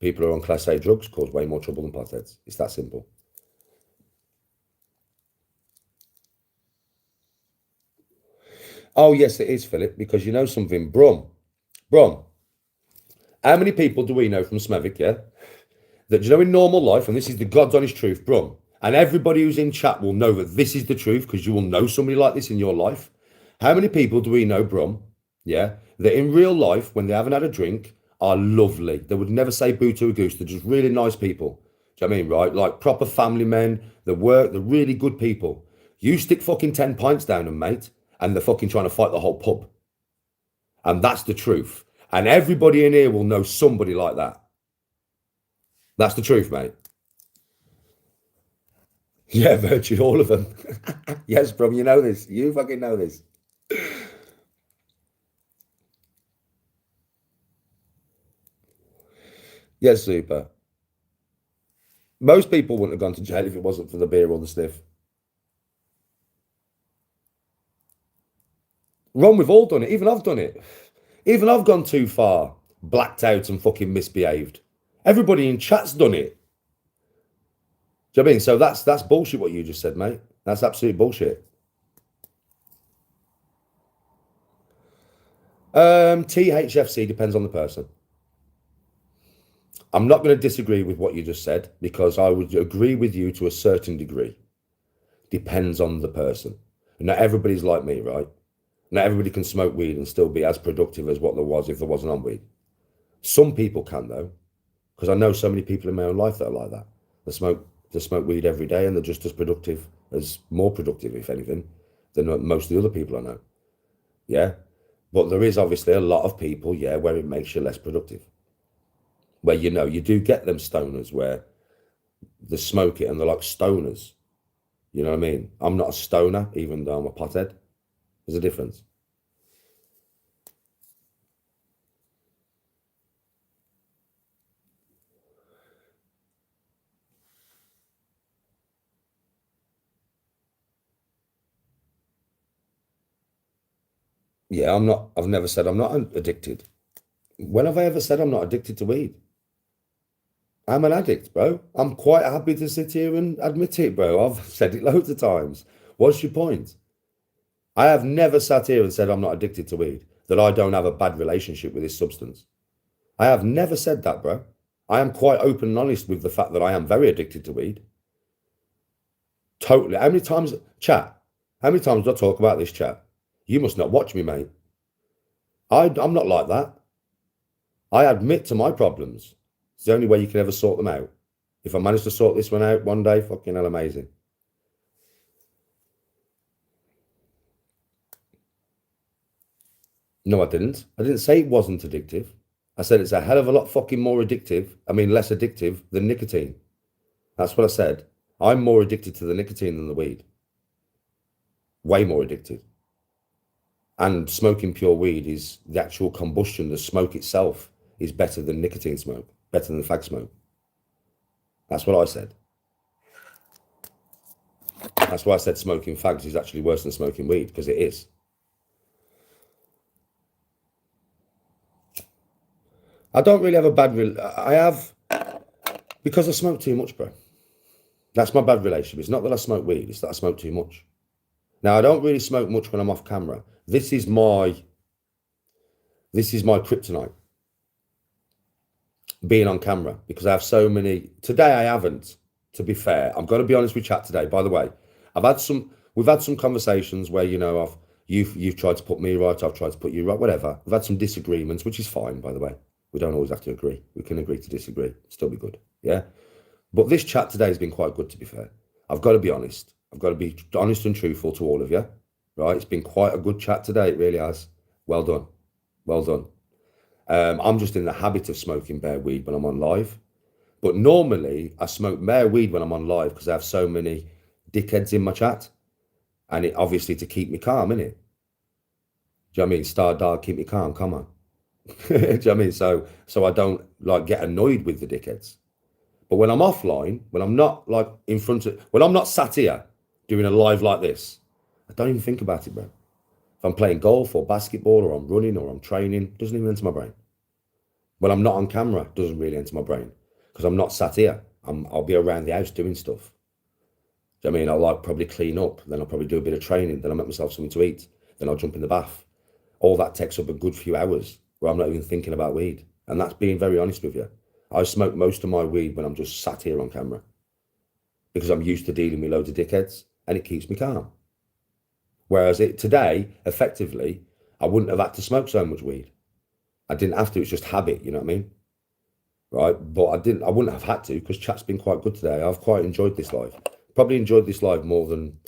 People who are on Class A drugs cause way more trouble than potheads. It's that simple. Oh, yes, it is, Philip, because you know something. Brum, how many people do we know from Smethwick, yeah? That, you know, in normal life, and this is the God's honest truth, Brum, and everybody who's in chat will know that this is the truth because you will know somebody like this in your life. How many people do we know, Brum, yeah, that in real life, when they haven't had a drink, are lovely? They would never say boo to a goose. They're just really nice people. Do you know what I mean, right? Like proper family men, they're really good people. You stick fucking 10 pints down them, mate, and they're fucking trying to fight the whole pub. And that's the truth. And everybody in here will know somebody like that. That's the truth, mate. Yeah, virtually all of them. Yes, bro, you know this. You fucking know this. Yes, super. Most people wouldn't have gone to jail if it wasn't for the beer or the sniff. Ron, we've all done it. Even I've done it. Even I've gone too far, blacked out and fucking misbehaved. Everybody in chat's done it. Do you know what I mean? So that's bullshit what you just said, mate. That's absolute bullshit. THFC depends on the person. I'm not going to disagree with what you just said because I would agree with you to a certain degree. Depends on the person. Not everybody's like me, right? Not everybody can smoke weed and still be as productive as what there was if there wasn't on weed. Some people can though, because I know so many people in my own life that are like that. They smoke weed every day and they're just as productive, as more productive, if anything, than most of the other people I know. Yeah. But there is obviously a lot of people, yeah, where it makes you less productive. Where, you know, you do get them stoners where they smoke it and they're like stoners. You know what I mean? I'm not a stoner, even though I'm a pothead. There's a difference. Yeah, I've never said I'm not addicted. When have I ever said I'm not addicted to weed? I'm an addict, bro. I'm quite happy to sit here and admit it, bro. I've said it loads of times. What's your point? I have never sat here and said I'm not addicted to weed, that I don't have a bad relationship with this substance. I have never said that, bro. I am quite open and honest with the fact that I am very addicted to weed. Totally. How many times, chat, how many times do I talk about this, chat? You must not watch me, mate. I'm not like that. I admit to my problems. It's the only way you can ever sort them out. If I manage to sort this one out one day, fucking hell, amazing. No, I didn't. I didn't say it wasn't addictive. I said it's a hell of a lot fucking more addictive. I mean, less addictive than nicotine. That's what I said. I'm more addicted to the nicotine than the weed. Way more addicted. And smoking pure weed is the actual combustion, the smoke itself is better than nicotine smoke, better than fag smoke. That's what I said. That's why I said smoking fags is actually worse than smoking weed, because it is. I don't really have a bad... I have... Because I smoke too much, bro. That's my bad relationship. It's not that I smoke weed, it's that I smoke too much. Now, I don't really smoke much when I'm off camera. This is my kryptonite. Being on camera, because I have so many... Today I haven't, to be fair. I'm going to be honest with chat today. By the way, we've had some conversations where, you know, you've tried to put me right, I've tried to put you right, whatever. We've had some disagreements, which is fine, by the way. We don't always have to agree. We can agree to disagree. Still be good. Yeah. But this chat today has been quite good, to be fair. I've got to be honest. I've got to be honest and truthful to all of you. Right. It's been quite a good chat today. It really has. Well done. Well done. I'm just in the habit of smoking bare weed when I'm on live. But normally I smoke bare weed when I'm on live because I have so many dickheads in my chat. And it obviously to keep me calm, innit? Do you know what I mean? Star dog, keep me calm. Come on. Do you know what I mean? So I don't like get annoyed with the dickheads. But when I'm offline, when I'm not like when I'm not sat here doing a live like this, I don't even think about it, bro. If I'm playing golf or basketball or I'm running or I'm training, it doesn't even enter my brain. When I'm not on camera, it doesn't really enter my brain because I'm not sat here. I'll be around the house doing stuff. Do you know what I mean? I'll like probably clean up, then I'll probably do a bit of training, then I'll make myself something to eat, then I'll jump in the bath. All that takes up a good few hours where I'm not even thinking about weed. And that's being very honest with you. I smoke most of my weed when I'm just sat here on camera because I'm used to dealing with loads of dickheads and it keeps me calm. Whereas today, effectively, I wouldn't have had to smoke so much weed. I didn't have to, it's just habit, you know what I mean? Right, but I wouldn't have had to because chat's been quite good today. I've quite enjoyed this live. Probably enjoyed this live more than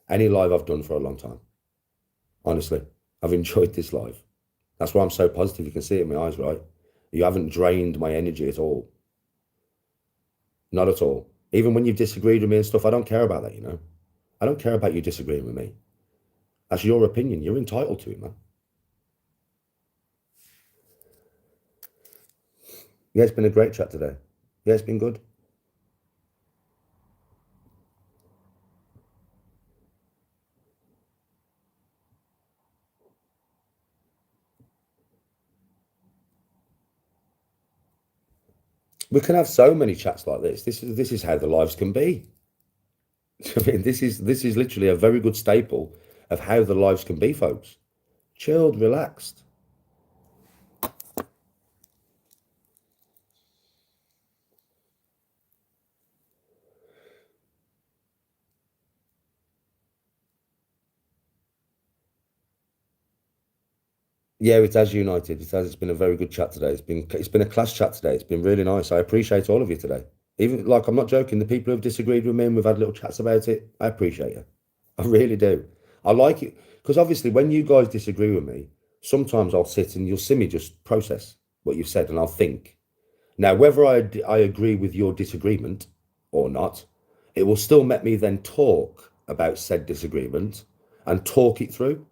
any live I've done for a long time. Honestly, I've enjoyed this live. That's why I'm so positive. You can see it in my eyes, right? You haven't drained my energy at all. Not at all. Even when you've disagreed with me and stuff, I don't care about that, you know? I don't care about you disagreeing with me. That's your opinion. You're entitled to it, man. Yeah, it's been a great chat today. Yeah, it's been good. We can have so many chats like this. This is how the lives can be. I mean, this is literally a very good staple of how the lives can be, folks. Chilled, relaxed. Yeah, it has united. It has. It's been a very good chat today. It's been a class chat today. It's been really nice. I appreciate all of you today. Even like I'm not joking. The people who've disagreed with me and we've had little chats about it. I appreciate it. I really do. I like it because obviously when you guys disagree with me, sometimes I'll sit and you'll see me just process what you've said and I'll think. Now, whether I agree with your disagreement or not, it will still make me then talk about said disagreement and talk it through.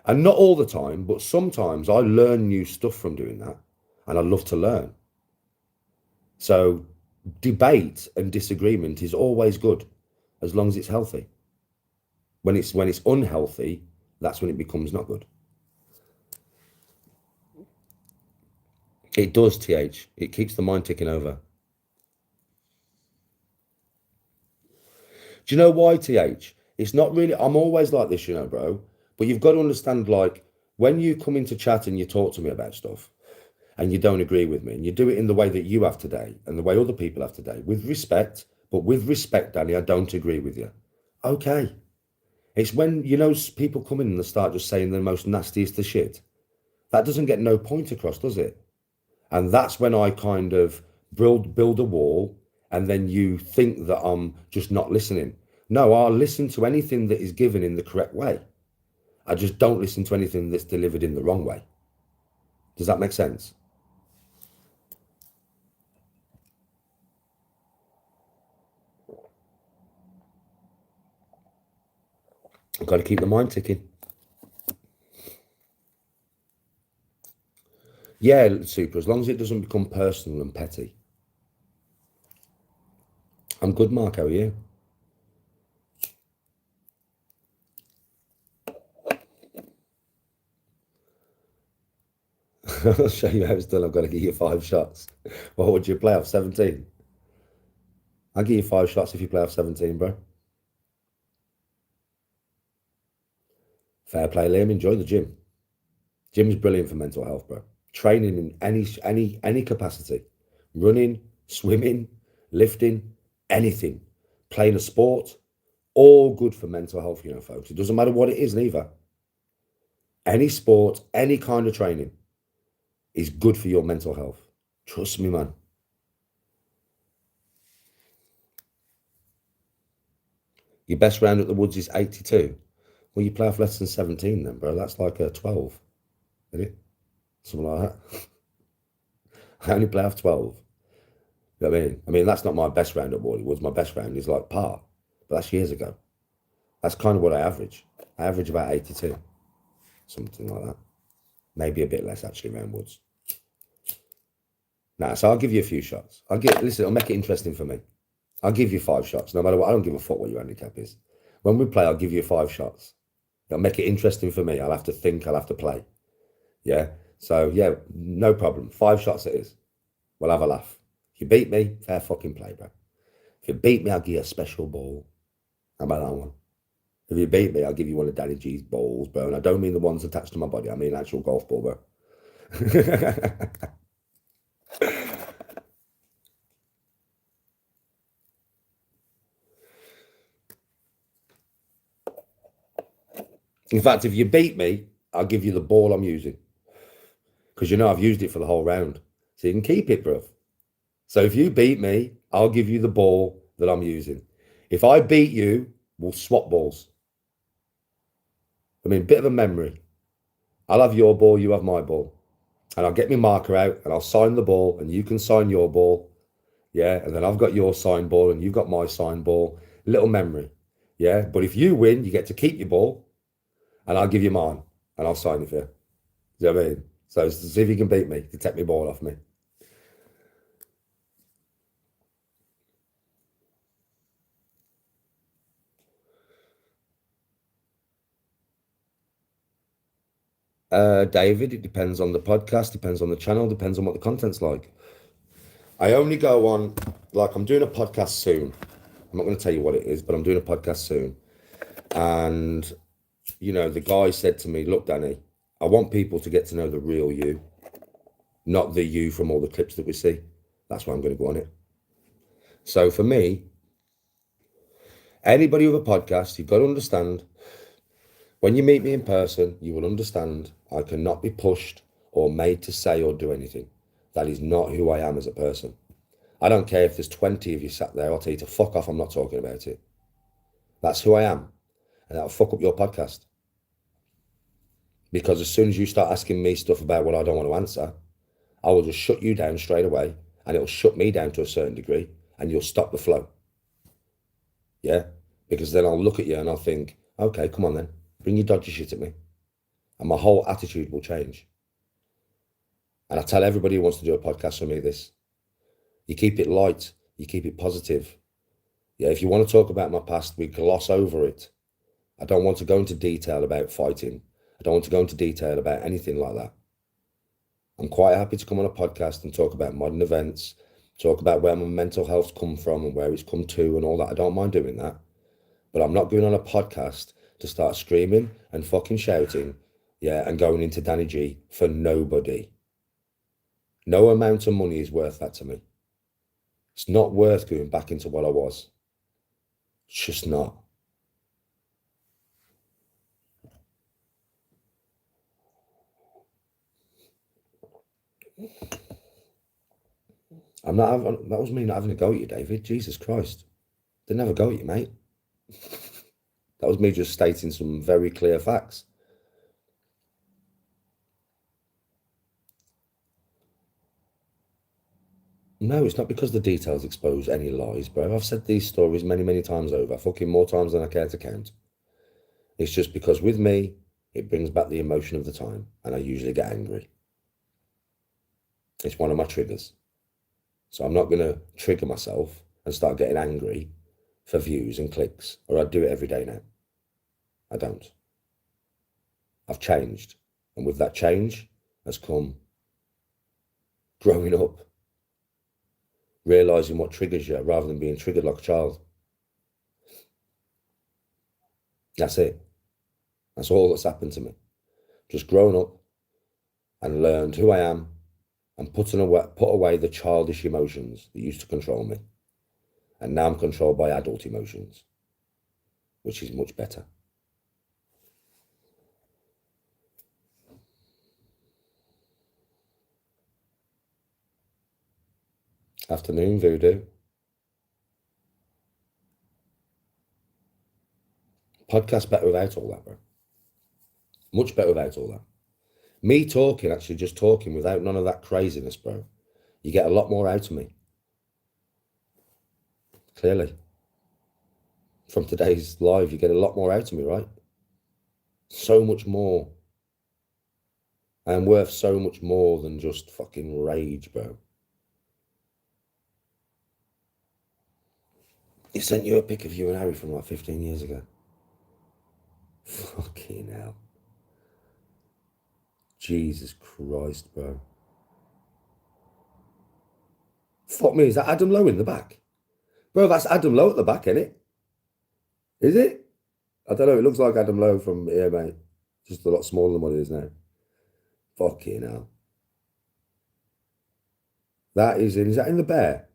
And not all the time, but sometimes I learn new stuff from doing that. And I love to learn. So debate and disagreement is always good as long as it's healthy. When it's unhealthy, that's when it becomes not good. It does, TH. It keeps the mind ticking over. Do you know why, TH? It's not really, I'm always like this, bro. But you've got to understand, like, when you come into chat and you talk to me about stuff and you don't agree with me and you do it in the way that you have today and the way other people have today, with respect, but with respect, Danny, I don't agree with you. Okay. It's when, people come in and they start just saying the most nastiest of shit. That doesn't get no point across, does it? And that's when I kind of build a wall and then you think that I'm just not listening. No, I'll listen to anything that is given in the correct way. I just don't listen to anything that's delivered in the wrong way. Does that make sense? I've got to keep the mind ticking. Yeah, super, as long as it doesn't become personal and petty. I'm good, Mark, how are you? I'll show you how it's done. I've got to give you 5 shots. What would you play off 17? I'll give you 5 shots if you play off 17, bro. Fair play, Liam. Enjoy the gym. Gym's brilliant for mental health, bro. Training in any capacity. Running, swimming, lifting, anything. Playing a sport. All good for mental health, folks. It doesn't matter what it is, neither. Any sport, any kind of training is good for your mental health. Trust me, man. Your best round at the woods is 82. Well, you play off less than 17 then, bro. That's like a 12, isn't it? Something like that. I only play off 12. You know what I mean? I mean, that's not my best round at Wally Woods. My best round is like par, but that's years ago. That's kind of what I average. I average about 82, something like that. Maybe a bit less actually around Woods. Nah, so I'll give you a few shots. Listen, I'll make it interesting for me. I'll give you 5 shots, no matter what. I don't give a fuck what your handicap is. When we play, I'll give you 5 shots. It'll make it interesting for me. I'll have to think, I'll have to play. Yeah. So yeah, no problem. 5 shots it is. We'll have a laugh. If you beat me, fair fucking play, bro. If you beat me, I'll give you a special ball. How about that one? If you beat me, I'll give you one of Danny G's balls, bro. And I don't mean the ones attached to my body. I mean actual golf ball, bro. In fact, if you beat me, I'll give you the ball I'm using. Because I've used it for the whole round. So you can keep it, bruv. So if you beat me, I'll give you the ball that I'm using. If I beat you, we'll swap balls. I mean, bit of a memory. I'll have your ball, you have my ball. And I'll get my marker out and I'll sign the ball and you can sign your ball. Yeah. And then I've got your signed ball and you've got my signed ball. Little memory. Yeah. But if you win, you get to keep your ball and I'll give you mine and I'll sign it for you. Do you know what I mean? So see if you can beat me to take my ball off me. David, it depends on the podcast, depends on the channel, depends on what the content's like. I only go on, like, I'm doing a podcast soon. I'm not going to tell you what it is, but I'm doing a podcast soon. And, you know, the guy said to me, look, Danny, I want people to get to know the real you, not the you from all the clips that we see. That's why I'm going to go on it. So for me, anybody with a podcast, you've got to understand, when you meet me in person, you will understand I cannot be pushed or made to say or do anything. That is not who I am as a person. I don't care if there's 20 of you sat there, I'll tell you to fuck off, I'm not talking about it. That's who I am. And that'll fuck up your podcast. Because as soon as you start asking me stuff about what I don't want to answer, I will just shut you down straight away, and it'll shut me down to a certain degree, and you'll stop the flow. Yeah? Because then I'll look at you and I'll think, okay, come on then, bring your dodgy shit at me. And my whole attitude will change. And I tell everybody who wants to do a podcast with me this. You keep it light, you keep it positive. Yeah, if you want to talk about my past, we gloss over it. I don't want to go into detail about fighting. I don't want to go into detail about anything like that. I'm quite happy to come on a podcast and talk about modern events, talk about where my mental health's come from and where it's come to and all that. I don't mind doing that. But I'm not going on a podcast to start screaming and fucking shouting, yeah, and going into Danny G for nobody. No amount of money is worth that to me. It's not worth going back into what I was. It's just not. That was me not having a go at you, David. Jesus Christ. Didn't have a go at you, mate. That was me just stating some very clear facts. No, it's not because the details expose any lies, bro. I've said these stories many, many times over, fucking more times than I care to count. It's just because with me, it brings back the emotion of the time, and I usually get angry. It's one of my triggers. So I'm not going to trigger myself and start getting angry for views and clicks, or I'd do it every day now. I don't. I've changed. And with that change has come growing up, realizing what triggers you rather than being triggered like a child. That's it. That's all that's happened to me. Just grown up and learned who I am and put away the childish emotions that used to control me. And now I'm controlled by adult emotions, which is much better. Afternoon, Voodoo. Podcast better without all that, bro. Much better without all that. Me talking, actually just talking without none of that craziness, bro. You get a lot more out of me. Clearly. From today's live, you get a lot more out of me, right? So much more. I am worth so much more than just fucking rage, bro. He sent you a pic of you and Harry from like 15 years ago. Fucking hell. Jesus Christ, bro. Fuck me, is that Adam Lowe in the back? Bro, that's Adam Lowe at the back, isn't it? Is it? I don't know, it looks like Adam Lowe from here, mate. Just a lot smaller than what it is now. Fucking hell. Is that in the Bear?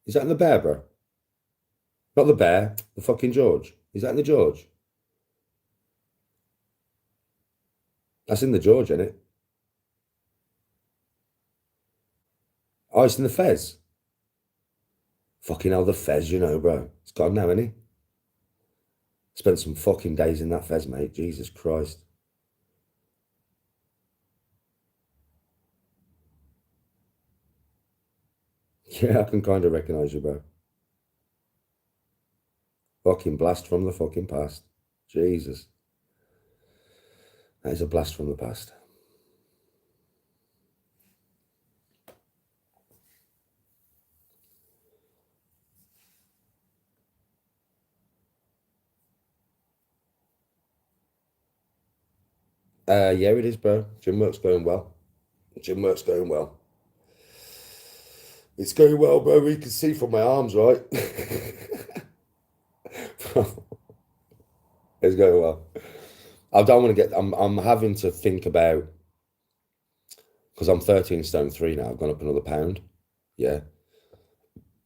Is that in the Bear, bro? Not the Bear, the fucking George. Is that in the George? That's in the George, isn't it? Oh, it's in the Fez. Fucking hell, the Fez, you know, bro. It's gone now, isn't he? Spent some fucking days in that Fez, mate. Jesus Christ. Yeah, I can kind of recognise you, bro. Fucking blast from the fucking past. Jesus. That is a blast from the past. Yeah, it is, bro. Gym work's going well. Gym work's going well. It's going well, bro. You can see from my arms, right? It's going well. I don't want to get. I'm having to think about, because I'm 13 stone 3 now. I've gone up another pound. Yeah,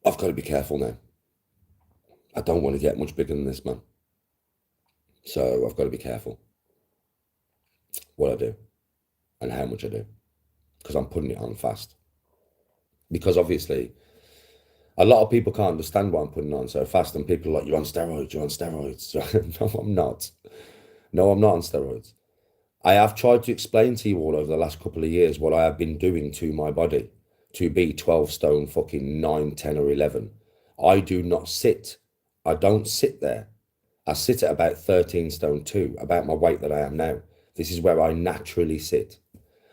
I've got to be careful now. I don't want to get much bigger than this, man. So I've got to be careful what I do and how much I do, because I'm putting it on fast. Because obviously, a lot of people can't understand why I'm putting it on so fast, and people are like, "You're on steroids. You're on steroids." No, I'm not. No, I'm not on steroids. I have tried to explain to you all over the last couple of years what I have been doing to my body to be 12 stone fucking 9, 10 or 11. I do not sit. I don't sit there. I sit at about 13 stone 2, about my weight that I am now. This is where I naturally sit.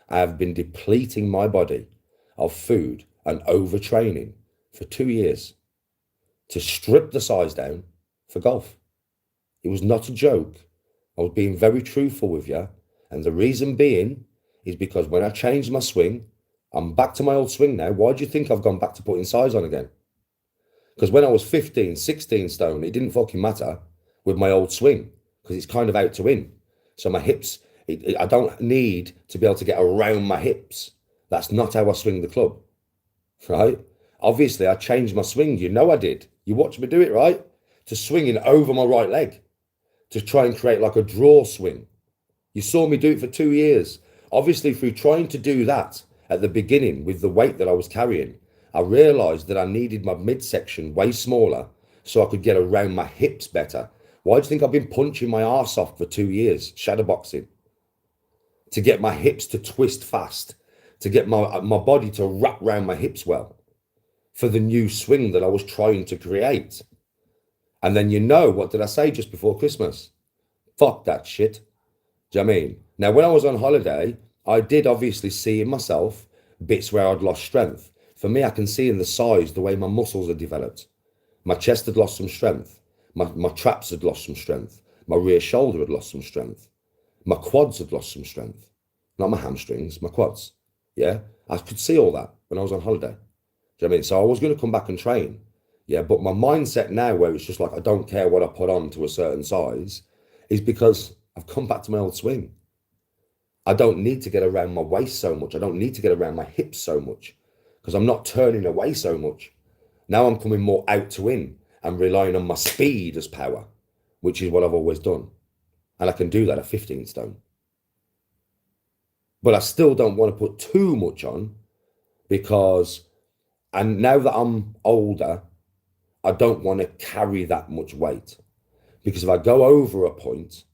I have been depleting my body of food and overtraining for 2 years to strip the size down for golf. It was not a joke. I was being very truthful with you. And the reason being is because when I changed my swing, I'm back to my old swing now. Why do you think I've gone back to putting size on again? Because when I was 15, 16 stone, it didn't fucking matter with my old swing, because it's kind of out to in. So my hips, I don't need to be able to get around my hips. That's not how I swing the club, right? Obviously, I changed my swing. You know I did. You watched me do it, right? To swinging over my right leg, to try and create like a draw swing. You saw me do it for 2 years. Obviously, through trying to do that at the beginning with the weight that I was carrying, I realised that I needed my midsection way smaller so I could get around my hips better. Why do you think I've been punching my arse off for 2 years, shadowboxing? To get my hips to twist fast, to get my body to wrap around my hips well for the new swing that I was trying to create. And then what did I say just before Christmas? Fuck that shit. Do you know what I mean? Now, when I was on holiday, I did obviously see in myself bits where I'd lost strength. For me, I can see in the size, the way my muscles had developed. My chest had lost some strength. My traps had lost some strength. My rear shoulder had lost some strength. My quads had lost some strength. Not my hamstrings, my quads. Yeah? I could see all that when I was on holiday. Do you know what I mean? So I was going to come back and train. Yeah, but my mindset now, where it's just like, I don't care what I put on to a certain size, is because I've come back to my old swing. I don't need to get around my waist so much. I don't need to get around my hips so much, because I'm not turning away so much. Now I'm coming more out to in and relying on my speed as power, which is what I've always done. And I can do that at 15 stone. But I still don't want to put too much on, because, and now that I'm older, I don't want to carry that much weight. Because if I go over a point,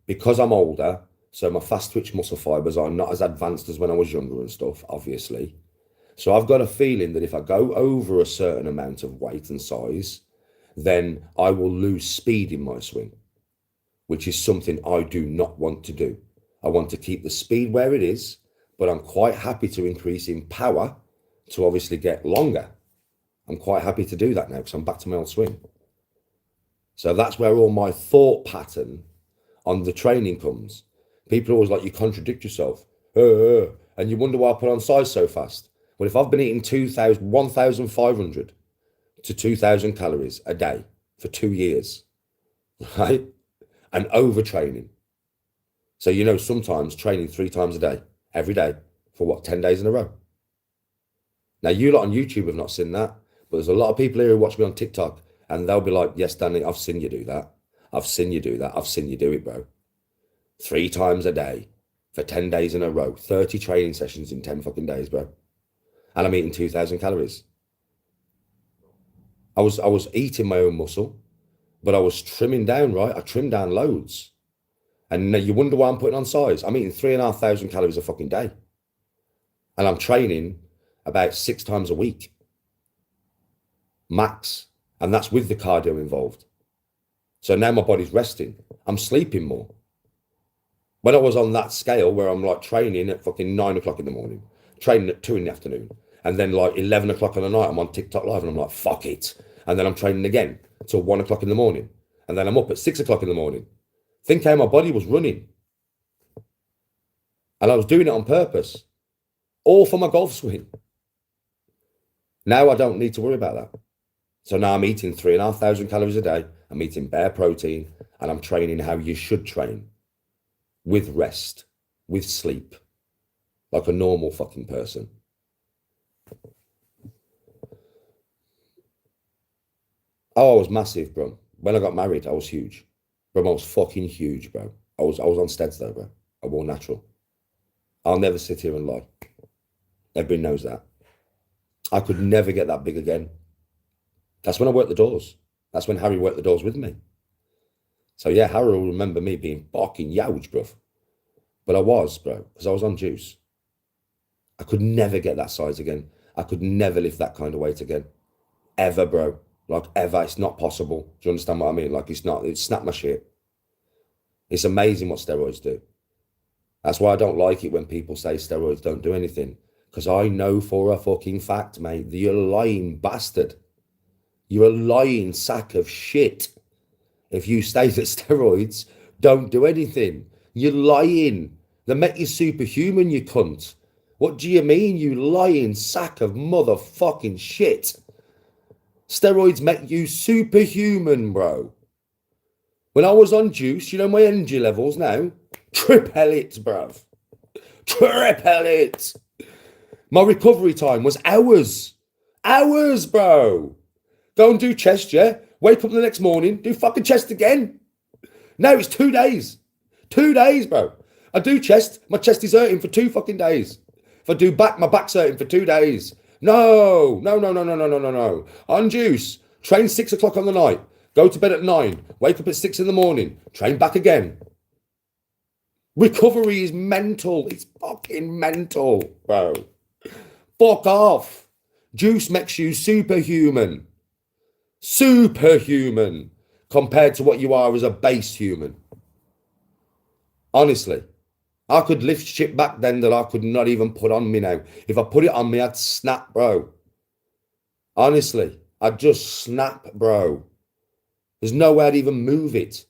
because I'm older, so my fast twitch muscle fibers are not as advanced as when I was younger and stuff, obviously. So I've got a feeling that if I go over a certain amount of weight and size, then I will lose speed in my swing, which is something I do not want to do. I want to keep the speed where it is, but I'm quite happy to increase in power to obviously get longer. I'm quite happy to do that now because I'm back to my old swing. So that's where all my thought pattern on the training comes. People are always like, you contradict yourself. And you wonder why I put on size so fast. Well, if I've been eating 1,500 to 2,000 calories a day for 2 years, right? And overtraining. So, sometimes training 3 times a day, every day, for 10 days in a row. Now, you lot on YouTube have not seen that, but there's a lot of people here who watch me on TikTok, and they'll be like, yes, Danny, I've seen you do that. I've seen you do that. I've seen you do it, bro. 3 times a day for 10 days in a row, 30 training sessions in 10 fucking days, bro. And I'm eating 2,000 calories. I was eating my own muscle, but I was trimming down, right? I trimmed down loads. And you wonder why I'm putting on size. I'm eating 3,500 calories a fucking day. And I'm training about 6 times a week. Max. And that's with the cardio involved. So now my body's resting. I'm sleeping more. When I was on that scale where I'm like training at fucking 9 o'clock in the morning, training at 2 in the afternoon, and then like 11 o'clock in the night, I'm on TikTok live and I'm like, fuck it. And then I'm training again till 1 o'clock in the morning. And then I'm up at 6 o'clock in the morning. Think how my body was running. And I was doing it on purpose. All for my golf swing. Now I don't need to worry about that. So now I'm eating 3,500 calories a day. I'm eating bare protein, and I'm training how you should train, with rest, with sleep, like a normal fucking person. Oh, I was massive, bro. When I got married, I was huge. Bro, I was fucking huge, bro. I was on steads though, bro. I wore natural. I'll never sit here and lie. Everybody knows that. I could never get that big again. That's when I worked the doors. That's when Harry worked the doors with me. So yeah, Harry will remember me being fucking huge, bro. But I was, bro, because I was on juice. I could never get that size again. I could never lift that kind of weight again. Ever, bro. Like, ever. It's not possible. Do you understand what I mean? Like, it's not. It snapped my shit. It's amazing what steroids do. That's why I don't like it when people say steroids don't do anything. Because I know for a fucking fact, mate, that you're a lying bastard. You're a lying sack of shit. If you state that steroids don't do anything, you're lying. They make you superhuman, you cunt. What do you mean, you lying sack of motherfucking shit? Steroids make you superhuman, bro. When I was on juice, you know my energy levels now? Triple it, bruv. Triple it. My recovery time was hours. Hours, bro. Go and do chest, yeah? Wake up the next morning, do fucking chest again. No, it's 2 days. 2 days, bro. I do chest, my chest is hurting for 2 fucking days. If I do back, my back's hurting for 2 days. No. On juice, train 6 o'clock on the night, go to bed at 9, wake up at 6 in the morning, train back again. Recovery is mental. It's fucking mental, bro. Fuck off. Juice makes you superhuman. Superhuman compared to what you are as a base human. Honestly, I could lift shit back then that I could not even put on me now. If I put it on me, I'd snap, bro. Honestly, I'd just snap, bro. There's no way I'd even move it.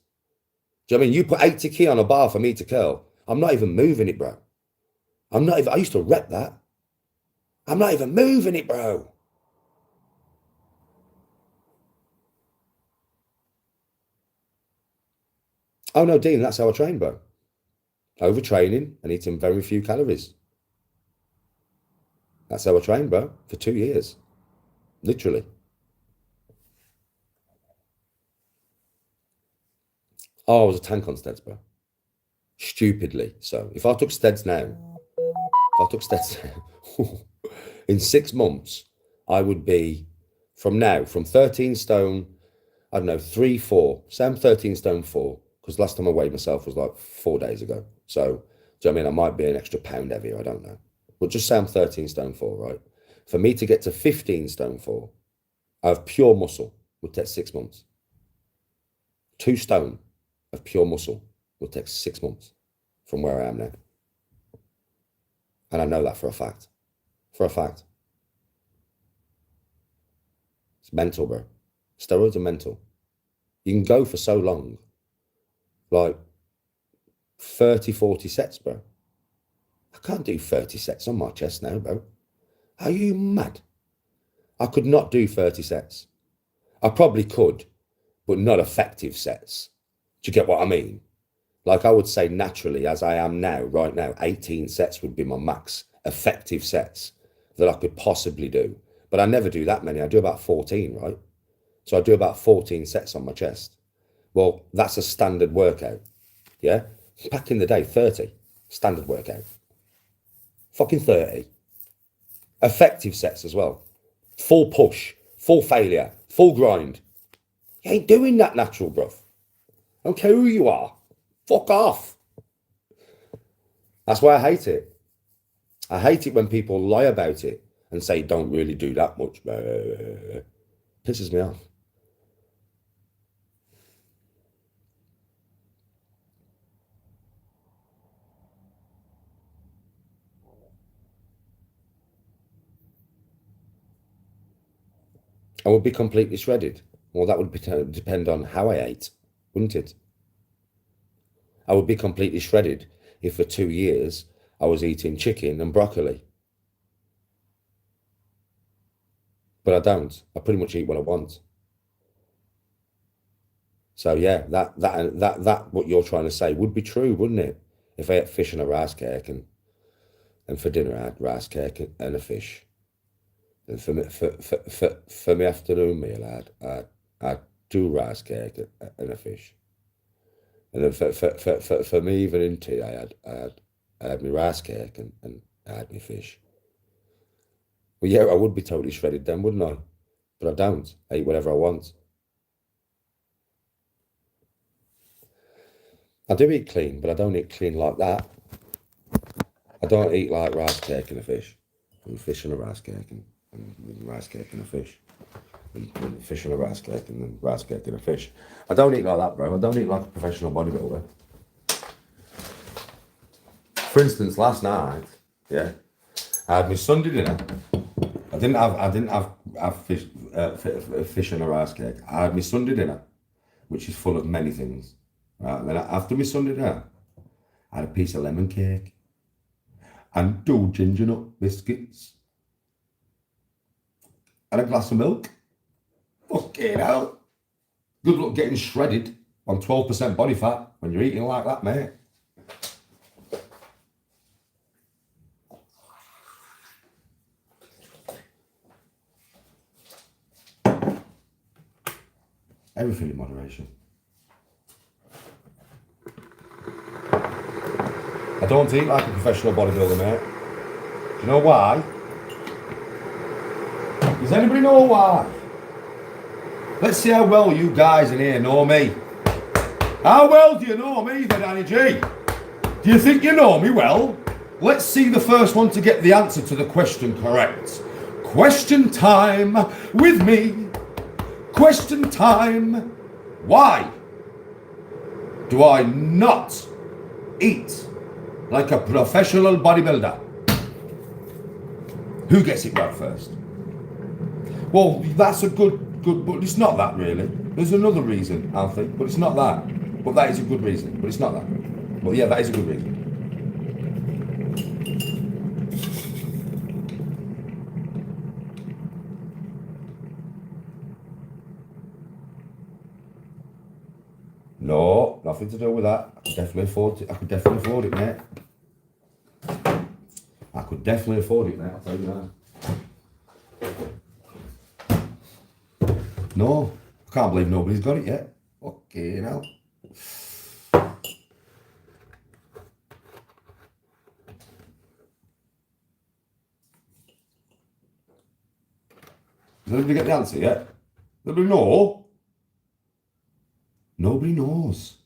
Do you know what I mean? You put 80 key on a bar for me to curl. I'm not even moving it, bro. I used to rep that. I'm not even moving it, bro. Oh no, Dean, that's how I train, bro. Overtraining and eating very few calories. That's how I trained, bro, for 2 years. Literally. Oh, I was a tank on steads, bro. Stupidly. So if I took steads now, in 6 months, I would be from 13 stone, I don't know, 3, 4. Say I'm 13 stone 4, because last time I weighed myself was like 4 days ago. So, do you know what I mean? I might be an extra pound heavier, I don't know. But just say I'm 13 stone 4, right? For me to get to 15 stone 4, I have pure muscle, would take 6 months. 2 stone of pure muscle would take 6 months from where I am now. And I know that for a fact. For a fact. It's mental, bro. Steroids are mental. You can go for so long. Like 30, 40 sets, bro. I can't do 30 sets on my chest now, bro. Are you mad? I could not do 30 sets. I probably could, but not effective sets. Do you get what I mean? Like I would say naturally, as I am now, right now, 18 sets would be my max effective sets that I could possibly do. But I never do that many. I do about 14, right? So I do about 14 sets on my chest. Well, that's a standard workout. Yeah? Back in the day, 30. Standard workout. Fucking 30. Effective sets as well. Full push, full failure, full grind. You ain't doing that natural, bruv. I don't care who you are. Fuck off. That's why I hate it. I hate it when people lie about it and say, don't really do that much. Pisses me off. I would be completely shredded. Well, that would depend on how I ate, wouldn't it? I would be completely shredded if for 2 years I was eating chicken and broccoli. but I don't. I pretty much eat what I want. So yeah, that what you're trying to say would be true, wouldn't it? If I ate fish and a rice cake, and for dinner I had rice cake and a fish, and for my afternoon meal I had two rice cake and a fish, and then for me evening tea I had my rice cake and I had my fish. Well, yeah, I would be totally shredded then, wouldn't I? But I don't. I eat whatever I want. I do eat clean, but I don't eat clean like that. I don't eat like rice cake and a fish, and fish and a rice cake, and rice cake and a fish, and fish and a rice cake, and then rice cake and a fish. I don't eat like that, bro. I don't eat like a professional bodybuilder. For instance, last night, yeah, I had my Sunday dinner. I didn't have fish and a rice cake. I had my Sunday dinner, which is full of many things. Right, and then after my Sunday dinner, I had a piece of lemon cake and 2 ginger nut biscuits and a glass of milk. Fucking hell. Good luck getting shredded on 12% body fat when you're eating like that, mate. Everything in moderation. I don't eat like a professional bodybuilder, mate. Do you know why? Does anybody know why? Let's see how well you guys in here know me. How well do you know me then, Danny G? Do you think you know me well? Let's see the first one to get the answer to the question correct. Question time with me. Question time. Why do I not eat like a professional bodybuilder? Who gets it right first? Well, that's a good, but it's not that really. There's another reason, Alfie, but it's not that. But that is a good reason, but it's not that. But yeah, that is a good reason. No, nothing to do with that. I could definitely afford it. I could definitely afford it, mate. I could definitely afford it, mate. I'll tell you that. No, I can't believe nobody's got it yet. Okay, you know. Does anybody get the answer yet? Nobody know? Nobody knows.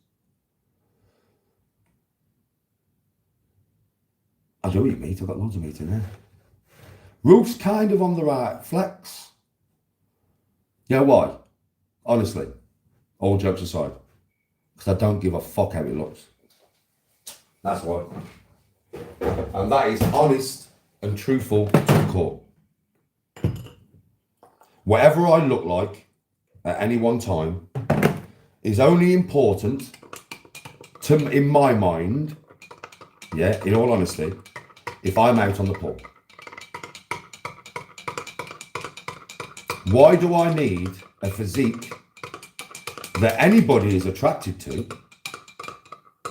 I do eat meat. I've got loads of meat in there. Ruth's kind of on the right flex. Yeah, why? Honestly, all jokes aside, because I don't give a fuck how it looks. That's why. And that is honest and truthful to the core. Whatever I look like at any one time is only important to, in my mind, yeah, in all honesty, if I'm out on the pub. Why do I need a physique that anybody is attracted to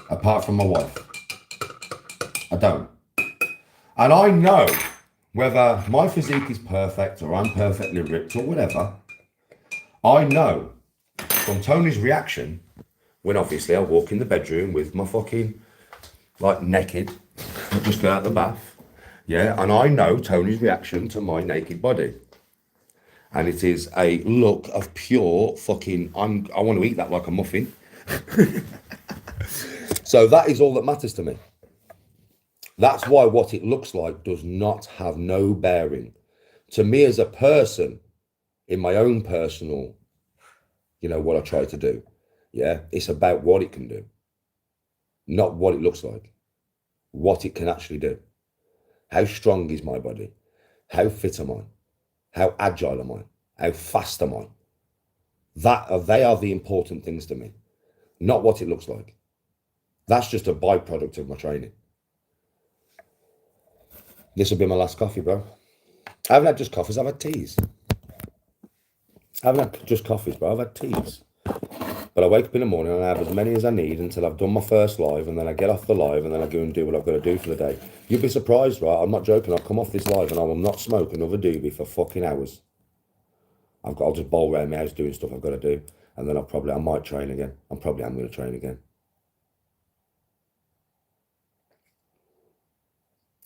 apart from my wife? I don't. And I know whether my physique is perfect or I'm perfectly ripped or whatever, I know from Tony's reaction when obviously I walk in the bedroom with my fucking, like, naked, just got out of the bath, yeah, and I know Tony's reaction to my naked body. And it is a look of pure fucking, I want to eat that like a muffin. So that is all that matters to me. That's why what it looks like does not have no bearing. To me as a person, in my own personal, you know, what I try to do, yeah, it's about what it can do. Not what it looks like. What it can actually do. How strong is my body? How fit am I? How agile am I? How fast am I? They are the important things to me, not what it looks like. That's just a byproduct of my training. This will be my last coffee, bro. I haven't had just coffees, I've had teas. I haven't had just coffees, bro. I've had teas. But I wake up in the morning and I have as many as I need until I've done my first live, and then I get off the live and then I go and do what I've got to do for the day. You'd be surprised, right? I'm not joking. I'll come off this live and I will not smoke another doobie for fucking hours. I'll just bowl around my house doing stuff I've got to do, and then I might train again. I'm going to train again.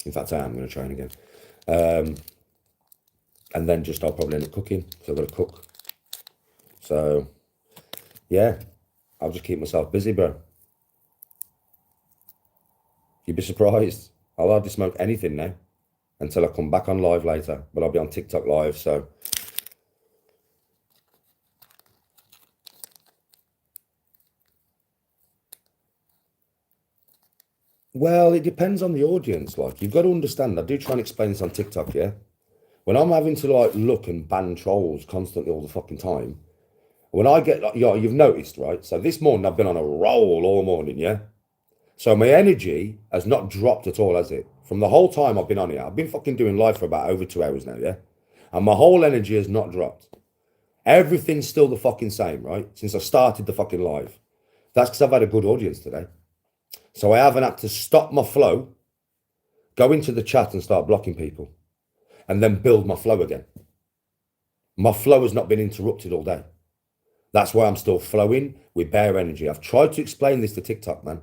In fact, I am going to train again. And then I'll probably end up cooking, so I've got to cook. So, yeah, I'll just keep myself busy, bro. You'd be surprised. I'll hardly smoke anything now until I come back on live later, but I'll be on TikTok live, so. Well, it depends on the audience. Like, you've got to understand, I do try and explain this on TikTok, yeah? When I'm having to, like, look and ban trolls constantly all the fucking time, when I get, like, you've noticed, right? So this morning, I've been on a roll all morning, yeah? So my energy has not dropped at all, has it? From the whole time I've been on here, I've been fucking doing live for about over 2 hours now, yeah? And my whole energy has not dropped. Everything's still the fucking same, right? Since I started the fucking live. That's because I've had a good audience today. So I haven't had to stop my flow, go into the chat and start blocking people, and then build my flow again. My flow has not been interrupted all day. That's why I'm still flowing with bare energy. I've tried to explain this to TikTok, man.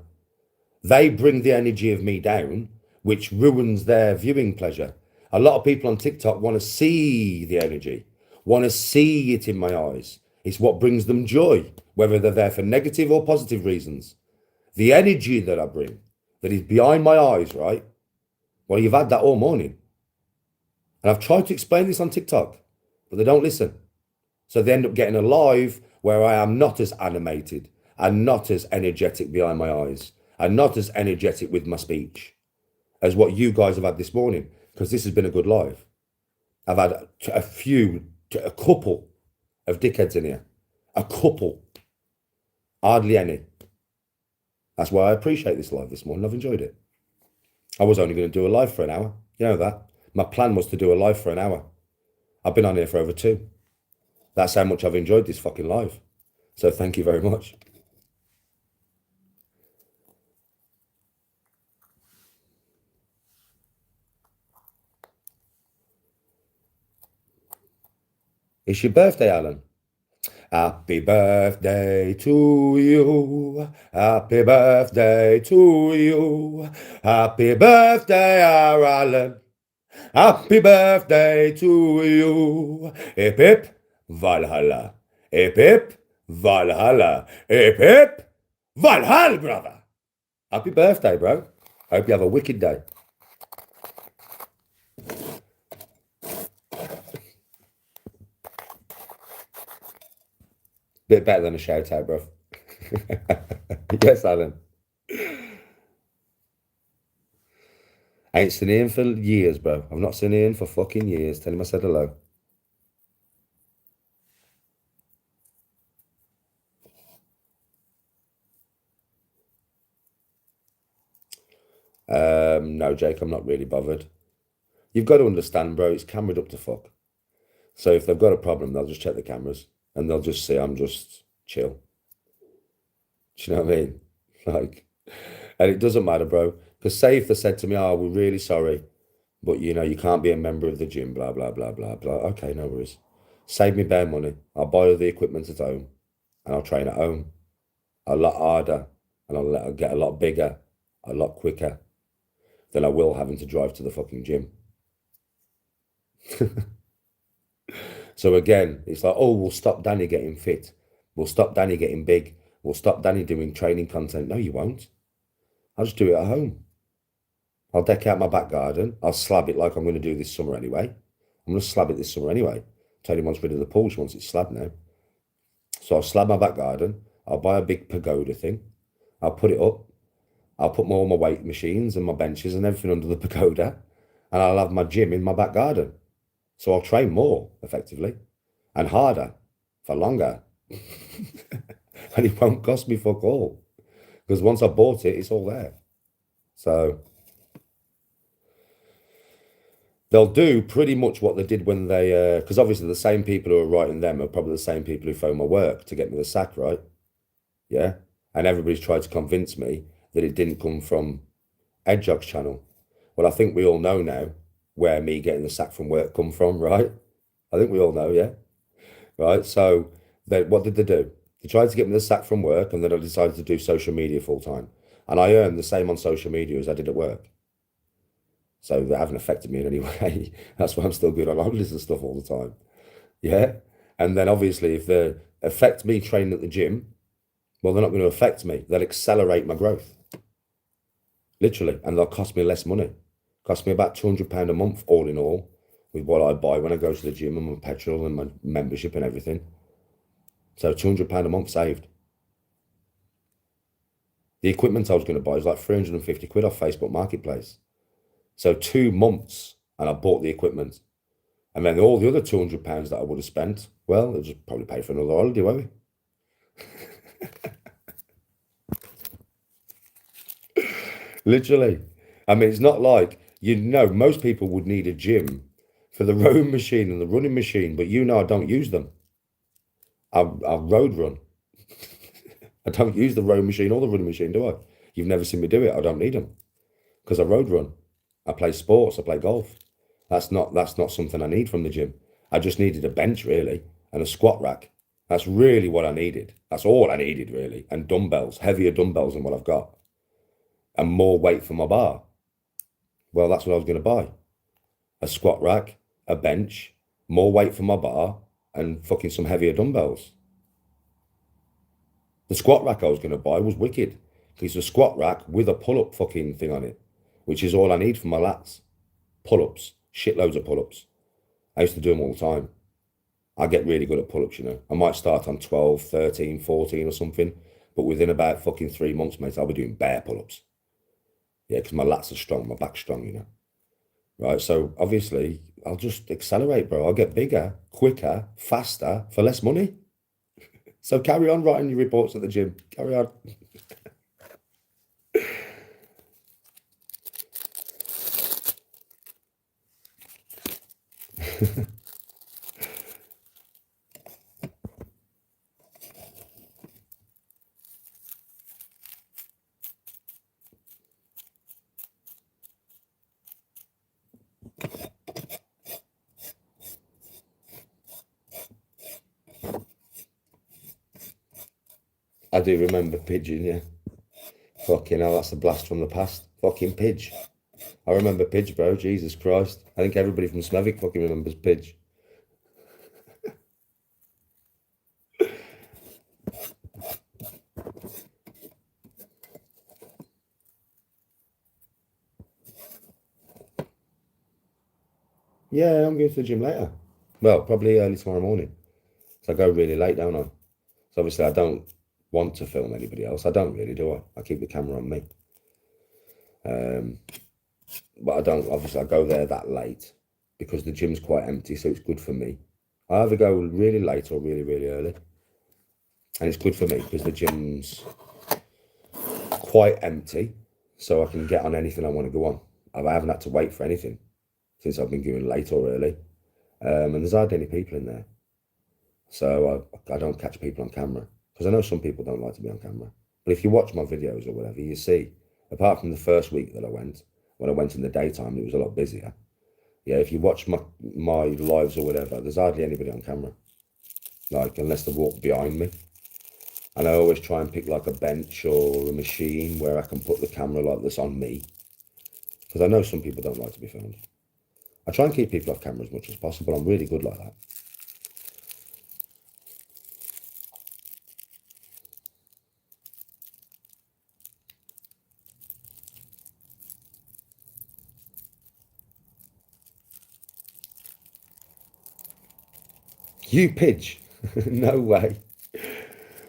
They bring the energy of me down, which ruins their viewing pleasure. A lot of people on TikTok want to see the energy, want to see it in my eyes. It's what brings them joy, whether they're there for negative or positive reasons. The energy that I bring, that is behind my eyes, right? Well, you've had that all morning. And I've tried to explain this on TikTok, but they don't listen. So they end up getting a live where I am not as animated and not as energetic behind my eyes and not as energetic with my speech as what you guys have had this morning, because this has been a good live. I've had a couple of dickheads in here. A couple. Hardly any. That's why I appreciate this live this morning. I've enjoyed it. I was only going to do a live for an hour. You know that. My plan was to do a live for an hour. I've been on here for over 2. That's how much I've enjoyed this fucking live. So thank you very much. It's your birthday, Alan. Happy birthday to you. Happy birthday to you. Happy birthday, our Alan. Happy birthday to you. Hip hip, Valhalla. Hip hip, Valhalla. Hip hip, Valhalla, brother. Happy birthday, bro. Hope you have a wicked day. Bit better than a shout out, bro. Yes, Alan. I ain't seen Ian for years, bro. I've not seen Ian for fucking years. Tell him I said hello. No, Jake, I'm not really bothered. You've got to understand, bro, it's cameraed up to fuck. So if they've got a problem, they'll just check the cameras and they'll just see I'm just chill. Do you know what I mean? Like, and it doesn't matter, bro. Because say if they said to me, oh, we're really sorry, but you know, you can't be a member of the gym, blah, blah, blah, blah, blah. Okay, no worries. Save me bare money. I'll buy all the equipment at home and I'll train at home a lot harder and I'll get a lot bigger, a lot quicker than I will having to drive to the fucking gym. So again, it's like, oh, we'll stop Danny getting fit. We'll stop Danny getting big. We'll stop Danny doing training content. No, you won't. I'll just do it at home. I'll deck out my back garden. I'll slab it like I'm going to do this summer anyway. I'm going to slab it this summer anyway. Tony wants rid of the pool. She wants it slabbed now. So I'll slab my back garden. I'll buy a big pagoda thing. I'll put it up. I'll put all my weight machines and my benches and everything under the pagoda. And I'll have my gym in my back garden. So I'll train more, effectively, and harder, for longer. And it won't cost me fuck all. Because once I bought it, it's all there. So, They'll do pretty much what they did when they, because obviously the same people who are writing them are probably the same people who phone my work to get me the sack, right? Yeah. And everybody's tried to convince me that it didn't come from Edjog's channel. Well, I think we all know now where me getting the sack from work come from, right? I think we all know, yeah. Right. So what did they do? They tried to get me the sack from work, and then I decided to do social media full time. And I earned the same on social media as I did at work. So they haven't affected me in any way. That's why I'm still good on holidays and stuff all the time. Yeah. And then obviously if they affect me training at the gym, well, they're not going to affect me. They'll accelerate my growth. Literally. And they'll cost me less money. Cost me about £200 a month, all in all, with what I buy when I go to the gym and my petrol and my membership and everything. So £200 a month saved. The equipment I was going to buy was like 350 quid off Facebook Marketplace. So 2 months and I bought the equipment. And then all the other £200 that I would have spent, well, it'll just probably pay for another holiday, won't we? Literally. I mean, it's not like, most people would need a gym for the rowing machine and the running machine, but I don't use them. I road run. I don't use the rowing machine or the running machine, do I? You've never seen me do it. I don't need them because I road run. I play sports. I play golf. That's not something I need from the gym. I just needed a bench really and a squat rack. That's really what I needed. That's all I needed really. And dumbbells, heavier dumbbells than what I've got, and more weight for my bar. Well, that's what I was going to buy. A squat rack, a bench, more weight for my bar, and fucking some heavier dumbbells. The squat rack I was going to buy was wicked. It's a squat rack with a pull-up fucking thing on it, which is all I need for my lats. Pull-ups, shitloads of pull-ups. I used to do them all the time. I get really good at pull-ups, I might start on 12, 13, 14 or something, but within about fucking 3 months, mate, I'll be doing bare pull-ups. Yeah, because my lats are strong, my back's strong, Right, so obviously, I'll just accelerate, bro. I'll get bigger, quicker, faster, for less money. So carry on writing your reports at the gym. Carry on. I do remember Pigeon, yeah. Fucking hell, that's a blast from the past. Fucking Pidge. I remember Pidge, bro. Jesus Christ. I think everybody from Smethwick fucking remembers Pidge. Yeah, I'm going to the gym later. Well, probably early tomorrow morning. So I go really late, don't I? So obviously I don't want to film anybody else. I don't really, do I? I keep the camera on me. But I go there that late because the gym's quite empty, so it's good for me. I either go really late or really, really early. And it's good for me because the gym's quite empty, so I can get on anything I want to go on. I haven't had to wait for anything since I've been going late or early. And there's hardly any people in there. So I don't catch people on camera because I know some people don't like to be on camera. But if you watch my videos or whatever, you see, apart from the first week that when I went in the daytime, it was a lot busier. Yeah, if you watch my lives or whatever, there's hardly anybody on camera. Like, unless they walk behind me. And I always try and pick like a bench or a machine where I can put the camera like this on me. Because I know some people don't like to be filmed. I try and keep people off camera as much as possible. I'm really good like that. You Pidge? No way.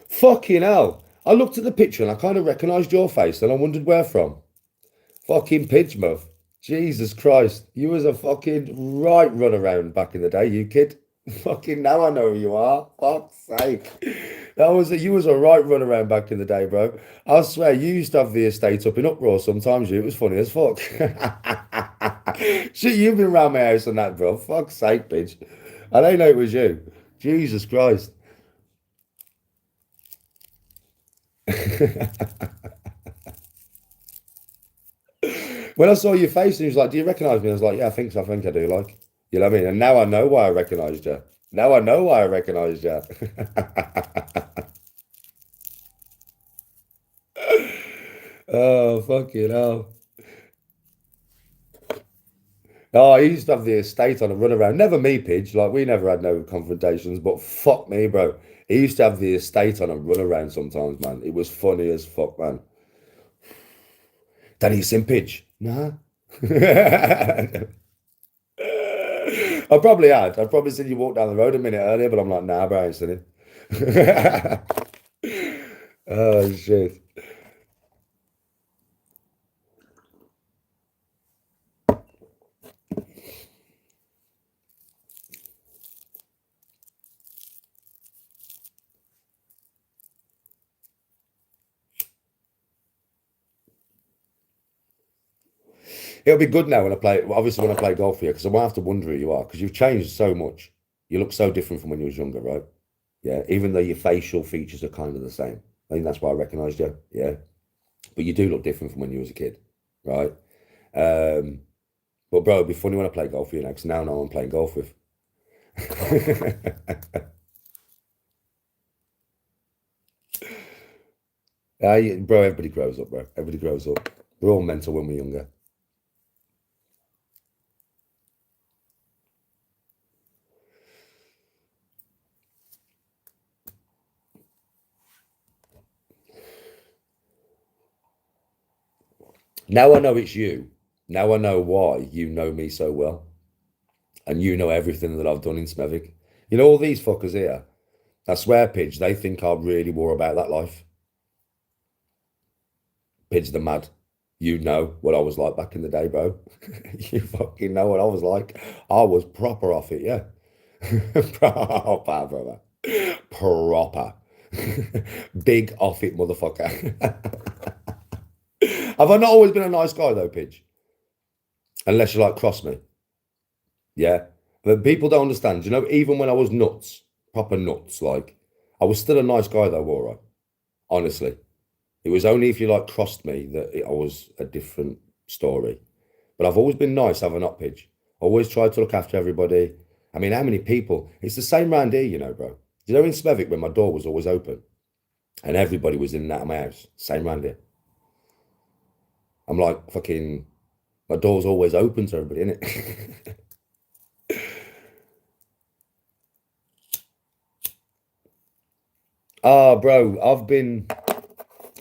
Fucking hell. I looked at the picture and I kind of recognised your face and I wondered where from. Fucking Pidge, muv. Jesus Christ. You was a fucking right runaround back in the day, you kid. Fucking now I know who you are. Fuck's sake. You was a right runaround back in the day, bro. I swear, you used to have the estate up in uproar sometimes, you. It was funny as fuck. Shit, you've been round my house and that, bro. Fuck's sake, bitch. I don't know it was you. Jesus Christ. When I saw your face and he was like, "Do you recognise me?" I was like, "Yeah, I think so. I think I do." Like, you know what I mean? And now I know why I recognised you. Now I know why I recognised you. Oh, fucking hell. Oh, I used to have the estate on a run around. Never me, Pidge. Like, we never had no confrontations, but fuck me, bro. He used to have the estate on a run around sometimes, man. It was funny as fuck, man. Danny, you seen Pidge? Nah. I probably had. I'd probably seen you walk down the road a minute earlier, but I'm like, nah, bro, I ain't seen him. Oh, shit. It'll be good now when I play, obviously when I play golf here, because I won't have to wonder who you are, because you've changed so much. You look so different from when you was younger, right? Yeah, even though your facial features are kind of the same. I think that's why I recognised you. Yeah, but you do look different from when you was a kid, right? Um, but bro, it'd be funny when I play golf with you now, because now I know I'm playing golf with. Bro, everybody grows up, bro. Everybody grows up. We're all mental when we're younger. Now I know it's you. Now I know why you know me so well. And you know everything that I've done in Smethwick. You know, all these fuckers here, I swear, Pidge, they think I really war about that life. Pidge the mad. You know what I was like back in the day, bro. You fucking know what I was like. I was proper off it, yeah. Proper, brother. Proper. Big off it, motherfucker. Have I not always been a nice guy, though, Pidge? Unless you like cross me. Yeah. But people don't understand. You know, even when I was nuts, proper nuts, like, I was still a nice guy, though, all right. Honestly. It was only if you like crossed me that I was a different story. But I've always been nice, have I not, Pidge? Always tried to look after everybody. I mean, how many people? It's the same round here, you know, bro. You know, in Smethwick, when my door was always open and everybody was in and out of my house, same round here. I'm like, fucking, my door's always open to everybody, innit? Ah, bro,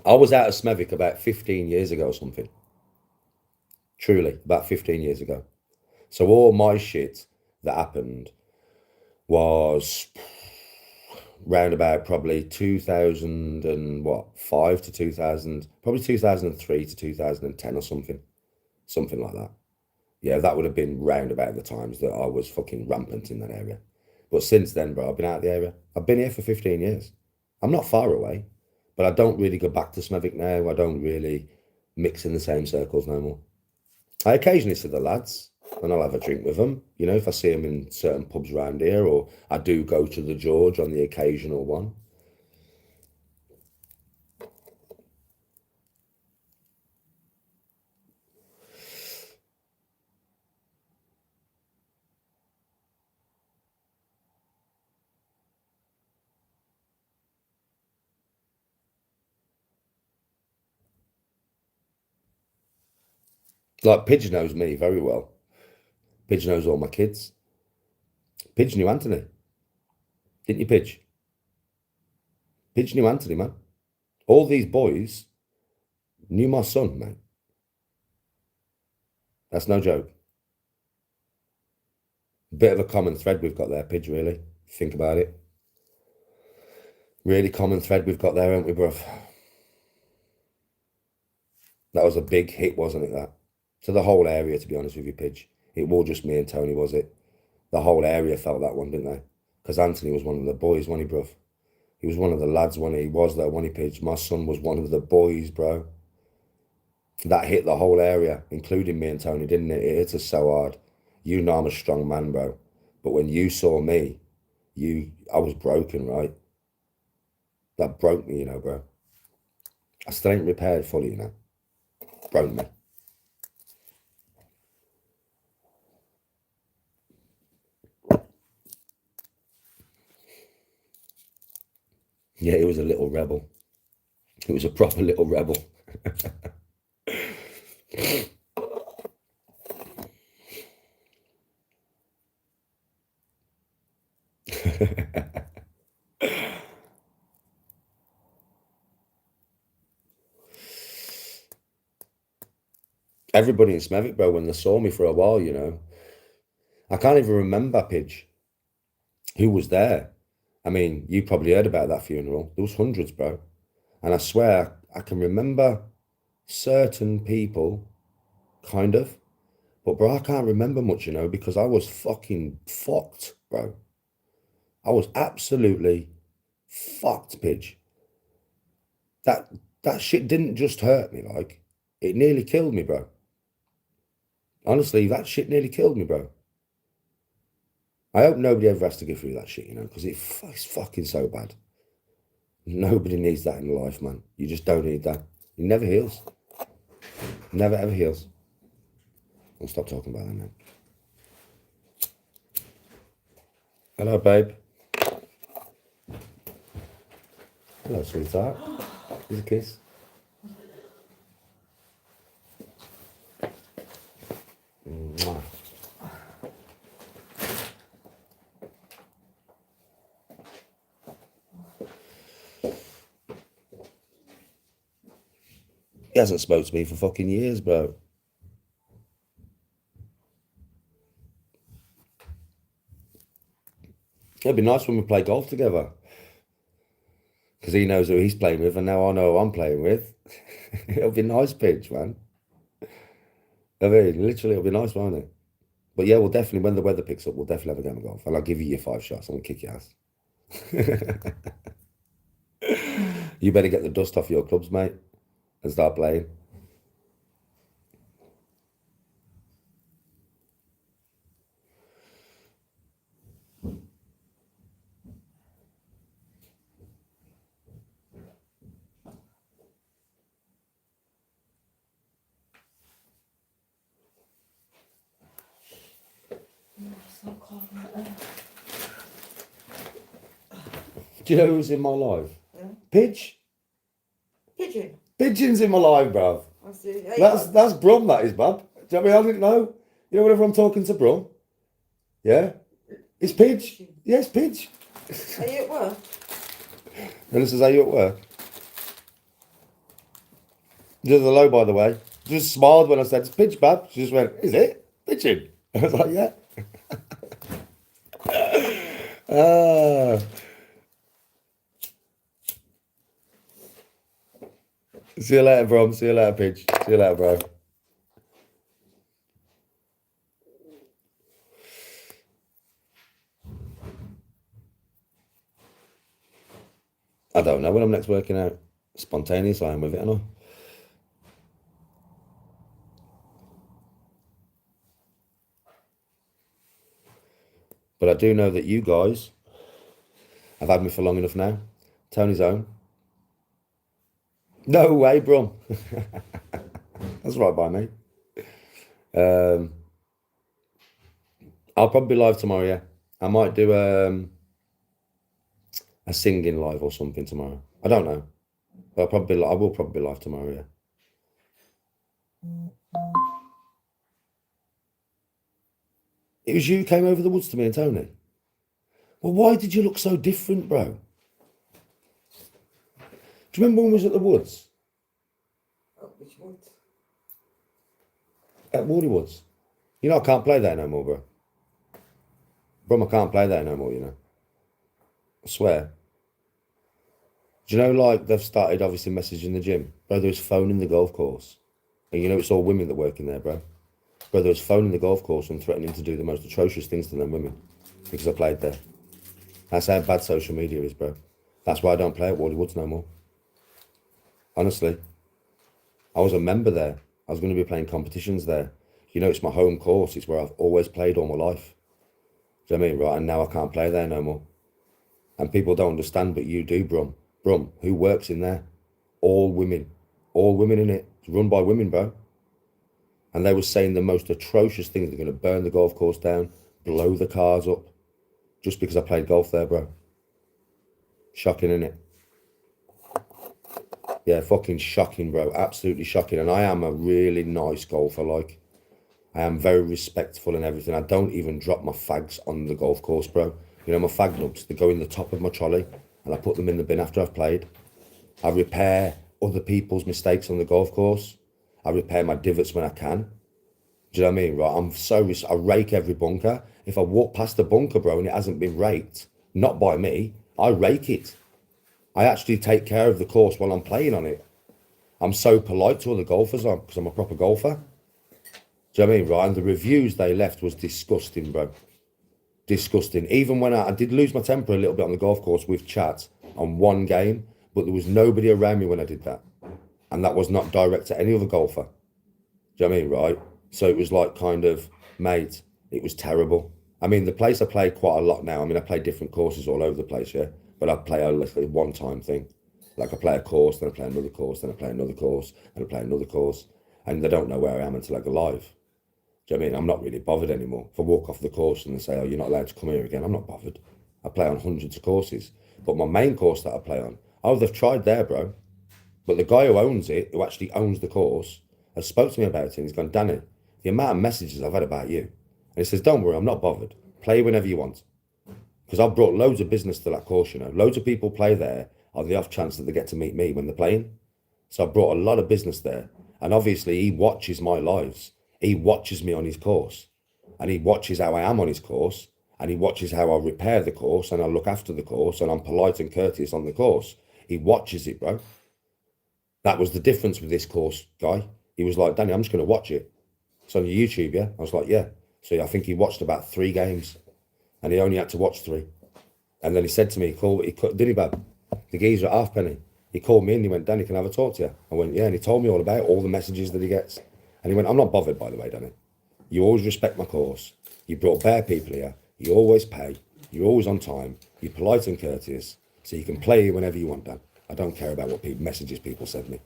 I was out of Smethwick about 15 years ago or something. Truly, about 15 years ago. So all my shit that happened was round about probably 2000 and what, 5 to 2000, probably 2003 to 2010 or something like that. Yeah, that would have been round about the times that I was fucking rampant in that area. But since then, bro, I've been out of the area. I've been here for 15 years. I'm not far away, but I don't really go back to Smethwick now. I don't really mix in the same circles no more. I occasionally see the lads and I'll have a drink with them, you know, if I see them in certain pubs around here, or I do go to the George on the occasional one. Like, Pidge knows me very well. Pidge knows all my kids. Pidge knew Anthony. Didn't you, Pidge? Pidge knew Anthony, man. All these boys knew my son, man. That's no joke. Bit of a common thread we've got there, Pidge, really. Think about it. Really common thread we've got there, haven't we, bruv? That was a big hit, wasn't it, that? To the whole area, to be honest with you, Pidge. It was just me and Tony, was it? The whole area felt that one, didn't they? Because Anthony was one of the boys, wasn't he, bruv? He was one of the lads when he was there, when he Pidge. My son was one of the boys, bro. That hit the whole area, including me and Tony, didn't it? It hit us so hard. You know I'm a strong man, bro. But when you saw me, I was broken, right? That broke me, bro. I still ain't repaired fully, Broke me. Yeah, it was a little rebel. It was a proper little rebel. Everybody in Smethwick, bro, when they saw me for a while, I can't even remember, Pidge, who was there. I mean, you probably heard about that funeral. There was hundreds, bro. And I swear, I can remember certain people, kind of. But, bro, I can't remember much, because I was fucking fucked, bro. I was absolutely fucked, Pidge. That shit didn't just hurt me, like. It nearly killed me, bro. Honestly, that shit nearly killed me, bro. I hope nobody ever has to go through that shit, because it's fucking so bad. Nobody needs that in life, man. You just don't need that. It never heals. Never ever heals. I'll stop talking about that now. Hello, babe. Hello, sweetheart. Here's a kiss. Mwah. He hasn't spoke to me for fucking years, bro. It'd be nice when we play golf together. Because he knows who he's playing with, and now I know who I'm playing with. It'll be nice, Pidge, man. I mean, literally, it'll be nice, won't it? But yeah, we'll definitely, when the weather picks up, we'll definitely have a game of golf. And I'll give you your 5 shots. I'm going to kick your ass. You better get the dust off your clubs, mate, and start playing. Do you know who's in my life? Yeah. Pidge. Pigeon. Pigeon's in my life, bruv. I see. That's Brum, that is, bub. Do you know what I mean? I didn't know. Whenever I'm talking to Brum, yeah, it's Pidge. Yeah, it's Pidge. Are you at work? And this is how you at work. Just hello, by the way. Just smiled when I said, it's Pidge, bub. She just went, is it? Pigeon. I was like, yeah. See you later, Brom. See you later, Pidge. See you later, bro. I don't know when I'm next working out. Spontaneous, I am with it, I know. But I do know that you guys have had me for long enough now. Tony's home. No way, Brum. That's right by me. I'll probably be live tomorrow, yeah. I might do a singing live or something tomorrow. I don't know. But I will probably be live tomorrow, yeah. It was you who came over the woods to me and Tony. Well, why did you look so different, bro? Do you remember when we was at the woods? Oh, which one? At Warley Woods. I can't play there no more, bro. Bro, I can't play there no more, I swear. Do you know, like, they've started obviously messaging the gym? Bro, there was phone in the golf course. And it's all women that work in there, bro. Bro, there was phone in the golf course and threatening to do the most atrocious things to them women. Because I played there. That's how bad social media is, bro. That's why I don't play at Warley Woods no more. Honestly. I was a member there. I was going to be playing competitions there. You know, it's my home course. It's where I've always played all my life. Do you know what I mean? Right, and now I can't play there no more. And people don't understand, but you do, Brum. Brum, who works in there? All women. All women in it. It's run by women, bro. And they were saying the most atrocious things. They're going to burn the golf course down, blow the cars up, just because I played golf there, bro. Shocking, innit? Yeah, fucking shocking, bro. Absolutely shocking. And I am a really nice golfer, like. I am very respectful and everything. I don't even drop my fags on the golf course, bro. You know, my fag nugs, they go in the top of my trolley and I put them in the bin after I've played. I repair other people's mistakes on the golf course. I repair my divots when I can. Do you know what I mean? Right, I rake every bunker. If I walk past the bunker, bro, and it hasn't been raked, not by me, I rake it. I actually take care of the course while I'm playing on it. I'm so polite to other golfers because I'm a proper golfer. Do you know what I mean, right? And the reviews they left was disgusting, bro. Disgusting. Even when I did lose my temper a little bit on the golf course with chat on one game, but there was nobody around me when I did that. And that was not direct to any other golfer. Do you know what I mean, right? So it was like kind of, mate, it was terrible. I mean, the place I play quite a lot now, I mean, I play different courses all over the place, yeah? But I play a one-time thing. Like I play a course, then I play another course, then I play another course, and I play another course. And they don't know where I am until I go live. Do you know what I mean? I'm not really bothered anymore. If I walk off the course and they say, oh, you're not allowed to come here again, I'm not bothered. I play on hundreds of courses. But my main course that I play on, oh, they've tried there, bro. But the guy who owns it, who actually owns the course, has spoke to me about it and he's gone, Danny, the amount of messages I've had about you. And he says, don't worry, I'm not bothered. Play whenever you want. Because I've brought loads of business to that course, you know. Loads of people play there on the off chance that they get to meet me when they're playing. So I've brought a lot of business there. And obviously he watches my lives. He watches me on his course. And he watches how I am on his course. And he watches how I repair the course and I look after the course and I'm polite and courteous on the course. He watches it, bro. That was the difference with this course guy. He was like, Danny, I'm just going to watch it. It's on your YouTube, yeah? I was like, yeah. So I think he watched about 3 games. And he only had to watch 3. And then he said to me, did he, Bab? The geezer at Halfpenny. He called me and he went, Danny, can I have a talk to you? I went, yeah. And he told me all about all the messages that he gets. And he went, I'm not bothered, by the way, Danny. You always respect my course. You brought bare people here. You always pay. You're always on time. You're polite and courteous. So you can play whenever you want, Dan. I don't care about what messages people send me.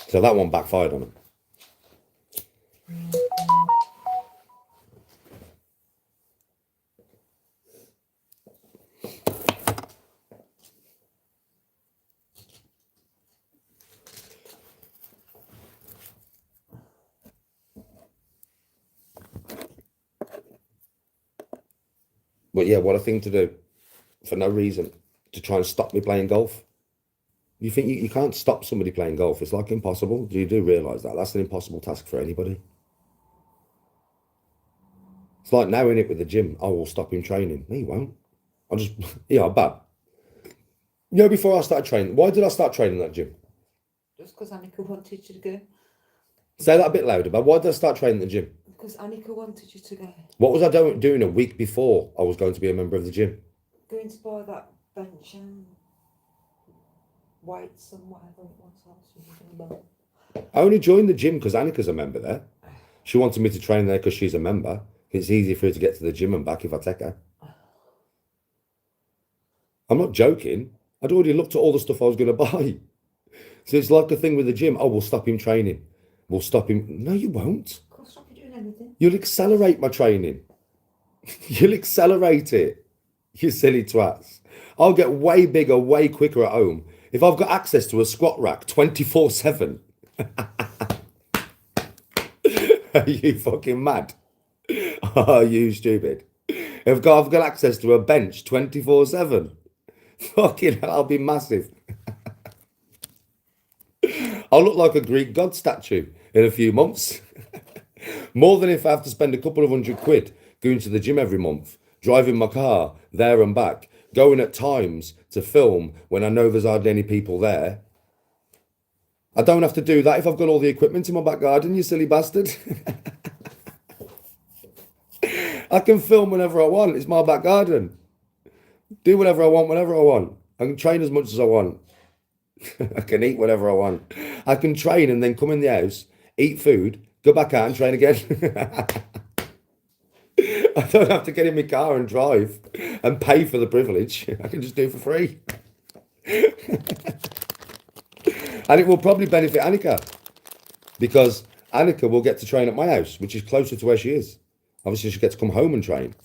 So that one backfired on him. But yeah, what a thing to do for no reason to try and stop me playing golf. You think you can't stop somebody playing golf? It's like impossible. You do realise that? That's an impossible task for anybody. It's like now in it with the gym. I will stop him training. No, you won't. I'll just, yeah, bad. You know, before I started training, why did I start training that gym? Just because Annika wanted you to go. Say that a bit louder, but why did I start training the gym? Because Annika wanted you to go. What was I doing a week before I was going to be a member of the gym? Going to buy that bench and weights and whatever it was. I only joined the gym because Annika's a member there. She wanted me to train there because she's a member. It's easy for her to get to the gym and back if I take her. I'm not joking. I'd already looked at all the stuff I was going to buy. So it's like a thing with the gym. Oh, we'll stop him training. We'll stop him. No, you won't. Of course, not be doing anything. You'll accelerate my training. You'll accelerate it. You silly twats. I'll get way bigger, way quicker at home if I've got access to a squat rack 24/7. Are you fucking mad? Are you stupid? If I've got access to a bench 24/7, fucking hell, I'll be massive. I'll look like a Greek god statue in a few months. More than if I have to spend a couple of £100 going to the gym every month, driving my car there and back, going at times to film when I know there's hardly any people there. I don't have to do that if I've got all the equipment in my back garden, you silly bastard. I can film whenever I want. It's my back garden. Do whatever I want, whenever I want. I can train as much as I want. I can eat whatever I want. I can train and then come in the house, eat food, go back out and train again. I don't have to get in my car and drive and pay for the privilege. I can just do it for free. And it will probably benefit Annika because Annika will get to train at my house, which is closer to where she is. Obviously, she'll get to come home and train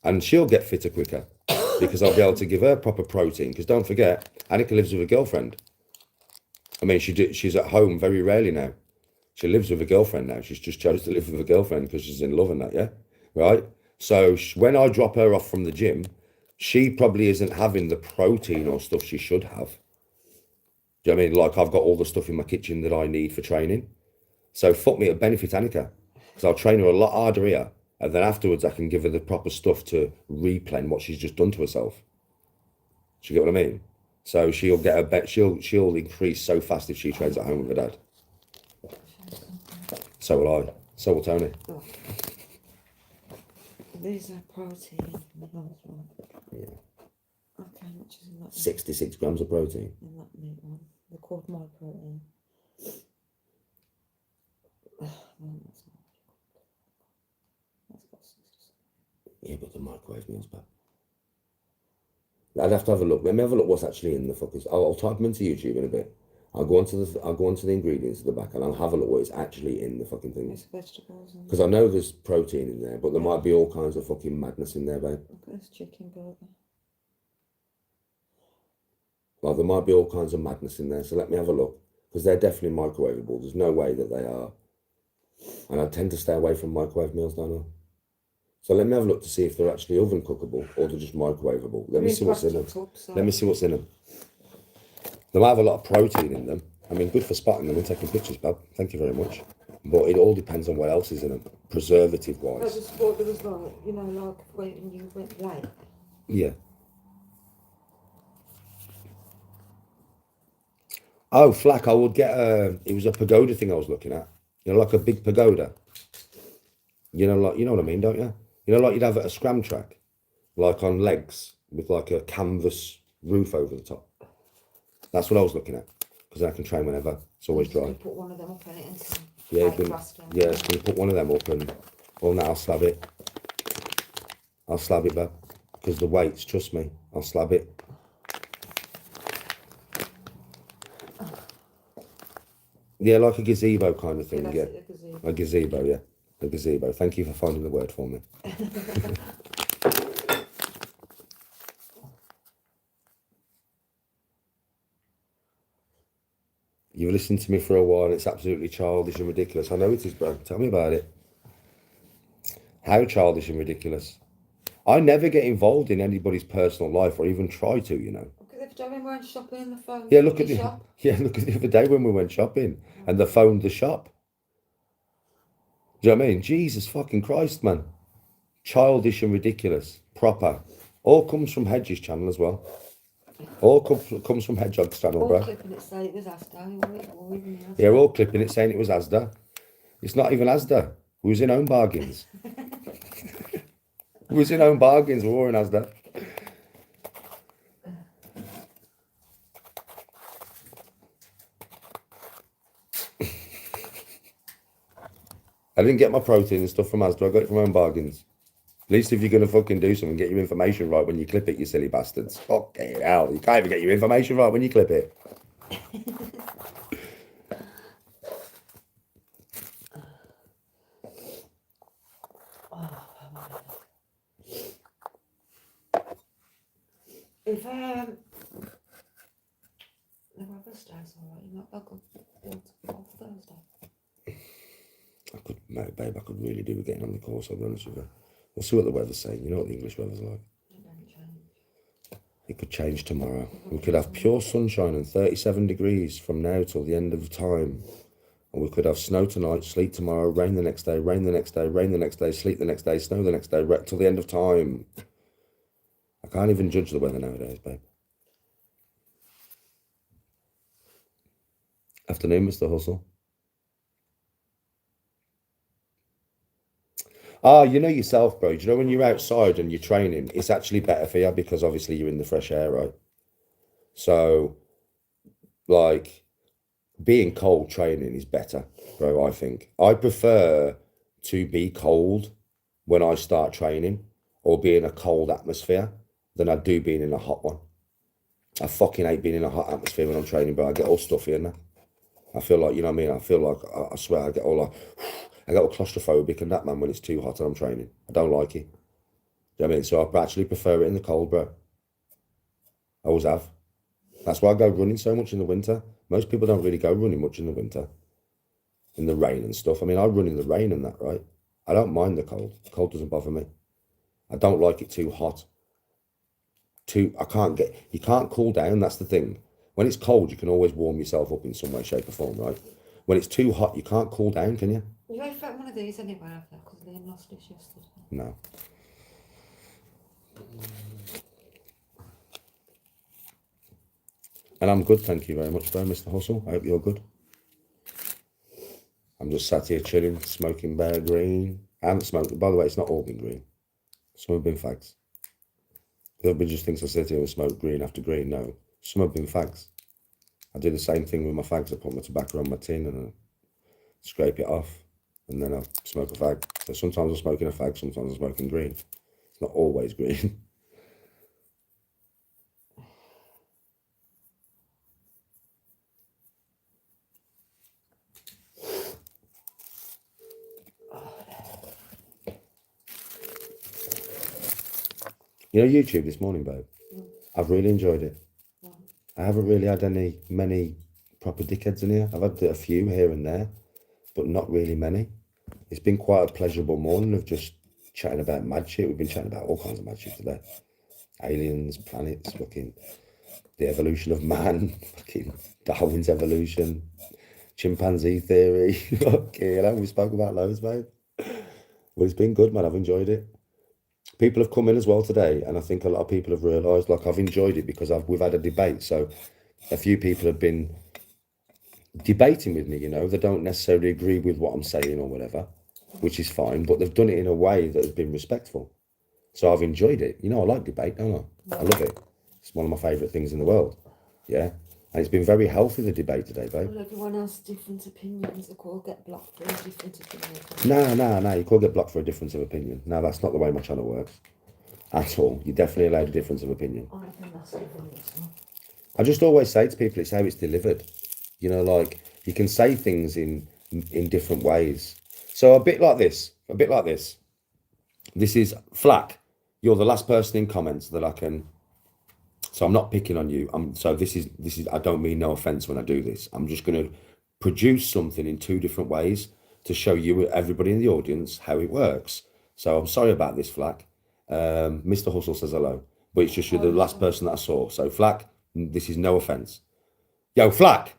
and she'll get fitter quicker because I'll be able to give her proper protein. Because don't forget, Annika lives with a girlfriend. I mean, she's at home very rarely now. She lives with a girlfriend now. She's just chose to live with a girlfriend because she's in love and that, yeah? Right? So when I drop her off from the gym, she probably isn't having the protein or stuff she should have. Do you know what I mean? Like I've got all the stuff in my kitchen that I need for training. So fuck me, it'll benefit Annika. Because I'll train her a lot harder here. And then afterwards I can give her the proper stuff to replenish what she's just done to herself. Do you get what I mean? So she'll get a bet. She'll increase so fast if she trains at home with her dad. So will I. So will Tony. Oh. These are protein. Yeah. Okay, much is in that? 66 grams of protein. In that meat one, the quad my protein. No, that's not. That's got 67. Yeah, but the microwave meals back. I'd have to have a look. Let me have a look what's actually in the fuckers. I'll type them into YouTube in a bit. I'll go onto the ingredients at the back and I'll have a look what is actually in the fucking It's things. vegetables and Because I know there's protein in there, but there might be all kinds of fucking madness in there, babe. look at this chicken burger. Like there might be all kinds of madness in there. So let me have a look. Because they're definitely microwavable. There's no way that they are. And I tend to stay away from microwave meals, don't I? So let me have a look to see if they're actually oven cookable or they're just microwavable. Let me see what's in them. Let me see what's in them. They might have a lot of protein in them. I mean, good for spotting them and taking pictures, Bob. Thank you very much. But it all depends on what else is in them, I preservative-wise. just thought there was like, you know, like when you went late. Yeah. Oh, Flack, I would get it was a pagoda thing I was looking at. You know, like a big pagoda. You know, like, you know what I mean, don't you? You know, like you'd have at a scram track, like on legs with like a canvas roof over the top. That's what I was looking at. Because I can train whenever. It's always dry. You put one of them up in it and Yeah, can you put one of them up and well, now I'll slab it. I'll slab it, babe. Because the weights, trust me, I'll slab it. Yeah, like a gazebo kind of thing, yeah. A gazebo, yeah. A gazebo. Thank you for finding the word for me. You've listened to me for a while and it's absolutely childish and ridiculous. I know it is, bro. Tell me about it. How childish and ridiculous. I never get involved in anybody's personal life or even try to, you know. Look at the time we went shopping in the phone. Yeah, look at shop. look at the other day when we went shopping and they phoned the shop. Do you know what I mean? Jesus fucking Christ, man. Childish and ridiculous. Proper. All comes from Hedges channel as well. All comes from Hedgehog's channel, All bro. clipping it saying it was Asda. Yeah, we're all clipping it saying it was Asda. It's not even Asda. We was in Home Bargains. We was in Home Bargains. We were in Asda. I didn't get my protein and stuff from Asda. I got it from Home Bargains. At least if you're going to fucking do something, get your information right when you clip it, you silly bastards. Fucking hell. You can't even get your information right when you clip it. If the weather stays alright, you're not that good on Thursday. I could, mate, babe, I could really do with getting on the course, I'll be honest with you. We'll see what the weather's saying. You know what the English weather's like. It don't change. It could change tomorrow. We could have pure sunshine and 37 degrees from now till the end of time. And we could have snow tonight, sleet tomorrow, rain the next day, rain the next day, rain the next day, sleet the next day, snow the next day, till the end of time. I can't even judge the weather nowadays, babe. Afternoon, Mr. Hustle. You know yourself, bro. Do you know when you're outside and you're training, it's actually better for you because obviously you're in the fresh air, right? So, like, being cold training is better, bro, I think. I prefer to be cold when I start training or be in a cold atmosphere than I do being in a hot one. I fucking hate being in a hot atmosphere when I'm training, bro. I get all stuffy in there. I feel like, you know what I mean? I feel like, I swear, I get all like, I get all claustrophobic and that, man, when it's too hot and I'm training. I don't like it. Do you know what I mean? So I actually prefer it in the cold, bro. I always have. That's why I go running so much in the winter. Most people don't really go running much in the winter, in the rain and stuff. I mean, I run in the rain and that, right? I don't mind the cold. The cold doesn't bother me. I don't like it too hot. You can't cool down. That's the thing. When it's cold, you can always warm yourself up in some way, shape or form, right? When it's too hot, you can't cool down, can you? You ready for one of these anyway, have you? Because Liam lost his yesterday. No. And I'm good, thank you very much, bro, Mr. Hustle. I hope you're good. I'm just sat here chilling, smoking Bear Green. I haven't smoked, by the way, it's not all been green. Some have been fags. Everybody just thinks I sit here and smoke green after green. No, some have been fags. I do the same thing with my fags. I put my tobacco on my tin and I scrape it off and then I smoke a fag. So sometimes I'm smoking a fag, sometimes I'm smoking green. It's not always green. You know YouTube this morning, babe? I've really enjoyed it. I haven't really had many proper dickheads in here. I've had a few here and there, but not really many. It's been quite a pleasurable morning of just chatting about mad shit. We've been chatting about all kinds of mad shit today. Aliens, planets, fucking the evolution of man, fucking Darwin's evolution, chimpanzee theory. Okay, you know, we spoke about loads, babe. Well, it's been good, man. I've enjoyed it. People have come in as well today, and I think a lot of people have realised, like, I've enjoyed it because we've had a debate. So a few people have been debating with me, you know. They don't necessarily agree with what I'm saying or whatever, which is fine, but they've done it in a way that has been respectful. So I've enjoyed it. You know, I like debate, don't I? I love it. It's one of my favourite things in the world. Yeah. And it's been very healthy, the debate today, babe. Well, everyone has different opinions. They could get blocked for a different opinion. No. You could get blocked for a difference of opinion. No, that's not the way my channel works. At all. You're definitely allowed a difference of opinion. I think that's the thing. I just always say to people, it's how it's delivered. You know, like, you can say things in different ways. So a bit like this. This is Flack. You're the last person in comments that I can. So I'm not picking on you. So this is. I don't mean no offense when I do this. I'm just going to produce something in two different ways to show you, everybody in the audience, how it works. So I'm sorry about this, Flack. Mr. Hustle says hello, but it's just you're the last person that I saw. So Flack, this is no offense. Yo, Flack,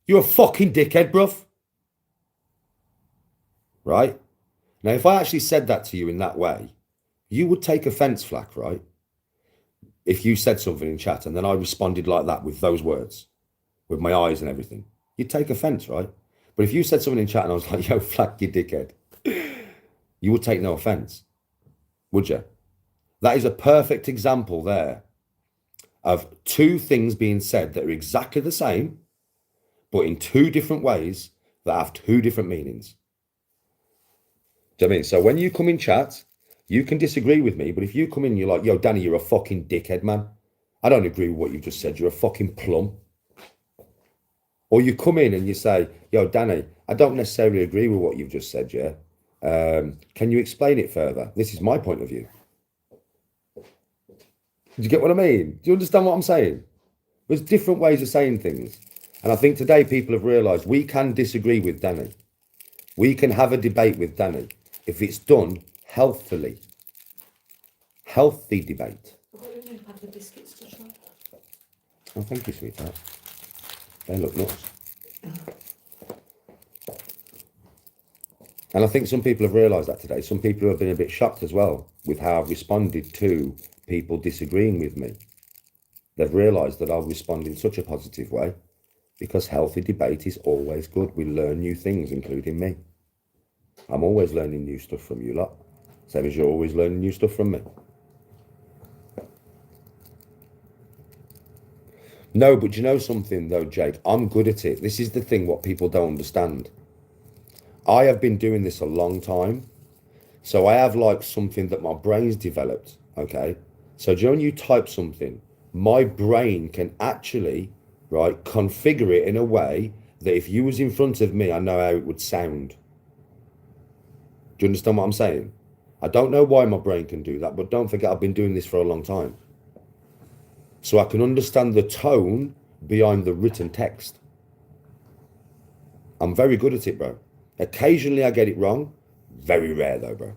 you're a fucking dickhead, bruv. Right? Now, if I actually said that to you in that way, you would take offense, Flack, right? If you said something in chat and then I responded like that with those words, with my eyes and everything, you'd take offense, right? But if you said something in chat and I was like, yo, Flack, you dickhead, you would take no offense, would you? That is a perfect example there of two things being said that are exactly the same, but in two different ways that have two different meanings. Do you know what I mean? So when you come in chat, you can disagree with me, but if you come in, you're like, yo, Danny, you're a fucking dickhead, man. I don't agree with what you just said. You're a fucking plum. Or you come in and you say, yo, Danny, I don't necessarily agree with what you've just said, yeah? Can you explain it further? This is my point of view. Do you get what I mean? Do you understand what I'm saying? There's different ways of saying things. And I think today people have realised we can disagree with Danny. We can have a debate with Danny if it's done healthily. Healthy debate. Have the biscuits to try. Oh, thank you, sweetheart. They look nuts. And I think some people have realised that today. Some people have been a bit shocked as well with how I've responded to people disagreeing with me. They've realised that I'll respond in such a positive way because healthy debate is always good. We learn new things, including me. I'm always learning new stuff from you lot. Same as you're always learning new stuff from me. No, but you know something though, Jake? I'm good at it. This is the thing what people don't understand. I have been doing this a long time. So I have like something that my brain's developed, okay? So do you know when you type something, my brain can actually, right, configure it in a way that if you was in front of me, I know how it would sound. Do you understand what I'm saying? I don't know why my brain can do that, but don't forget I've been doing this for a long time. So I can understand the tone behind the written text. I'm very good at it, bro. Occasionally I get it wrong. Very rare though, bro.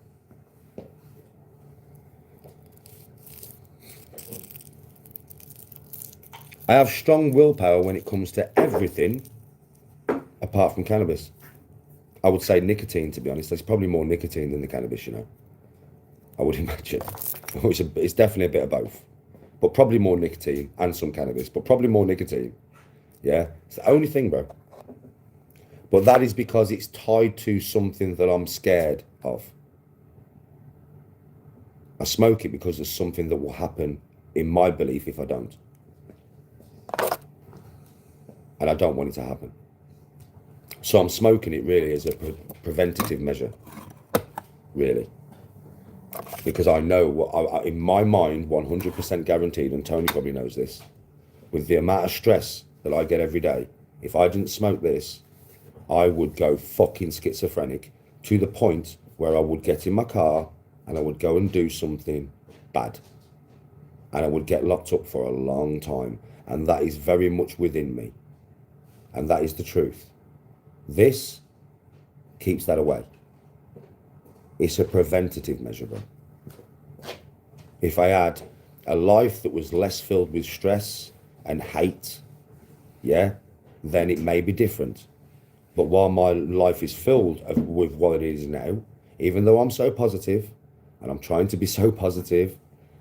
I have strong willpower when it comes to everything apart from cannabis. I would say nicotine, to be honest. There's probably more nicotine than the cannabis, you know. I would imagine. It's definitely a bit of both. But probably more nicotine and some cannabis. But probably more nicotine. Yeah? It's the only thing, bro. But that is because it's tied to something that I'm scared of. I smoke it because there's something that will happen in my belief if I don't. And I don't want it to happen. So I'm smoking it really as a preventative measure. Really. Because I know, what in my mind, 100% guaranteed, and Tony probably knows this, with the amount of stress that I get every day, if I didn't smoke this, I would go fucking schizophrenic to the point where I would get in my car and I would go and do something bad. And I would get locked up for a long time. And that is very much within me. And that is the truth. This keeps that away. It's a preventative measure, bro. If I had a life that was less filled with stress and hate, yeah, then it may be different. But while my life is filled with what it is now, even though I'm so positive, and I'm trying to be so positive,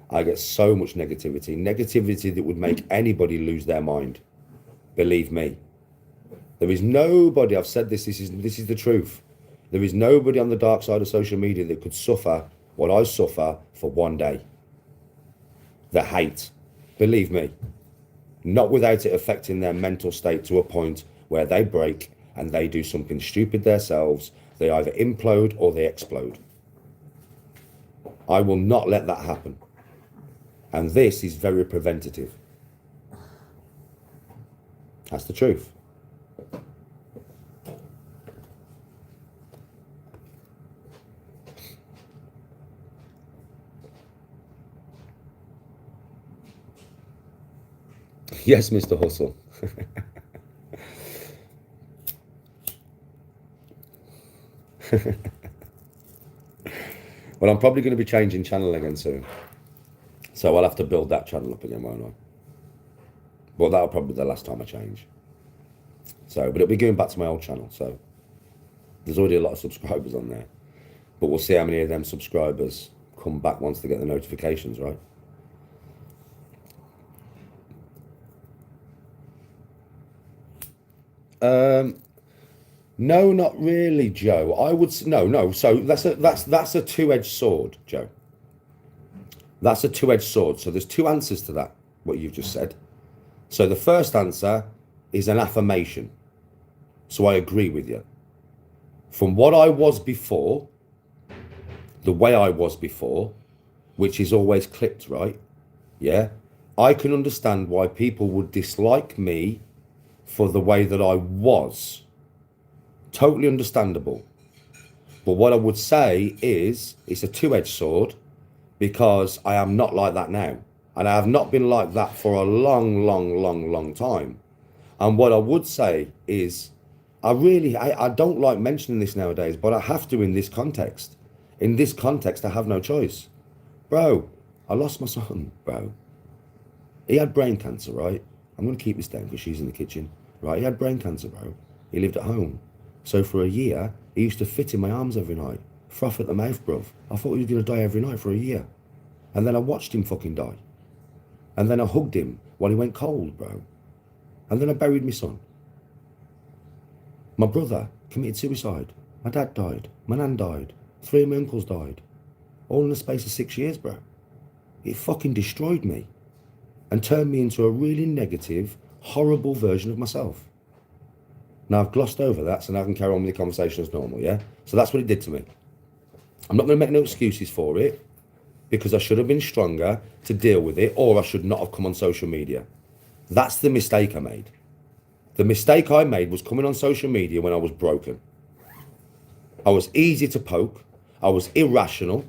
I get so much negativity. Negativity that would make anybody lose their mind. Believe me. There is nobody, I've said this is the truth. There is nobody on the dark side of social media that could suffer what I suffer for one day. The hate. Believe me. Not without it affecting their mental state to a point where they break and they do something stupid themselves. They either implode or they explode. I will not let that happen. And this is very preventative. That's the truth. Yes, Mr. Hustle. Well, I'm probably going to be changing channel again soon. So I'll have to build that channel up again, won't I? But that'll probably be the last time I change. So, but it'll be going back to my old channel. So there's already a lot of subscribers on there. But we'll see how many of them subscribers come back once they get the notifications, right? No, not really, Joe. I would no. So that's a two-edged sword, Joe. That's a two-edged sword. So there's two answers to that, what you've just said. So the first answer is an affirmation. So I agree with you. From what I was before, the way I was before, which is always clipped, right? Yeah. I can understand why people would dislike me for the way that I was. Totally understandable. But what I would say is it's a two-edged sword because I am not like that now. And I have not been like that for a long time. And what I would say is I don't like mentioning this nowadays, but I have to in this context. In this context, I have no choice. Bro, I lost my son, bro. He had brain cancer, right? I'm going to keep this down because she's in the kitchen. Right, he had brain cancer, bro. He lived at home. So for a year, he used to fit in my arms every night. Froth at the mouth, bruv. I thought he was going to die every night for a year. And then I watched him fucking die. And then I hugged him while he went cold, bro. And then I buried my son. My brother committed suicide. My dad died. My nan died. 3 of my uncles died. All in the space of 6 years, bro. It fucking destroyed me and turned me into a really negative, horrible version of myself. Now I've glossed over that, so now I can carry on with the conversation as normal, yeah? So that's what it did to me. I'm not going to make no excuses for it, because I should have been stronger to deal with it, or I should not have come on social media. That's the mistake I made. The mistake I made was coming on social media when I was broken. I was easy to poke. I was irrational.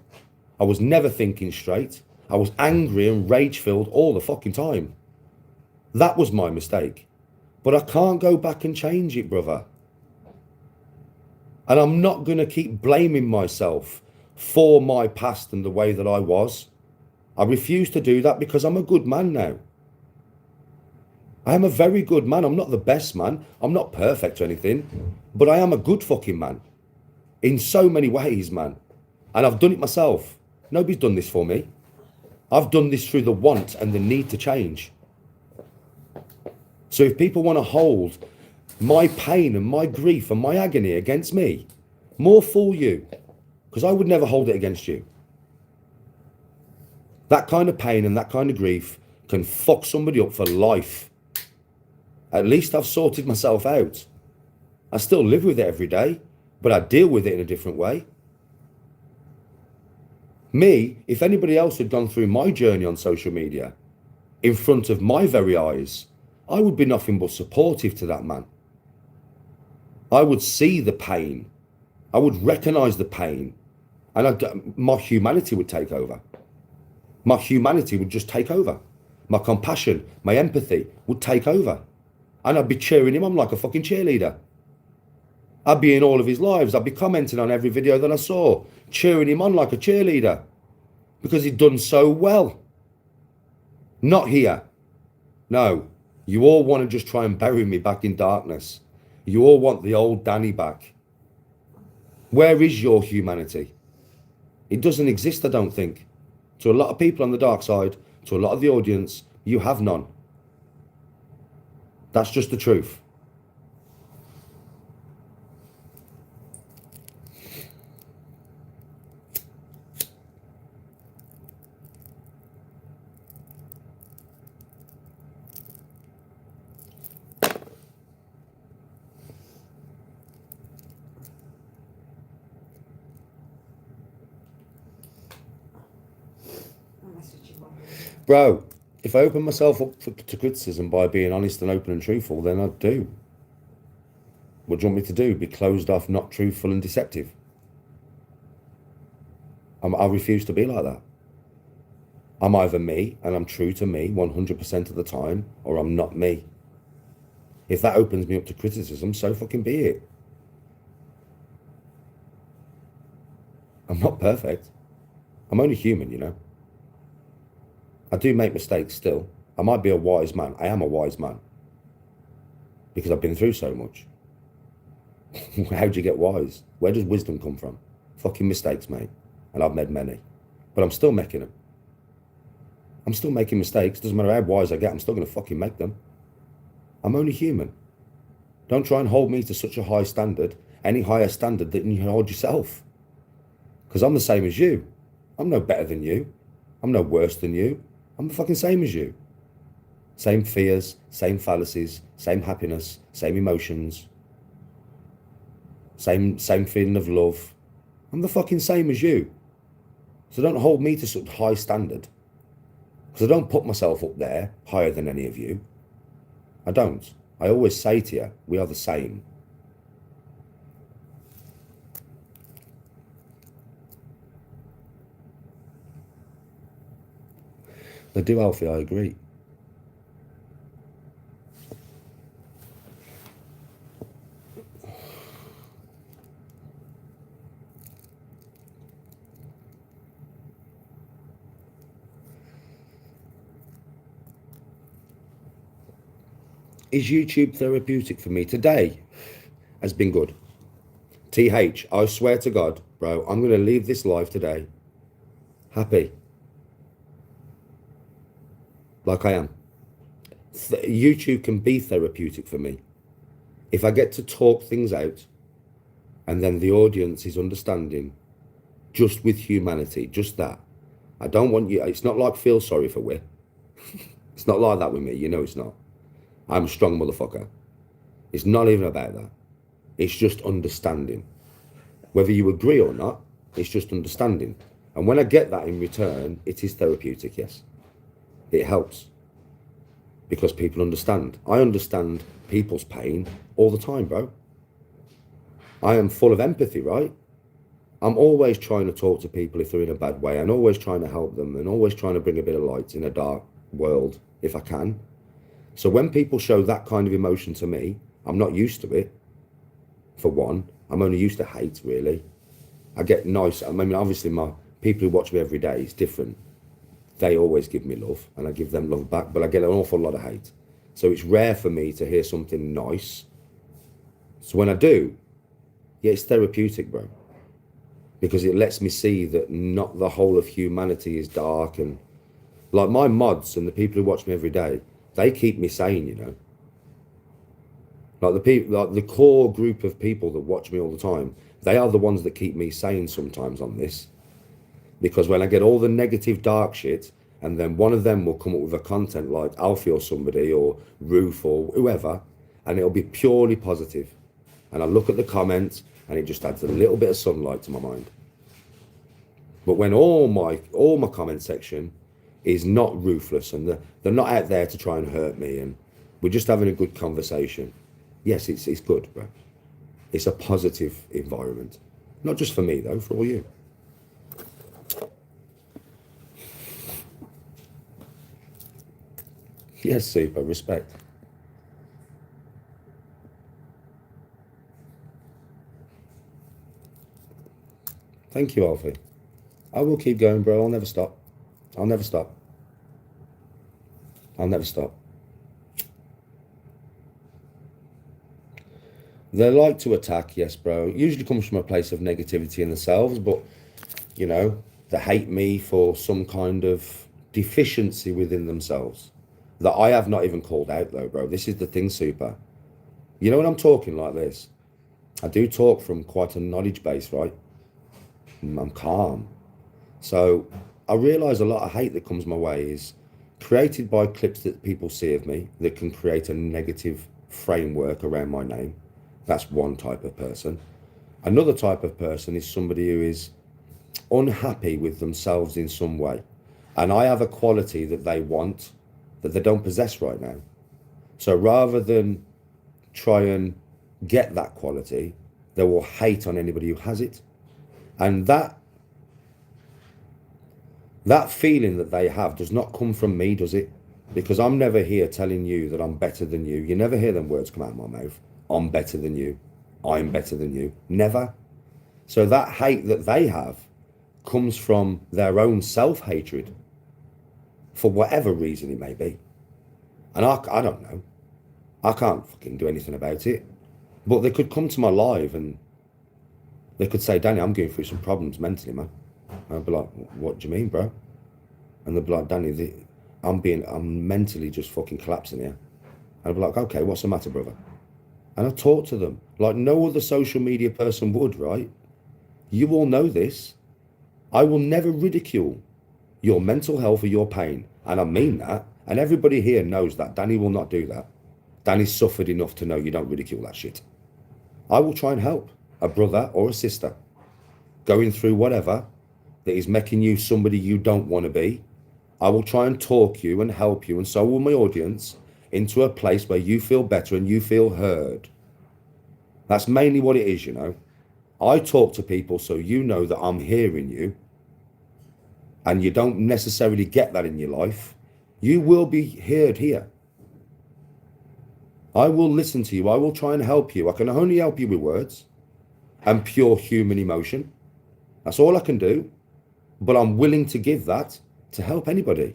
I was never thinking straight. I was angry and rage-filled all the fucking time. That was my mistake. But I can't go back and change it, brother. And I'm not going to keep blaming myself for my past and the way that I was. I refuse to do that because I'm a good man now. I am a very good man. I'm not the best man. I'm not perfect or anything, but I am a good fucking man in so many ways, man. And I've done it myself. Nobody's done this for me. I've done this through the want and the need to change. So if people want to hold my pain and my grief and my agony against me, more fool you, because I would never hold it against you. That kind of pain and that kind of grief can fuck somebody up for life. At least I've sorted myself out. I still live with it every day, but I deal with it in a different way. Me, if anybody else had gone through my journey on social media, in front of my very eyes, I would be nothing but supportive to that man. I would see the pain. I would recognise the pain. And my humanity would take over. My humanity would just take over. My compassion, my empathy would take over. And I'd be cheering him on like a fucking cheerleader. I'd be in all of his lives. I'd be commenting on every video that I saw, cheering him on like a cheerleader. Because he'd done so well. Not here. No. You all want to just try and bury me back in darkness. You all want the old Danny back. Where is your humanity? It doesn't exist, I don't think. To a lot of people on the dark side, to a lot of the audience, you have none. That's just the truth. Bro, if I open myself up to criticism by being honest and open and truthful, then I'd do. What do you want me to do? Be closed off, not truthful and deceptive? I refuse to be like that. I'm either me, and I'm true to me 100% of the time, or I'm not me. If that opens me up to criticism, so fucking be it. I'm not perfect. I'm only human, you know. I do make mistakes still. I might be a wise man. I am a wise man. Because I've been through so much. How do you get wise? Where does wisdom come from? Fucking mistakes, mate. And I've made many. But I'm still making them. I'm still making mistakes. Doesn't matter how wise I get, I'm still going to fucking make them. I'm only human. Don't try and hold me to such a high standard, any higher standard than you hold yourself. Because I'm the same as you. I'm no better than you. I'm no worse than you. I'm the fucking same as you. Same fears, same fallacies, same happiness, same emotions, same feeling of love. I'm the fucking same as you. So don't hold me to such high standard. Because I don't put myself up there higher than any of you. I don't. I always say to you, we are the same. They do, Alfie, I agree. Is YouTube therapeutic for me? Today has been good. TH, I swear to God, bro, I'm going to leave this live today happy. Like I am. YouTube can be therapeutic for me. If I get to talk things out and then the audience is understanding, just with humanity, just that. I don't want you, it's not like feel sorry for we. It's not like that with me, you know it's not. I'm a strong motherfucker. It's not even about that. It's just understanding. Whether you agree or not, it's just understanding. And when I get that in return, it is therapeutic, yes. It helps. Because people understand. I understand people's pain all the time, bro. I am full of empathy, right? I'm always trying to talk to people if they're in a bad way, and always trying to help them, and always trying to bring a bit of light in a dark world if I can. So when people show that kind of emotion to me, I'm not used to it. For one, I'm only used to hate, really. I get nice. I mean, obviously, my people who watch me every day is different. They always give me love, and I give them love back, but I get an awful lot of hate. So it's rare for me to hear something nice. So when I do, yeah, it's therapeutic, bro. Because it lets me see that not the whole of humanity is dark. And like my mods and the people who watch me every day, they keep me sane, you know. Like the people, like the core group of people that watch me all the time, they are the ones that keep me sane sometimes on this. Because when I get all the negative dark shit, and then one of them will come up with a content like Alfie or somebody or Roof or whoever, and it'll be purely positive. And I look at the comments and it just adds a little bit of sunlight to my mind. But when all my comment section is not ruthless, and they're not out there to try and hurt me, and we're just having a good conversation, yes, it's good, bro. It's a positive environment. Not just for me, though, for all you. Yes, super, respect. Thank you, Alfie. I will keep going, bro. I'll never stop. I'll never stop. I'll never stop. They like to attack, yes, bro. It usually comes from a place of negativity in themselves, but, you know, they hate me for some kind of deficiency within themselves that I have not even called out, though, bro. This is the thing, super. You know when I'm talking like this, I do talk from quite a knowledge base, right? I'm calm. So I realise a lot of hate that comes my way is created by clips that people see of me that can create a negative framework around my name. That's one type of person. Another type of person is somebody who is unhappy with themselves in some way. And I have a quality that they want that they don't possess right now. So rather than try and get that quality, they will hate on anybody who has it. And that feeling that they have does not come from me, does it? Because I'm never here telling you that I'm better than you. You never hear them words come out of my mouth. I'm better than you. I'm better than you. Never. So that hate that they have comes from their own self-hatred for whatever reason it may be. And I don't know. I can't fucking do anything about it. But they could come to my live and they could say, Danny, I'm going through some problems mentally, man. And I'd be like, what do you mean, bro? And they'd be like, Danny, I'm mentally just fucking collapsing here. And I'd be like, okay, what's the matter, brother? And I talk to them like no other social media person would, right? You all know this. I will never ridicule your mental health or your pain. And I mean that. And everybody here knows that. Danny will not do that. Danny's suffered enough to know you don't ridicule that shit. I will try and help a brother or a sister going through whatever that is making you somebody you don't want to be. I will try and talk you and help you, and so will my audience, into a place where you feel better and you feel heard. That's mainly what it is, you know. I talk to people so you know that I'm hearing you, and you don't necessarily get that in your life. You will be heard here. I will listen to you. I will try and help you. I can only help you with words and pure human emotion. That's all I can do. But I'm willing to give that to help anybody.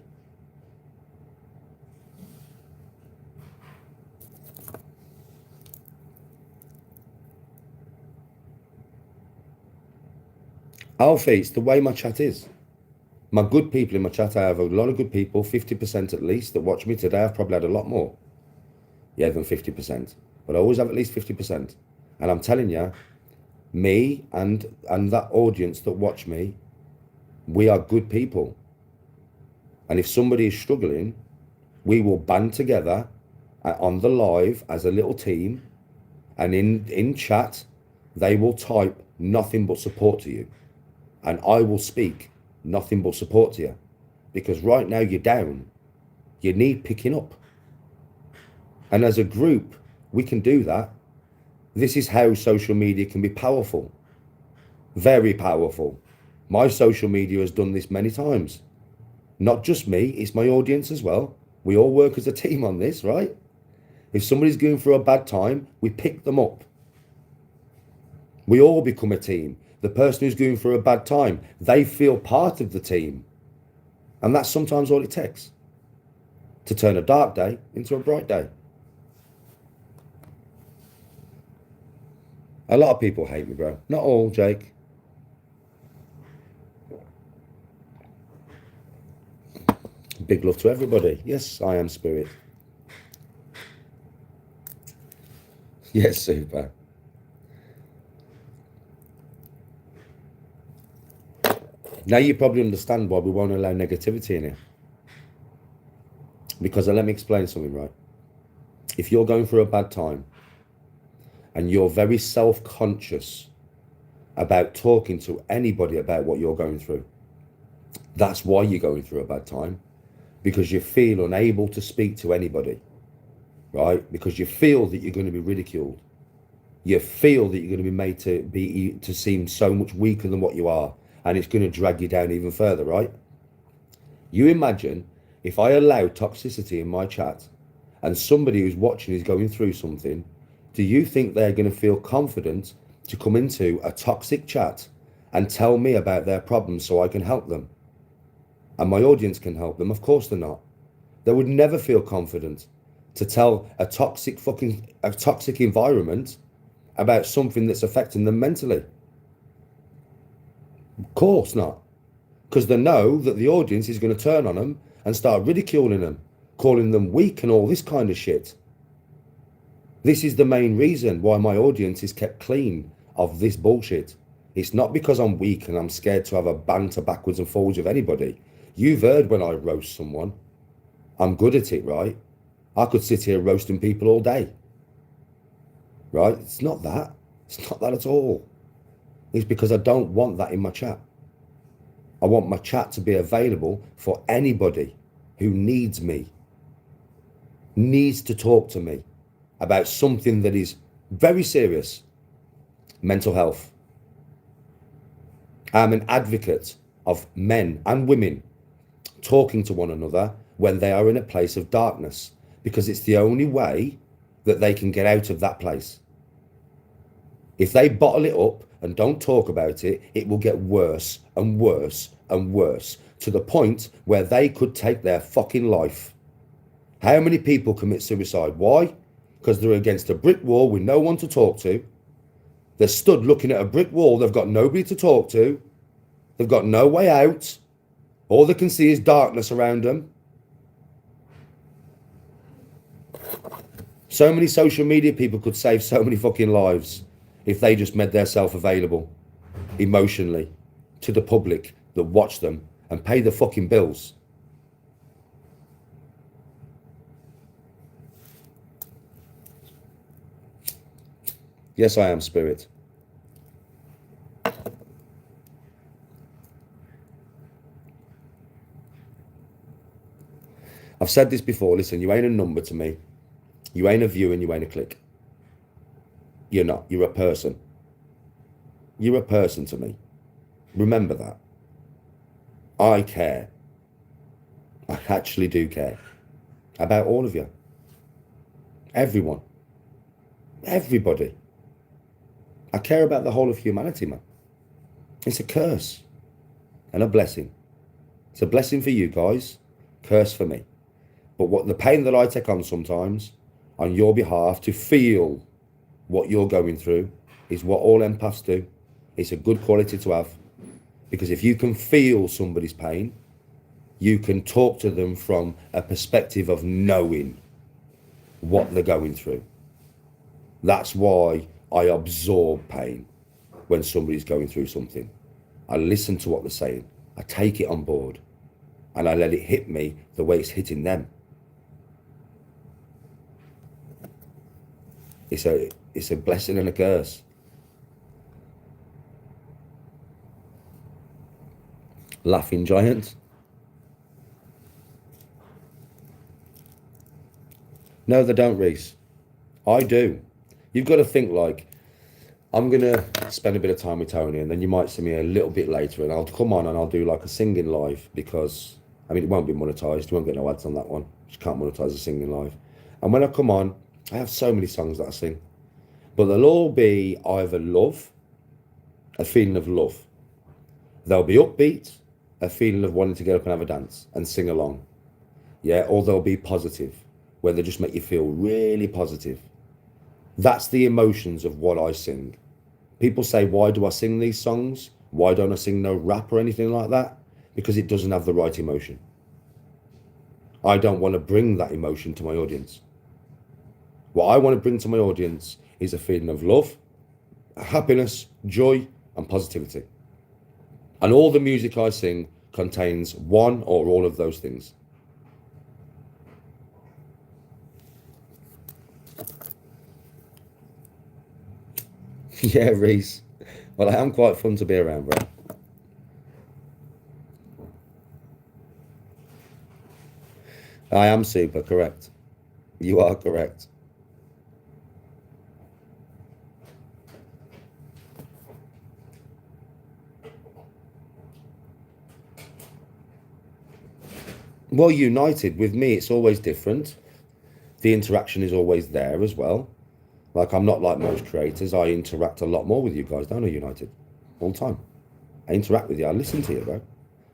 Alfie, it's the way my chat is. My good people in my chat, I have a lot of good people, 50% at least, that watch me today. I've probably had a lot more, than 50%. But I always have at least 50%. And I'm telling you, Me and that audience that watch me, we are good people. And if somebody is struggling, we will band together on the live as a little team, and in chat, they will type nothing but support to you. And I will speak nothing but support to you. Because right now you're down. You need picking up. And as a group, we can do that. This is how social media can be powerful. Very powerful. My social media has done this many times. Not just me, it's my audience as well. We all work as a team on this, right? If somebody's going through a bad time, we pick them up. We all become a team. The person who's going through a bad time, they feel part of the team. And that's sometimes all it takes to turn a dark day into a bright day. A lot of people hate me, bro. Not all, Jake. Big love to everybody. Yes, I am Spirit. Yes, super. Now you probably understand why we won't allow negativity in here. Because let me explain something, right? If you're going through a bad time and you're very self-conscious about talking to anybody about what you're going through, that's why you're going through a bad time. Because you feel unable to speak to anybody, right? Because you feel that you're going to be ridiculed. You feel that you're going to be made to seem so much weaker than what you are, and it's going to drag you down even further, right? You imagine if I allow toxicity in my chat and somebody who's watching is going through something, do you think they're going to feel confident to come into a toxic chat and tell me about their problems so I can help them? And my audience can help them? Of course they're not. They would never feel confident to tell a toxic environment about something that's affecting them mentally. Of course not. Because they know that the audience is going to turn on them and start ridiculing them, calling them weak and all this kind of shit. This is the main reason why my audience is kept clean of this bullshit. It's not because I'm weak and I'm scared to have a banter backwards and forwards with anybody. You've heard when I roast someone. I'm good at it, right? I could sit here roasting people all day. Right? It's not that. It's not that at all. It's because I don't want that in my chat. I want my chat to be available for anybody who needs me, needs to talk to me about something that is very serious. Mental health. I'm an advocate of men and women talking to one another when they are in a place of darkness, because it's the only way that they can get out of that place. If they bottle it up and don't talk about it, it will get worse and worse and worse, to the point where they could take their fucking life. How many people commit suicide? Why? Because they're against a brick wall with no one to talk to. They're stood looking at a brick wall. They've got nobody to talk to. They've got no way out. All they can see is darkness around them. So many social media people could save so many fucking lives if they just made themselves available emotionally to the public that watch them and pay the fucking bills. Yes, I am Spirit. I've said this before. Listen, you ain't a number to me. You ain't a view and you ain't a click. You're not. You're a person. You're a person to me. Remember that. I care. I actually do care about all of you. Everyone. Everybody. I care about the whole of humanity, man. It's a curse and a blessing. It's a blessing for you guys, curse for me. But what the pain that I take on sometimes on your behalf to feel what you're going through is what all empaths do. It's a good quality to have, because if you can feel somebody's pain, you can talk to them from a perspective of knowing what they're going through. That's why I absorb pain. when somebody's going through something. I listen to what they're saying. I take it on board. And I let it hit me the way it's hitting them. It's a blessing and a curse. Laughing giant. No, they don't, Reese. I do. You've got to think like, I'm going to spend a bit of time with Tony, and then you might see me a little bit later, and I'll come on and I'll do like a singing live, because, I mean, it won't be monetized. You won't get no ads on that one. You can't monetize a singing live. And when I come on, I have so many songs that I sing, but they'll all be either love, a feeling of love. They'll be upbeat, a feeling of wanting to get up and have a dance and sing along. Yeah, or they'll be positive, where they just make you feel really positive. That's the emotions of what I sing. People say, why do I sing these songs? Why don't I sing no rap or anything like that? Because it doesn't have the right emotion. I don't want to bring that emotion to my audience. What I want to bring to my audience is a feeling of love, happiness, joy, and positivity. And all the music I sing contains one or all of those things. Yeah, Reese. Well, I am quite fun to be around, bro. I am super, correct. You are correct. Well, United, with me, it's always different. The interaction is always there as well. Like, I'm not like most creators. I interact a lot more with you guys, don't I, United? All the time. I interact with you. I listen to you, bro.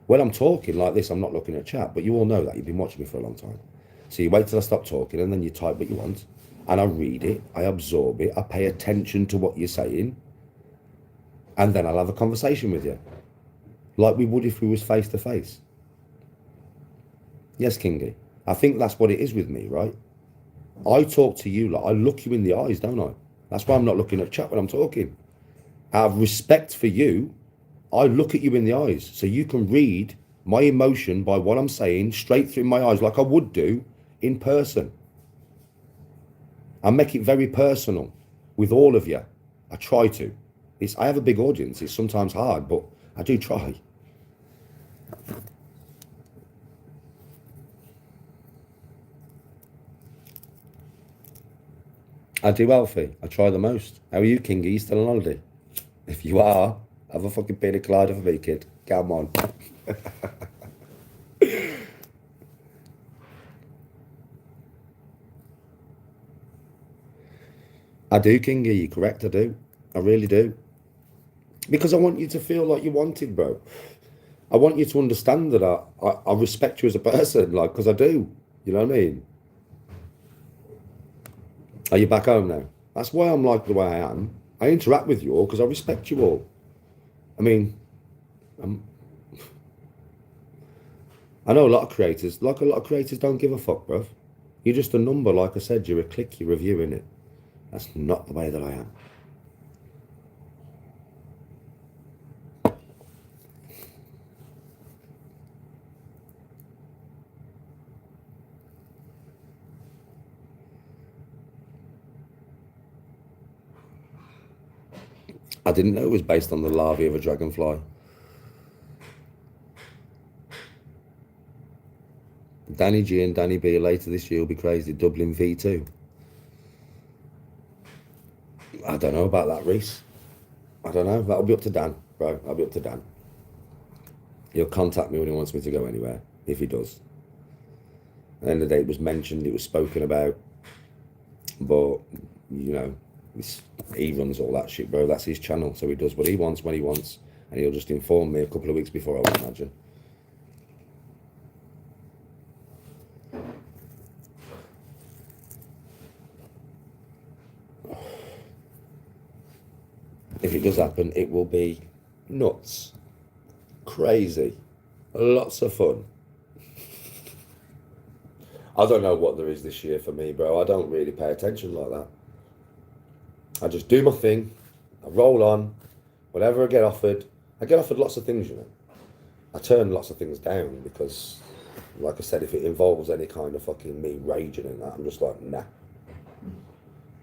When I'm talking like this, I'm not looking at chat, but you all know that. You've been watching me for a long time. So you wait till I stop talking, and then you type what you want, and I read it, I absorb it, I pay attention to what you're saying, and then I'll have a conversation with you, like we would if we was face to face. Yes, Kingy. I think that's what it is with me, right? I talk to you, like I look you in the eyes, don't I? That's why I'm not looking at chat when I'm talking. Out of respect for you, I look at you in the eyes, so you can read my emotion by what I'm saying straight through my eyes, like I would do in person. I make it very personal with all of you. I try to. I have a big audience. It's sometimes hard, but I do try. I do, Alfie. I try the most. How are you, King? Are you still on holiday? If you are, have a fucking pina colada for me, kid. Come on. I do, Kingy. You're correct. I do. I really do. Because I want you to feel like you're wanted, bro. I want you to understand that I respect you as a person, like, because I do. You know what I mean? Are you back home now? That's why I'm like the way I am. I interact with you all because I respect you all. I mean, I know a lot of creators, don't give a fuck, bruv. You're just a number, like I said, you're a click, you're a view, innit? That's not the way that I am. I didn't know it was based on the larvae of a dragonfly. Danny G and Danny B later this year will be crazy. Dublin V2. I don't know about that, Reese. I don't know. That'll be up to Dan, bro. That'll be up to Dan. He'll contact me when he wants me to go anywhere, if he does. At the end of the day, it was mentioned, it was spoken about. But, you know, he runs all that shit, bro. That's his channel. So he does what he wants when he wants. And he'll just inform me a couple of weeks before, I would imagine. If it does happen, it will be nuts, crazy, lots of fun. I don't know what there is this year for me, bro. I don't really pay attention like that. I just do my thing, I roll on. Whatever I get offered lots of things, you know. I turn lots of things down because, like I said, if it involves any kind of fucking me raging and that, I'm just like, nah. You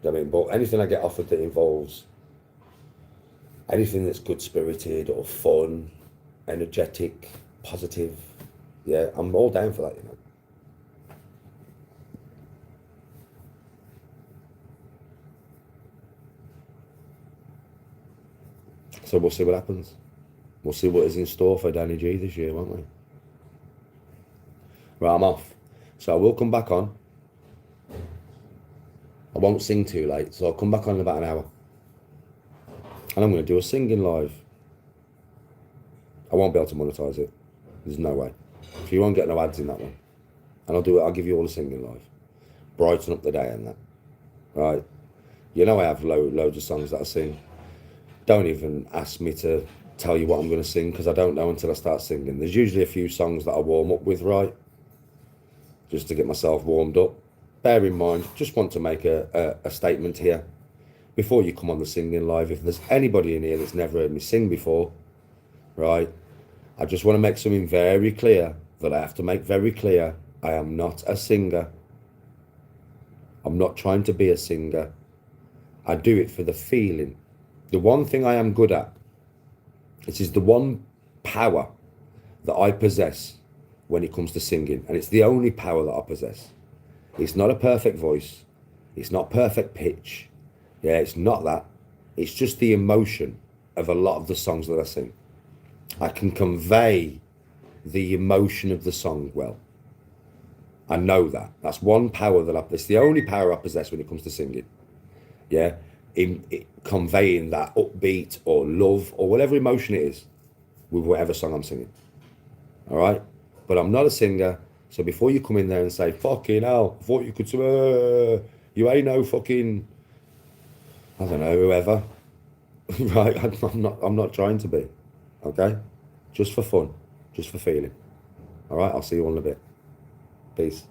know what I mean? But anything I get offered that involves anything that's good-spirited or fun, energetic, positive, yeah, I'm all down for that, you know. So we'll see what happens. We'll see what is in store for Danny G this year, won't we? Right, I'm off. So I will come back on. I won't sing too late, so I'll come back on in about an hour. And I'm going to do a singing live. I won't be able to monetize it. There's no way. So you won't get no ads in that one. And I'll give you all the singing live. Brighten up the day and that. Right? You know I have loads of songs that I sing. Don't even ask me to tell you what I'm going to sing, because I don't know until I start singing. There's usually a few songs that I warm up with, right? Just to get myself warmed up. Bear in mind, just want to make a statement here. Before you come on the singing live, if there's anybody in here that's never heard me sing before, right? I just want to make something very clear, that I have to make very clear. I am not a singer. I'm not trying to be a singer. I do it for the feeling. The one thing I am good at, this is the one power that I possess when it comes to singing, and it's the only power that I possess. It's not a perfect voice. It's not perfect pitch. Yeah, it's not that. It's just the emotion of a lot of the songs that I sing. I can convey the emotion of the song well. I know that. That's one power it's the only power I possess when it comes to singing. Yeah, in conveying that upbeat or love or whatever emotion it is with whatever song I'm singing. All right? But I'm not a singer, so before you come in there and say, fucking hell, I thought you could, you ain't no fucking, I don't know, whoever. Right? I'm not trying to be. Okay? Just for fun. Just for feeling. All right? I'll see you all in a bit. Peace.